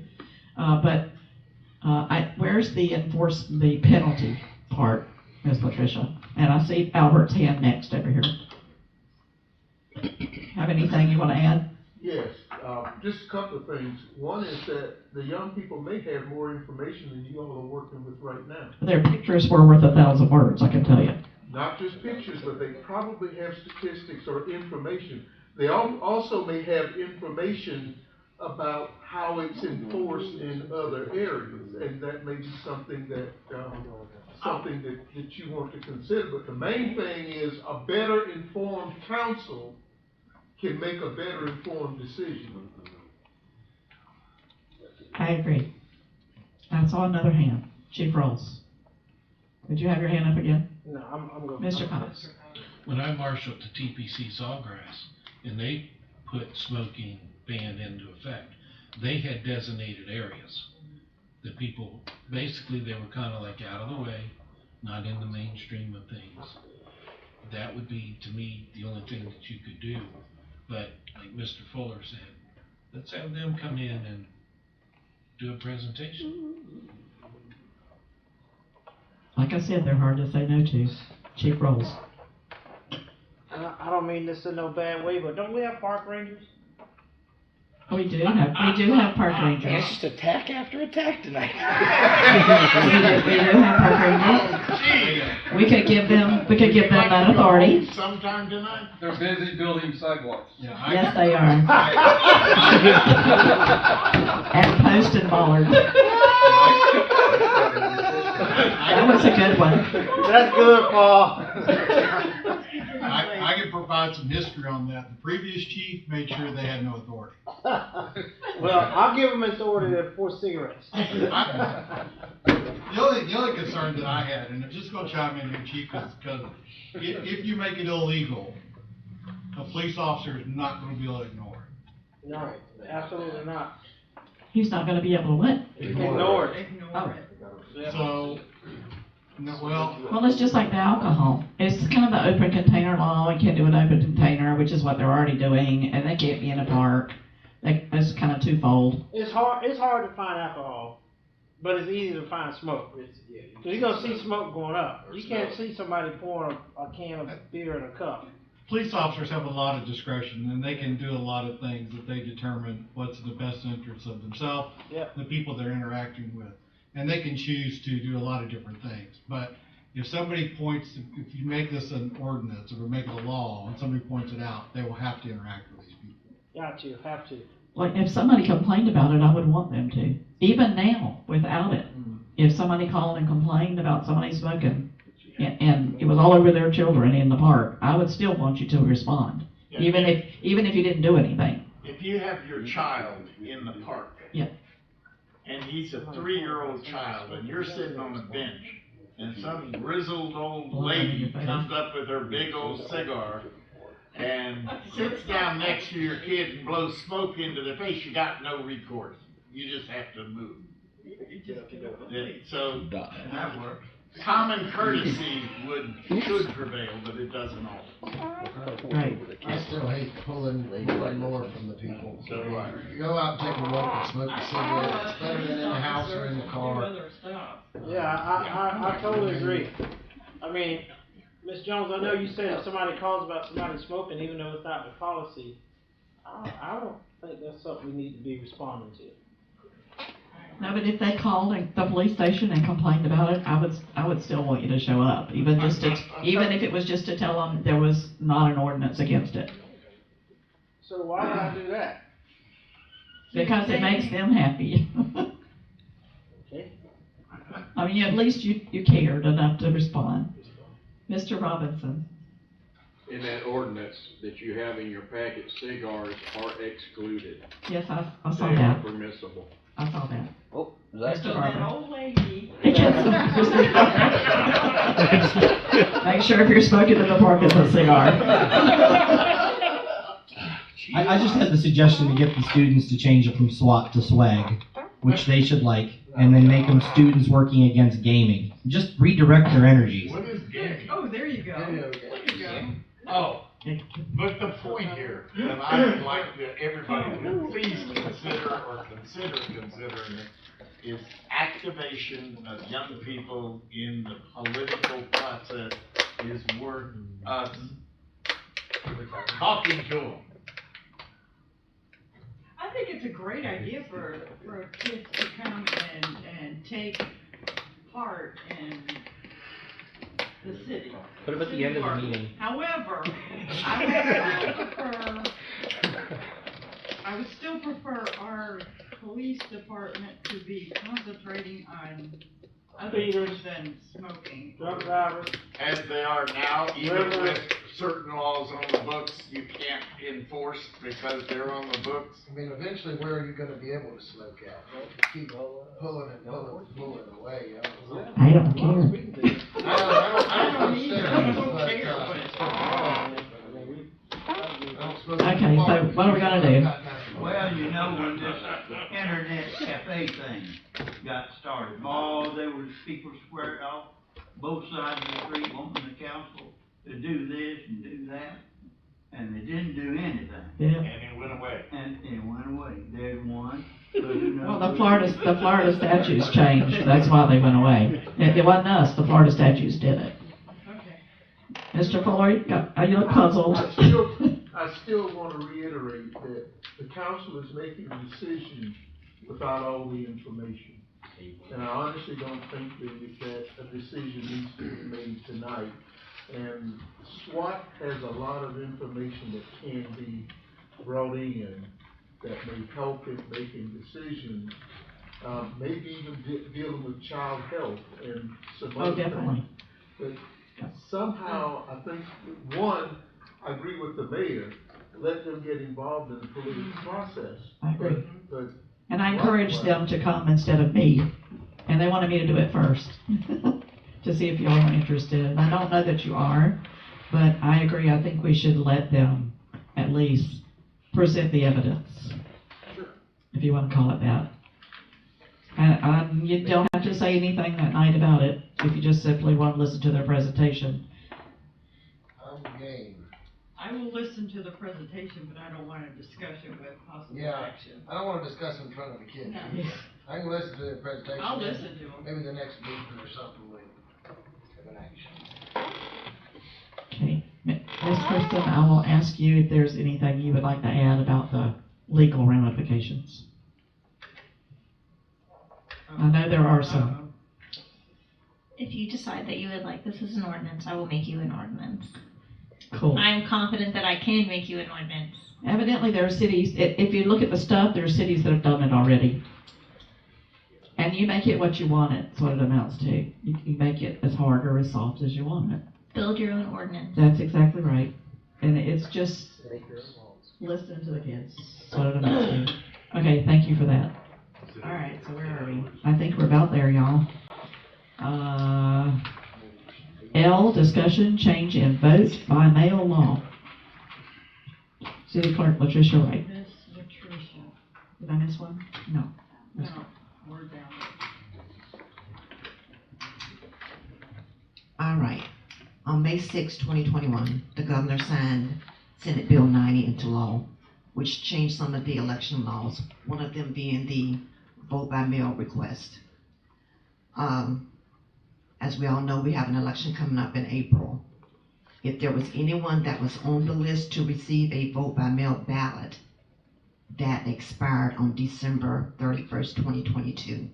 Where's the penalty part, Ms. Patricia? And I see Albert's hand next over here. Have anything you wanna add? Yes, just a couple of things. One is that the young people may have more information than you all are working with right now. Their pictures were worth 1,000 words, I can tell you. Not just pictures, but they probably have statistics or information. They also may have information about how it's enforced in other areas, and that may be something that that you want to consider. But the main thing is a better informed council can make a better informed decision. I agree. I saw another hand. Chief Rolls. Did you have your hand up again? No, I'm going. Mr. Cox. When I marshaled the TPC Sawgrass and they put smoking ban into effect, they had designated areas that people, basically they were kind of like out of the way, not in the mainstream of things. That would be, to me, the only thing that you could do. But like Mr. Fuller said, let's have them come in and do a presentation. Like I said, they're hard to say no to. Chief Rolls. I don't mean this in no bad way, but don't we have park rangers? We do have park rangers. It's just attack after attack tonight. we do have park rangers. We could give them that authority. Sometime tonight. They're busy building sidewalks. Yes, they are. And post and bollard. That was a good one. That's good, Paul. I can provide some history on that. The previous chief made sure they had no authority. Well, I'll give them authority for cigarettes. The only concern that I had, and I'm just gonna chime in here, chief, is because if you make it illegal, a police officer is not gonna be able to ignore it. No, absolutely not. He's not gonna be able to what? Ignore it. Oh. So, no, well, it's just like the alcohol. It's kind of the open container law. You can't do an open container, which is what they're already doing, and they can't be in a park. It's kind of twofold. It's hard to find alcohol, but it's easy to find smoke. You're gonna see smoke going up. You can't see somebody pouring a can of beer in a cup. police officers have a lot of discretion, and they can do a lot of things that they determine what's in the best interest of themselves, the people they're interacting with. And they can choose to do a lot of different things. But if somebody points, if you make this an ordinance or make it a law, and somebody points it out, they will have to interact with these people. Got you, have to. Like, if somebody complained about it, I would want them to. Even now, without it. If somebody called and complained about somebody smoking, and it was all over their children in the park, I would still want you to respond. Yeah. Even if you didn't do anything. If you have your child in the park. Yeah. And he's a 3-year-old child, and you're sitting on a bench, and some grizzled old lady comes up with her big old cigar, and sits down next to your kid and blows smoke into their face, you got no recourse. You just have to move. So, that works. Common courtesy should prevail, but it doesn't always. Right. I still hate pulling more from the people. So do I. You go out and take a walk and smoke a cigarette, it's better than in the house or in the car. Yeah, I totally agree. I mean, Ms. Jones, I know you said if somebody calls about somebody smoking, even though it's not the policy, I don't think that's something we need to be responding to. No, but if they called the police station and complained about it, I would still want you to show up, even if it was just to tell them there was not an ordinance against it. So why would I do that? Because it makes them happy. Okay. I mean, at least you cared enough to respond. Mr. Robinson. In that ordinance that you have in your packet, cigars are excluded. Yes, I saw They are that. permissible. I saw that. Oh, is that Mr. So Barber. that old lady. Make sure if you're smoking in the park, it's a cigar. I just had the suggestion to get the students to change it from SWAT to swag, which they should like, and then make them students working against gaming. Just redirect their energies. What is gaming? Oh, there you go. There you go. Oh, but the point here, that I would like everybody to please consider or consider considering it, is activation of young people in the political process is worth us talking to them. I think it's a great idea for kids to come and take part in the city. Put them at the end of the meeting. However, I would still prefer our police department to be concentrating on other things than smoking. Drunk drivers. As they are now, even with certain laws on the books, you can't enforce because they're on the books. I mean, eventually, where are you gonna be able to smoke out? Keep pulling away, I don't care. I don't Okay, so what are we gonna do? Well, you know, when this internet cafe thing got started, there was people squared off both sides of the street wanting the council to do this and do that, and they didn't do anything. Yeah. And it went away. And it went away. There's one. But who knows? Well, the Florida statutes changed, that's why they went away. It wasn't us, the Florida statutes did it. Mr. Fuller, you look puzzled. I still want to reiterate that the council is making a decision without all the information. And I honestly don't think that a decision needs to be made tonight. And SWAT has a lot of information that can be brought in that may help in making decisions, maybe even dealing with child health and some other definitely. things. But somehow, I think, one, I agree with the mayor, let them get involved in the political process. I agree. But And I encouraged them to come instead of me, and they wanted me to do it first, to see if y'all are interested. And I don't know that you are, but I agree, I think we should let them at least present the evidence, if you want to call it that. And you don't have to say anything that night about it, if you just simply want to listen to their presentation. I'm game. I will listen to the presentation, but I don't want a discussion with possible action. I don't wanna discuss in front of the kids. No. I can listen to their presentation. I'll listen to them. Maybe the next meeting or something with an action. Okay, Ms. Kristen, I will ask you if there's anything you would like to add about the legal ramifications. I know there are some. If you decide that you would like this as an ordinance, I will make you an ordinance. Cool. I'm confident that I can make you an ordinance. Evidently, there are cities, if you look at the stuff, there are cities that have done it already. And you make it what you want it, that's what it amounts to. You make it as hard or as soft as you want it. Build your own ordinance. That's exactly right. And it's just listen to the kids, that's what it amounts to. Okay, thank you for that. All right, so where are we? I think we're about there, y'all. L, discussion, change in vote by mail law. City Clerk Latricia Wright. Miss Latricia. Did I miss one? No. No, we're down. All right. On May 6, 2021, the governor signed Senate Bill 90 into law, which changed some of the election laws, one of them being the vote by mail request. As we all know, we have an election coming up in April. If there was anyone that was on the list to receive a vote by mail ballot, that expired on December 31st, 2022.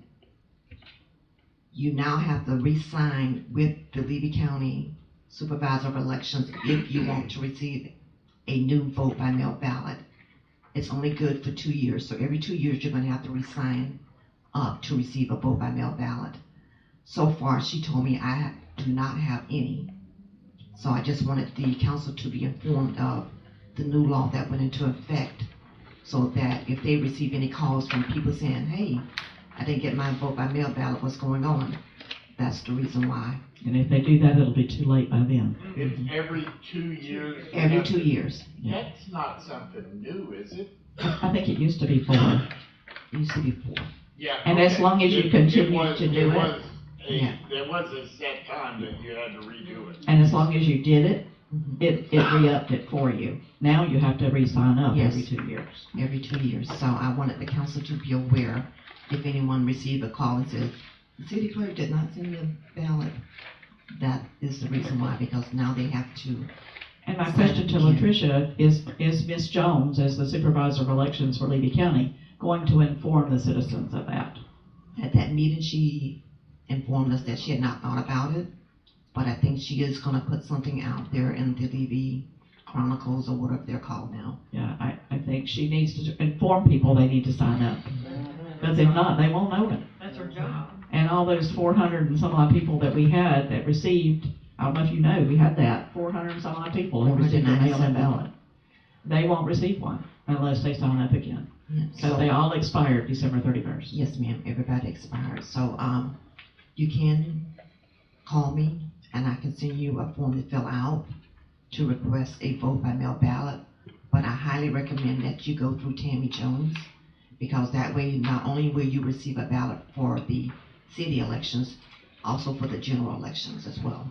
You now have to re-sign with the Levy County Supervisor of Elections if you want to receive a new vote by mail ballot. It's only good for 2 years, so every 2 years you're going to have to re-sign up to receive a vote by mail ballot. So far, she told me I do not have any. So I just wanted the council to be informed of the new law that went into effect, so that if they receive any calls from people saying, hey, I didn't get my vote by mail ballot, what's going on? That's the reason why. And if they do that, it'll be too late by then. It's every 2 years. Every 2 years. That's not something new, is it? I think it used to be 4. It used to be 4. Yeah. And as okay. long as you It continue was- to do it, was a- Yeah. There was a set time that you had to redo it. and as long as you did it, it re-upped it for you. Now you have to re-sign up Yes. every 2 years. Every 2 years. So I wanted the council to be aware if anyone received a call and says, the city clerk did not send me a ballot. That is the reason why, because now they have to. And my question to Latricia is Ms. Jones, as the supervisor of elections for Levy County, going to inform the citizens of that? At that meeting, she informed us that she had not thought about it, but I think she is gonna put something out there in the Levy Chronicles or whatever they're called now. Yeah, I think she needs to inform people they need to sign up. Because if not, they won't know it. That's her job. And all those 400 and some odd people that we had that received, I don't know if you know, we had that, 400 and some odd people who received a mail-in ballot. They won't receive one unless they sign up again. Because they all expired December 31st. Yes, ma'am, everybody expired. So, you can call me and I can send you a form to fill out to request a vote by mail ballot. But I highly recommend that you go through Tammy Jones, because that way not only will you receive a ballot for the city elections, also for the general elections as well.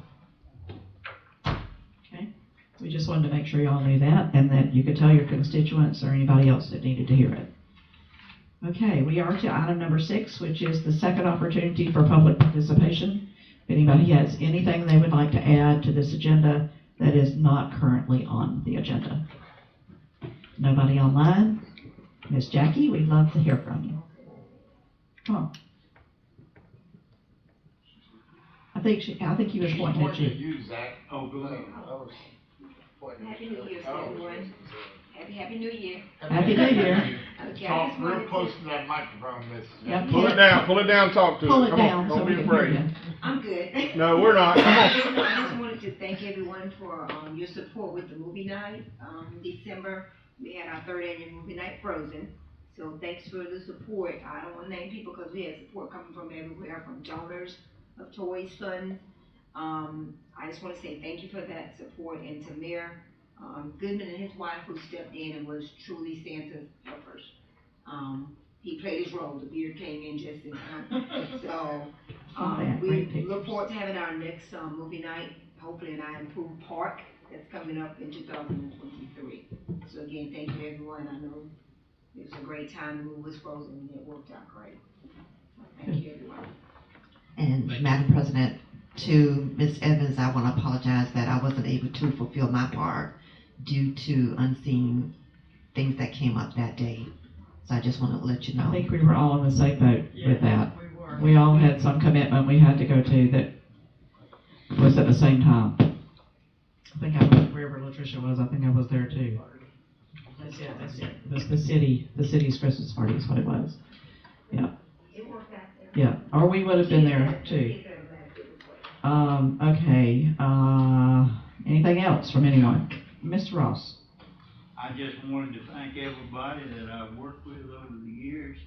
Okay, we just wanted to make sure y'all knew that and that you could tell your constituents or anybody else that needed to hear it. Okay, we are to item number 6, which is the second opportunity for public participation. If anybody has anything they would like to add to this agenda that is not currently on the agenda. Nobody online? Miss Jackie, we'd love to hear from you. Come on. I think he was pointing at you. You, Zach. Oh, go ahead. Happy New Year, everyone. Happy New Year. Happy New Year. Okay, I Talk just real wanted close to, to that microphone, Miss. Yep. Pull it down, talk to Pull it. it Come down on, so don't we be can hear afraid. you. I'm good. No, we're not. Come on. I just wanted to thank everyone for your support with the movie night. December, we had our 3rd annual movie night, Frozen. So thanks for the support. I don't want to name people because we had support coming from everywhere, from donors of toys, funds. I just want to say thank you for that support, and to Mayor Goodman and his wife, who stepped in and was truly Santa's helpers. He played his role. The beard came in just in time. So we look forward to having our next movie night, hopefully in our improved park that's coming up in 2023. So again, thank you everyone. I know it was a great time. The movie was Frozen and it worked out great. So thank you everyone. And Madam President, to Ms. Evans, I want to apologize that I wasn't able to fulfill my part due to unseen things that came up that day. So I just want to let you know. I think we were all on the same boat with that. We were. We all had some commitment we had to go to that was at the same time. I think I was wherever Latricia was, I think I was there too. That's it. It was the city's Christmas party is what it was. Yeah. It worked out there. Yeah, or we would have been there too. Okay, anything else from anyone? Mr. Ross? I just wanted to thank everybody that I've worked with over the years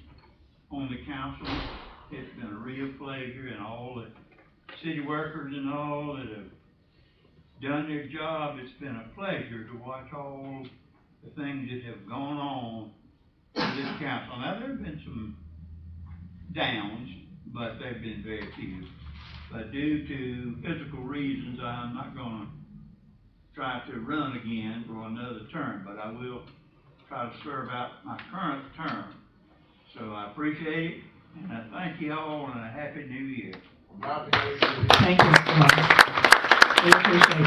on the council. It's been a real pleasure, and all the city workers and all that have done their job. It's been a pleasure to watch all the things that have gone on in this council. Now, there have been some downs, but they've been very few. But due to physical reasons, I'm not going to try to run again for another term, but I will try to serve out my current term. So I appreciate it, and I thank you all, and a happy New Year. Thank you, Mr. Ross. We appreciate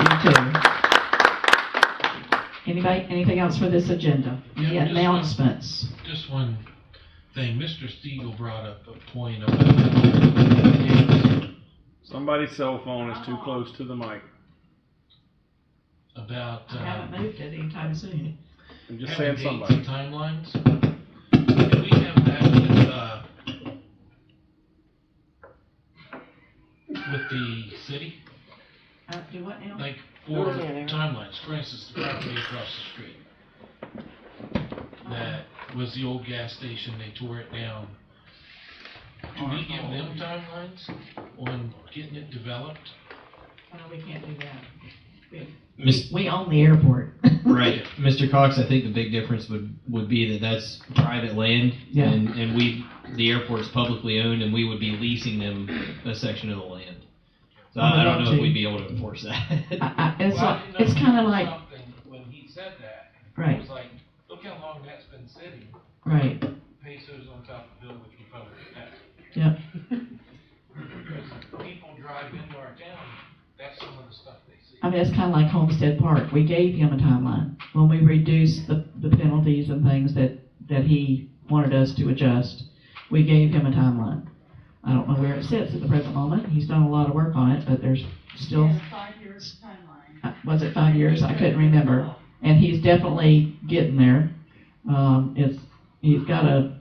you too. Anything else for this agenda? Any Yeah, announcements? Just one thing, Mr. Stiegel brought up a point about Somebody's cell phone is too close to the mic. about I haven't moved it anytime soon. I'm just having saying dates somebody. and timelines. Can we have that with the city? Do what now? Like for timelines, for instance, the property across the street. That was the old gas station, they tore it down. Can we give them timelines on getting it developed? No, we can't do that. We own the airport. Right, Mr. Cox, I think the big difference would be that that's private land, Yeah. and the airport's publicly owned, and we would be leasing them a section of the land. So I don't know if we'd be able to enforce that. It's kind of like, When he said that, Right. it was like, look how long that's been sitting. right, Pesos on top of bill, which we probably have. Yep. Because people drive into our town, that's some of the stuff they see. I mean, it's kind of like Homestead Park. We gave him a timeline. When we reduced the penalties and things that he wanted us to adjust, we gave him a timeline. I don't know where it sits at the present moment. He's done a lot of work on it, but there's still, 5 years timeline. was it 5 years? I couldn't remember. And he's definitely getting there. He's got a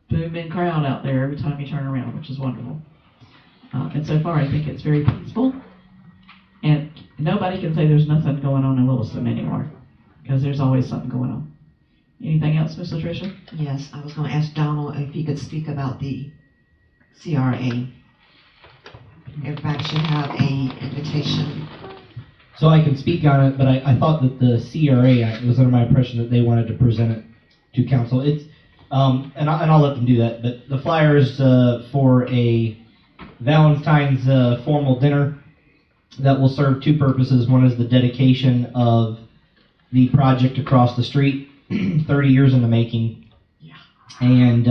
booming crowd out there every time you turn around, which is wonderful. And so far, I think it's very peaceful. And nobody can say there's nothing going on in Williston anymore, because there's always something going on. Anything else, Miss Latricia? Yes, I was gonna ask Donald if he could speak about the CRA. Everybody should have a invitation. So I can speak on it, but I thought that the CRA, I was under my impression that they wanted to present it to council. It's, and I'll let them do that, but the flyer is for a Valentine's formal dinner that will serve two purposes. One is the dedication of the project across the street, 30 years in the making. Yeah. And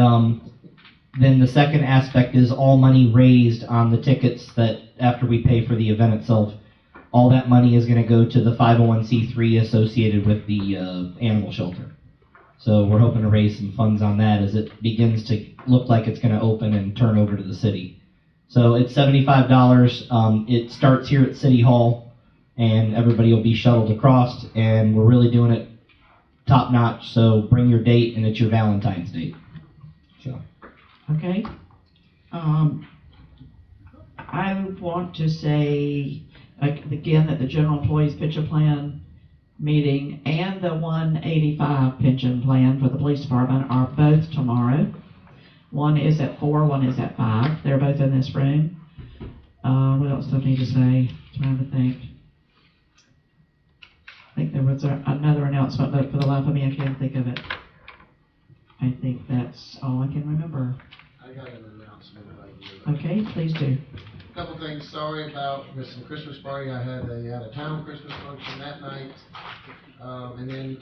then the second aspect is all money raised on the tickets that after we pay for the event itself, all that money is going to go to the 501c3 associated with the animal shelter. So we're hoping to raise some funds on that as it begins to look like it's going to open and turn over to the city. So it's $75. It starts here at City Hall, and everybody will be shuttled across, and we're really doing it top notch. So bring your date, and it's your Valentine's date. So. Okay. I want to say, again, that the general employees pension plan meeting and the 185 pension plan for the police department are both tomorrow. One is at 4, one is at 5. They're both in this room. What else do I need to say? Trying to think. I think there was another announcement, but for the life of me, I can't think of it. I think that's all I can remember. I got an announcement. Okay, please do. A couple things. Sorry about missing Christmas party. I had a out-of-town Christmas function that night. And then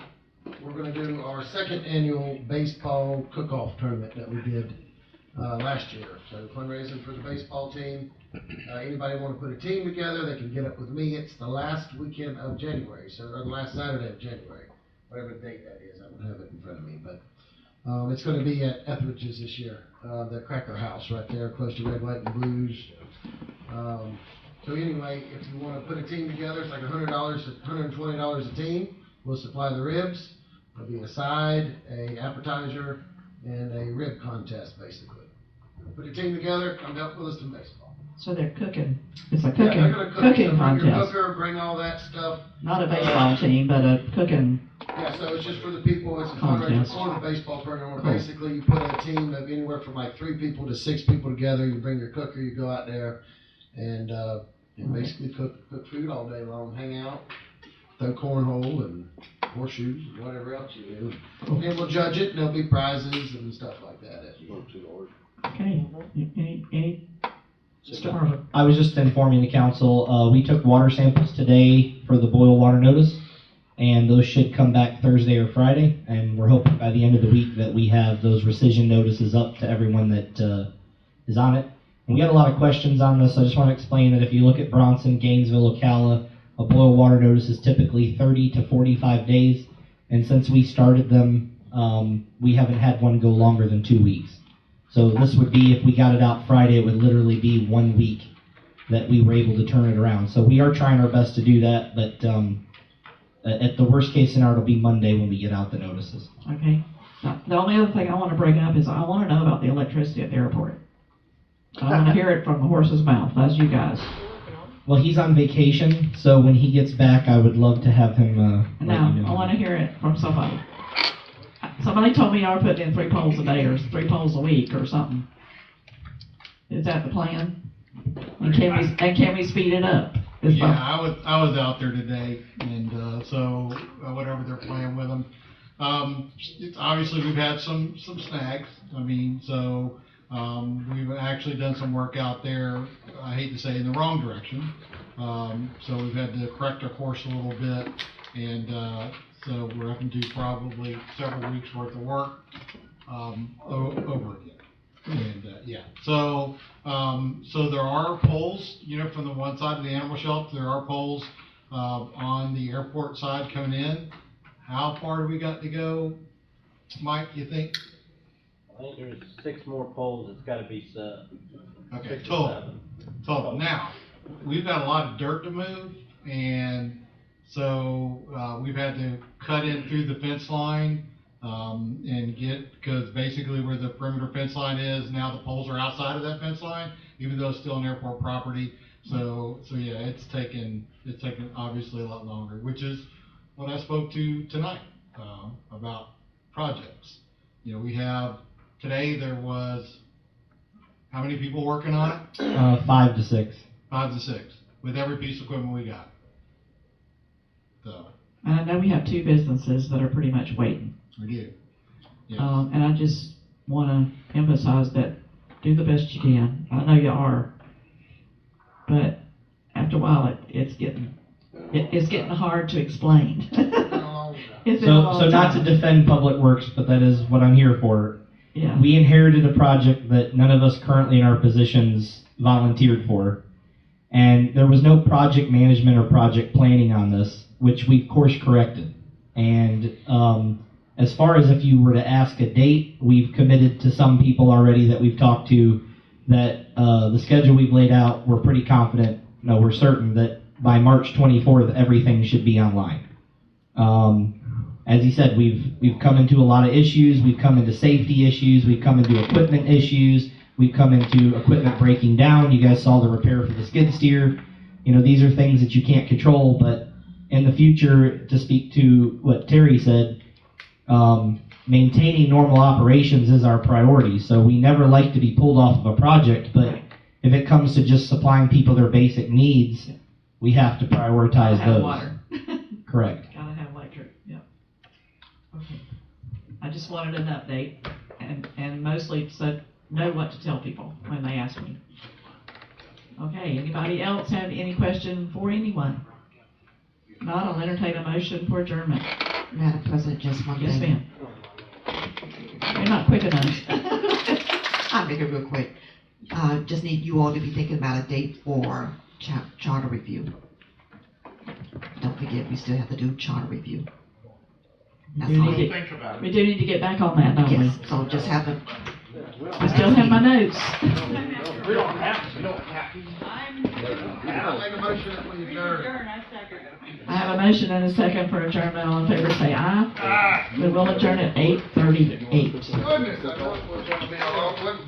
we're going to do our second annual baseball cook-off tournament that we did last year. So fundraising for the baseball team. Anybody want to put a team together, they can get up with me. It's the last weekend of January, or the last Saturday of January, whatever date that is. I don't have it in front of me, but it's going to be at Etheridge's this year, the Cracker House right there, close to Red, White, and Blues. So anyway, if you want to put a team together, it's like $100, $120 a team. We'll supply the ribs. There'll be a side, a appetizer, and a rib contest, basically. Put a team together, come help Williston baseball. So they're cooking. It's a Yeah, cooking, they're gonna cook. cooking So bring your contest. cooker, bring all that stuff. Not a baseball team, but a cooking. Yeah, so it's just for the people, it's a fundraiser Contest. for the baseball program, where Cool. basically you put a team of anywhere from like 3 people to 6 people together, you bring your cooker, you go out there, and basically cook food all day long, hang out, throw cornhole and horseshoes, and whatever else you do. And we'll judge it, and there'll be prizes and stuff like that as well. Okay. Any Mr. Harvey? I was just informing the council, we took water samples today for the boil water notice, and those should come back Thursday or Friday, and we're hoping by the end of the week that we have those rescission notices up to everyone that is on it. And we got a lot of questions on this, so I just want to explain that if you look at Bronson, Gainesville, Ocala, a boil water notice is typically 30 to 45 days, and since we started them, we haven't had one go longer than 2 weeks. So this would be, if we got it out Friday, it would literally be 1 week that we were able to turn it around. So we are trying our best to do that, but at the worst case scenario, it'll be Monday when we get out the notices. Okay. Now, the only other thing I want to bring up is I want to know about the electricity at the airport. I want to hear it from the horse's mouth. That's you guys. Well, he's on vacation, so when he gets back, I would love to have him let Now, you know. I want to hear it from somebody. Somebody told me y'all were putting in 3 poles a day or 3 poles a week or something. Is that the plan? And can we speed it up? Is Yeah, my- I was out there today, and so whatever they're playing with them. Obviously, we've had some snags. I mean, so we've actually done some work out there. I hate to say in the wrong direction. So we've had to correct our course a little bit, and so we're having to do probably several weeks worth of work over again. And yeah, so there are poles, from the one side of the animal shelter. There are poles on the airport side coming in. How far do we got to go, Mike? You think? I think there's 6 more poles that's gotta be set. Okay, 6 or 7. total. Now, we've got a lot of dirt to move, and so we've had to cut in through the fence line and because basically where the perimeter fence line is, now the poles are outside of that fence line, even though it's still an airport property. So yeah, it's taken obviously a lot longer, which is what I spoke to tonight about projects. We have, today there was, how many people working on it? 5 to 6. 5 to 6, with every piece of equipment we got. So. And I know we have 2 businesses that are pretty much waiting. We do. Yes. And I just want to emphasize that do the best you can. I know you are, but after a while, it's getting hard to explain. It's been a long So not to time. defend Public Works, but that is what I'm here for. Yeah. We inherited a project that none of us currently in our positions volunteered for. And there was no project management or project planning on this, which we of course corrected. And as far as if you were to ask a date, we've committed to some people already that we've talked to that the schedule we've laid out, we're pretty confident, no, we're certain that by March 24th, everything should be online. As he said, we've come into a lot of issues. We've come into safety issues. We've come into equipment issues. We've come into equipment breaking down. You guys saw the repair for the skid steer. These are things that you can't control, but in the future, to speak to what Terry said, maintaining normal operations is our priority. So we never like to be pulled off of a project, but if it comes to just supplying people their basic needs, we have to prioritize Gotta have those. water. Correct. Gotta have electric, yeah. Okay. I just wanted an update and mostly so know what to tell people when they ask me. Okay, anybody else have any question for anyone? If not, I'll entertain a motion for adjournment. Madam President, just one thing. Yes, ma'am. You're not quick enough. I'll make it real quick. Just need you all to be thinking about a date for charter review. Don't forget, we still have to do charter review. That's We all. do need to get back on that, don't we? Yes, so just have a. I still have my notes. We don't have to. I'll make a motion that we adjourn. I have a motion and a second for adjournment. All in favor say aye. We will adjourn at 8:38. Goodness, I know it was gonna be a long one.